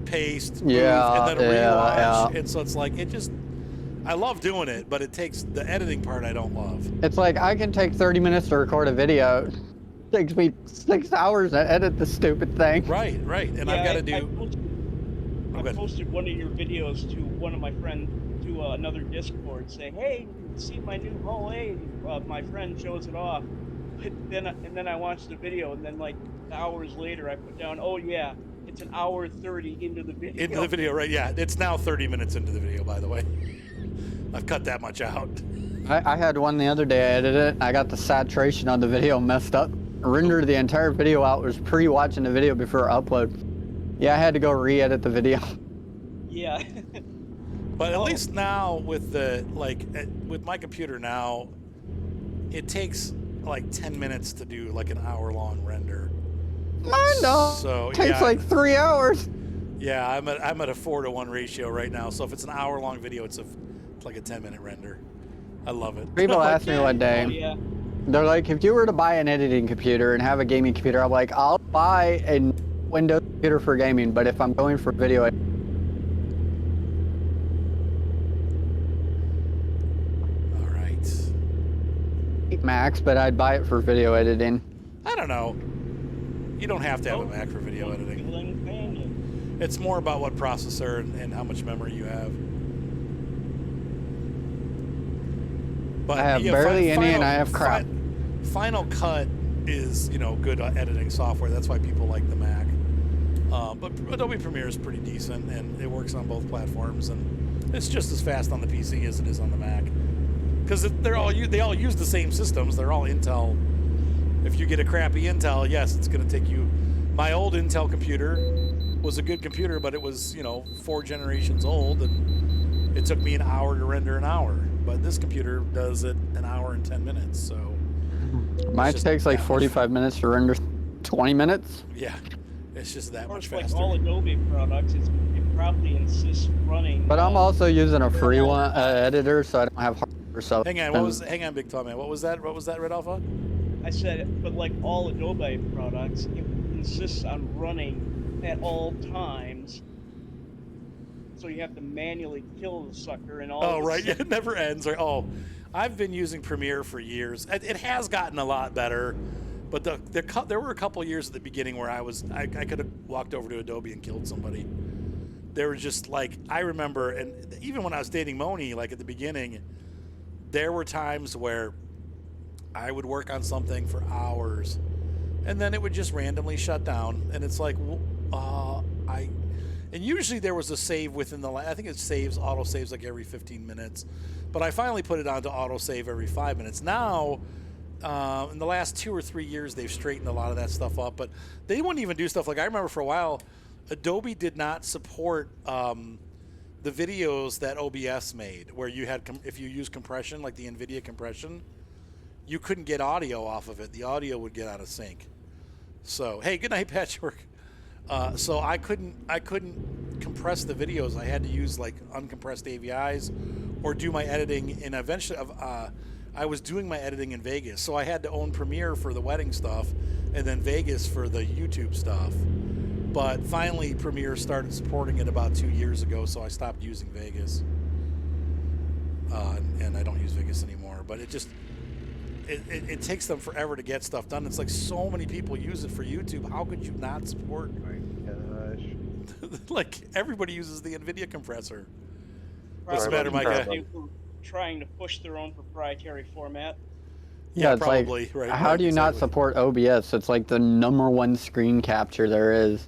S1: paste, move,
S4: Yeah,
S1: and then
S4: yeah,
S1: rewatch.
S4: yeah.
S1: And so it's like, I love doing it, but it takes the editing part I don't love.
S4: It's like I can take 30 minutes to record a video. It takes me 6 hours to edit the stupid thing.
S1: Right. And I've got to do...
S5: I posted one of your videos to one of my friends, to another Discord, saying, "Hey, you can see my new Hull A." My friend shows it off, and then I watched the video, and then like hours later, I put down, "Oh yeah, it's an hour 30 into the video."
S1: Into the video, right? Yeah, it's now 30 minutes into the video, by the way. I've cut that much out.
S4: I had one the other day, I edited it, I got the saturation on the video messed up. Rendered the entire video out, was pre-watching the video before upload. Yeah, I had to go re-edit the video.
S5: Yeah.
S1: But at least now with with my computer now, it takes like 10 minutes to do like an hour-long render.
S4: Mine don't.
S1: So
S4: Takes like 3 hours.
S1: Yeah, I'm at a 4-to-1 ratio right now. So if it's an hour-long video, it's like a 10-minute render. I love it.
S4: People asked me one day,
S5: Oh, yeah.
S4: they're like, if you were to buy an editing computer and have a gaming computer, I'm like, I'll buy a Windows computer for gaming, but if I'm going for video,
S1: All right.
S4: Max, but I'd buy it for video editing.
S1: I don't know. You don't have to have a Mac for video editing.
S5: Glen Canyon.
S1: It's more about what processor and how much memory you have. But
S4: I have barely any, and I have crap.
S1: Final Cut is, you know, good editing software. That's why people like the Mac. But Adobe Premiere is pretty decent, and it works on both platforms, and it's just as fast on the PC as it is on the Mac. Because they all use the same systems. They're all Intel. If you get a crappy Intel, yes, it's going to take you. My old Intel computer was a good computer, but it was, you know, 4 generations old, and it took me an hour to render an hour. But this computer does it an hour and 10 minutes. So
S4: Mine takes like 45 minutes to render 20 minutes.
S1: Yeah, it's just that much
S5: Like
S1: faster.
S5: all Adobe products, it probably insists running.
S4: But I'm also using a free one editor, so I don't have hardware. So
S1: Hang on, Big Tom Man. What was that? What was that, Red Alpha?
S5: I said, but like all Adobe products, it insists on running at all times. So you have to manually kill the sucker and all.
S1: Oh, right. Yeah, it never ends. Or, oh, I've been using Premiere for years. It has gotten a lot better, but there were a couple years at the beginning where I could have walked over to Adobe and killed somebody. There was just like, I remember, and even when I was dating Moni, like at the beginning, there were times where I would work on something for hours, and then it would just randomly shut down, and it's like, and usually there was a save within I think it auto saves like every 15 minutes, but I finally put it on to auto save every 5 minutes. Now, in the last 2 or 3 years, they've straightened a lot of that stuff up, but they wouldn't even do stuff like, I remember for a while, Adobe did not support the videos that OBS made, where you had, if you use compression, like the NVIDIA compression, you couldn't get audio off of it. The audio would get out of sync. So, hey, good night, Patchwork. So I couldn't compress the videos. I had to use like uncompressed AVIs or do my editing. And eventually, I was doing my editing in Vegas, so I had to own Premiere for the wedding stuff, and then Vegas for the YouTube stuff. But finally, Premiere started supporting it about 2 years ago, so I stopped using Vegas, and I don't use Vegas anymore. But it just it takes them forever to get stuff done. It's like so many people use it for YouTube. How could you not support? Like everybody uses the NVIDIA compressor. What's the matter, Micah?
S5: They were trying to push their own proprietary format.
S4: Yeah, it's
S1: probably.
S4: Like,
S1: right.
S4: How do you not support OBS? It's like the #1 screen capture there is.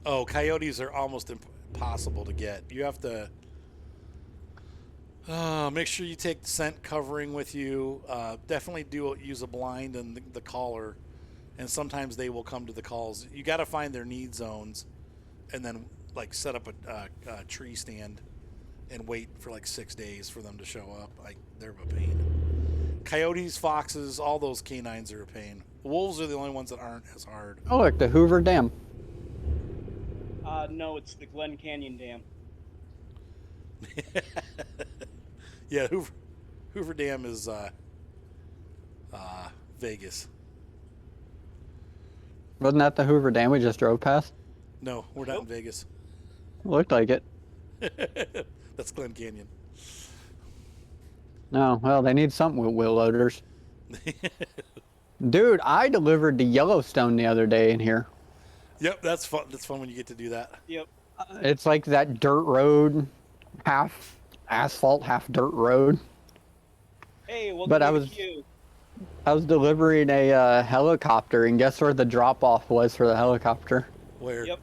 S1: Oh, coyotes are almost impossible to get. You have to make sure you take the scent covering with you. Definitely use a blind and the caller, and sometimes they will come to the calls. You got to find their need zones, and then like set up a tree stand and wait for like 6 days for them to show up. They're a pain. Coyotes, foxes, all those canines are a pain. Wolves are the only ones that aren't as hard.
S4: Oh, look, the Hoover Dam.
S5: No, it's the Glen Canyon Dam.
S1: Yeah, Hoover Dam is Vegas.
S4: Wasn't that the Hoover Dam we just drove past?
S1: No, we're not in Vegas.
S4: Looked like it.
S1: That's Glen Canyon.
S4: No, well, they need something with wheel loaders. Dude, I delivered to Yellowstone the other day in here.
S1: Yep, that's fun. That's fun when you get to do that.
S5: Yep.
S4: It's like that dirt road, half asphalt, half dirt road.
S5: Hey, welcome
S4: But
S5: to
S4: I
S5: the
S4: was
S5: queue.
S4: I was delivering a helicopter, and guess where the drop-off was for the helicopter?
S1: Where?
S5: Yep.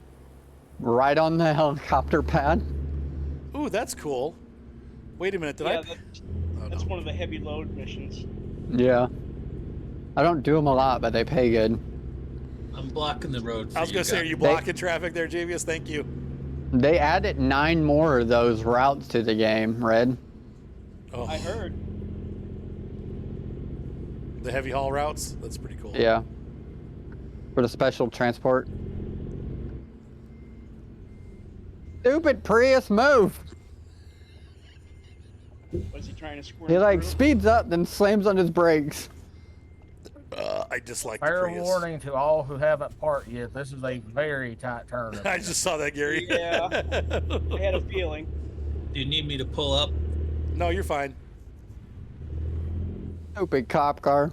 S4: Right on the helicopter pad.
S1: Ooh, that's cool. Wait a minute, did
S5: Yeah,
S1: I?
S5: that's one of the heavy load missions.
S4: Yeah. I don't do them a lot, but they pay good.
S6: I'm blocking the road for
S1: I was going to say, are you blocking traffic there, Javius? Thank you.
S4: They added 9 more of those routes to the game, Red.
S1: Oh,
S5: I heard.
S1: the heavy haul routes? That's pretty cool.
S4: Yeah. For the special transport. Stupid Prius, move!
S5: Was he trying to squirt?
S4: He like
S5: through?
S4: speeds up, then slams on his brakes.
S1: I dislike the
S3: Fair
S1: Prius.
S3: warning to all who haven't parked yet. This is a very tight turn.
S1: I just saw that, Gary.
S5: Yeah. I had a feeling.
S6: Do you need me to pull up?
S1: No, you're fine.
S4: Stupid cop car.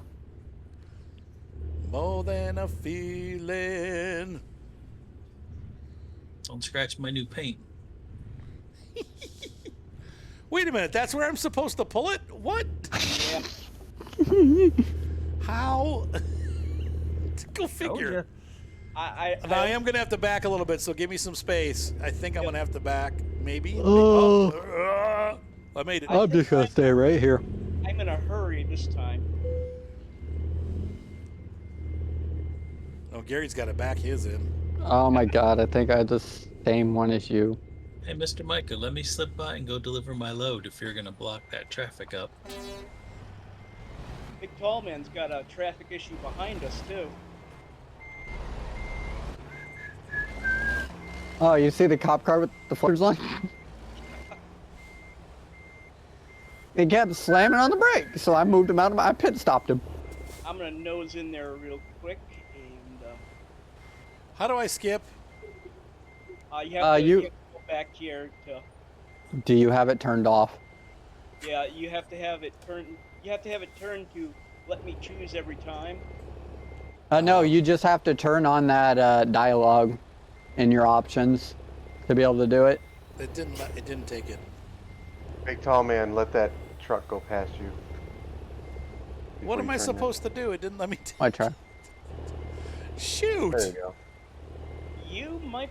S1: More than a feeling.
S6: Don't scratch my new paint.
S1: Wait a minute, that's where I'm supposed to pull it? What?
S5: Yeah.
S1: How? Go
S3: Told
S1: figure.
S3: ya.
S1: Now I am gonna have to back a little bit, so give me some space. I think I'm gonna have to back, maybe. I made it.
S4: I'm just gonna stay right here.
S5: I'm in a hurry this time.
S1: Oh, Gary's got to back his in.
S4: Oh my god, I think I had the same one as you.
S6: Hey, Mr. Micah, let me slip by and go deliver my load if you're gonna block that traffic up.
S5: Big Tall Man's got a traffic issue behind us, too.
S4: Oh, you see the cop car with the flares on? He kept slamming on the brake, so I moved him out of I pit stopped him.
S5: I'm gonna nose in there real quick, and
S1: How do I skip?
S5: you have to
S4: you-
S5: go back here to.
S4: Do you have it turned off?
S5: Yeah, you have to have it turned. You have to have it turned to let me choose every time.
S4: No, you just have to turn on that dialogue in your options to be able to do it.
S1: It didn't take it.
S2: Big tall man, let that truck go past you.
S1: What
S2: before
S1: am
S2: you
S1: I
S2: turn
S1: supposed to do? It didn't let me.
S4: I try.
S1: Shoot!
S2: There you go.
S5: You might.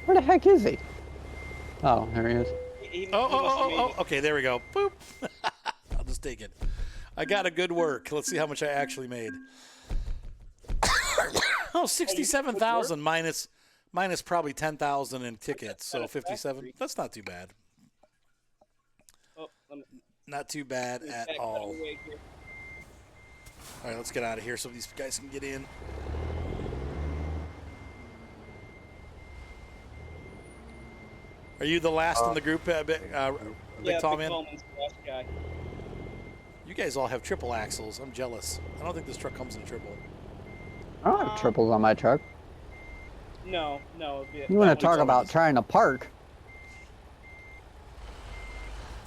S4: Where the heck is he? Oh, there he is.
S5: He
S1: Oh,
S5: must have made it.
S1: okay, there we go. Boop. I'll just take it. I got a good work. Let's see how much I actually made. Oh, 67,000 minus probably 10,000 in tickets, so 57. That's not too bad.
S5: Oh, let me
S1: Not too bad
S5: back
S1: at
S5: that
S1: all.
S5: away here.
S1: All right, let's get out of here so these guys can get in. Are you the last in the group, Big
S5: Yeah,
S1: Tall
S5: Big
S1: Man?
S5: Tall Man's the last guy.
S1: You guys all have triple axles. I'm jealous. I don't think this truck comes in a triple.
S4: I don't have triples on my truck.
S5: No.
S4: You want to talk about trying to park?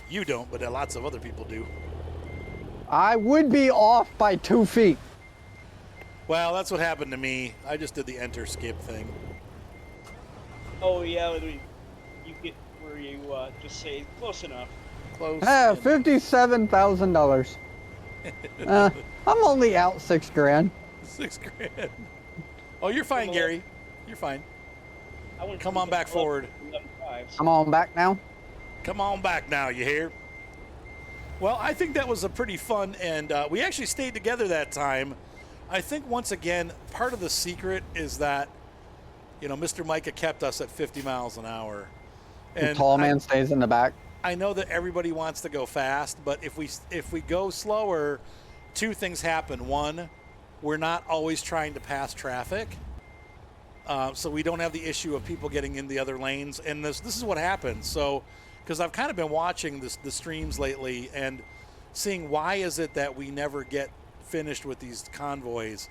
S1: You don't, but lots of other people do.
S4: I would be off by 2 feet.
S1: Well, that's what happened to me. I just did the enter skip thing.
S5: Oh yeah, you get where you just say close enough.
S1: Close.
S4: Ah,
S1: and-
S4: $57,000. I'm only out $6,000.
S1: $6,000. Oh, you're fine,
S5: Come on.
S1: Gary. You're fine.
S5: I went
S1: Come
S5: from
S1: on back
S5: 11
S1: forward.
S5: to 11.5, so-
S4: I'm on back now.
S1: Come on back now, you hear? Well, I think that was a pretty fun, and we actually stayed together that time. I think, once again, part of the secret is that, Mr. Micah kept us at 50 miles an hour.
S4: The tall man stays in the back.
S1: I know that everybody wants to go fast, but if we go slower, two things happen. One, we're not always trying to pass traffic, so we don't have the issue of people getting in the other lanes. And this is what happens. So, because I've kind of been watching the streams lately and seeing why is it that we never get finished with these convoys.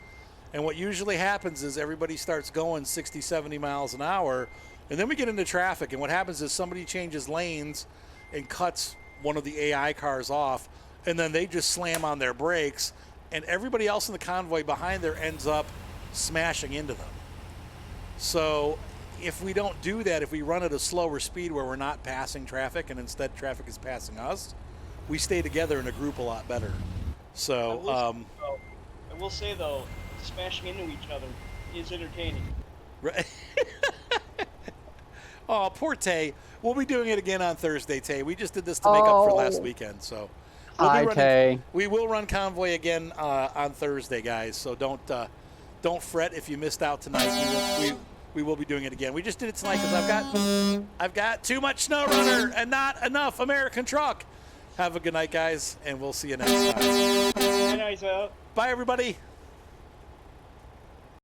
S1: And what usually happens is everybody starts going 60, 70 miles an hour, and then we get into traffic. And what happens is somebody changes lanes and cuts one of the AI cars off, and then they just slam on their brakes, and everybody else in the convoy behind there ends up smashing into them. So if we don't do that, if we run at a slower speed where we're not passing traffic and instead traffic is passing us, we stay together in a group a lot better. So,
S5: I will say though, smashing into each other is entertaining.
S1: right. Oh, poor Tay. We'll be doing it again on Thursday, Tay. We just did this to make up for last weekend, so
S4: Hi, Tay.
S1: we will run Convoy again on Thursday, guys. So don't fret if you missed out tonight. We will be doing it again. We just did it tonight because I've got too much Snow Runner and not enough American Truck. Have a good night, guys, and we'll see you next time.
S5: Nice out.
S1: Bye, everybody.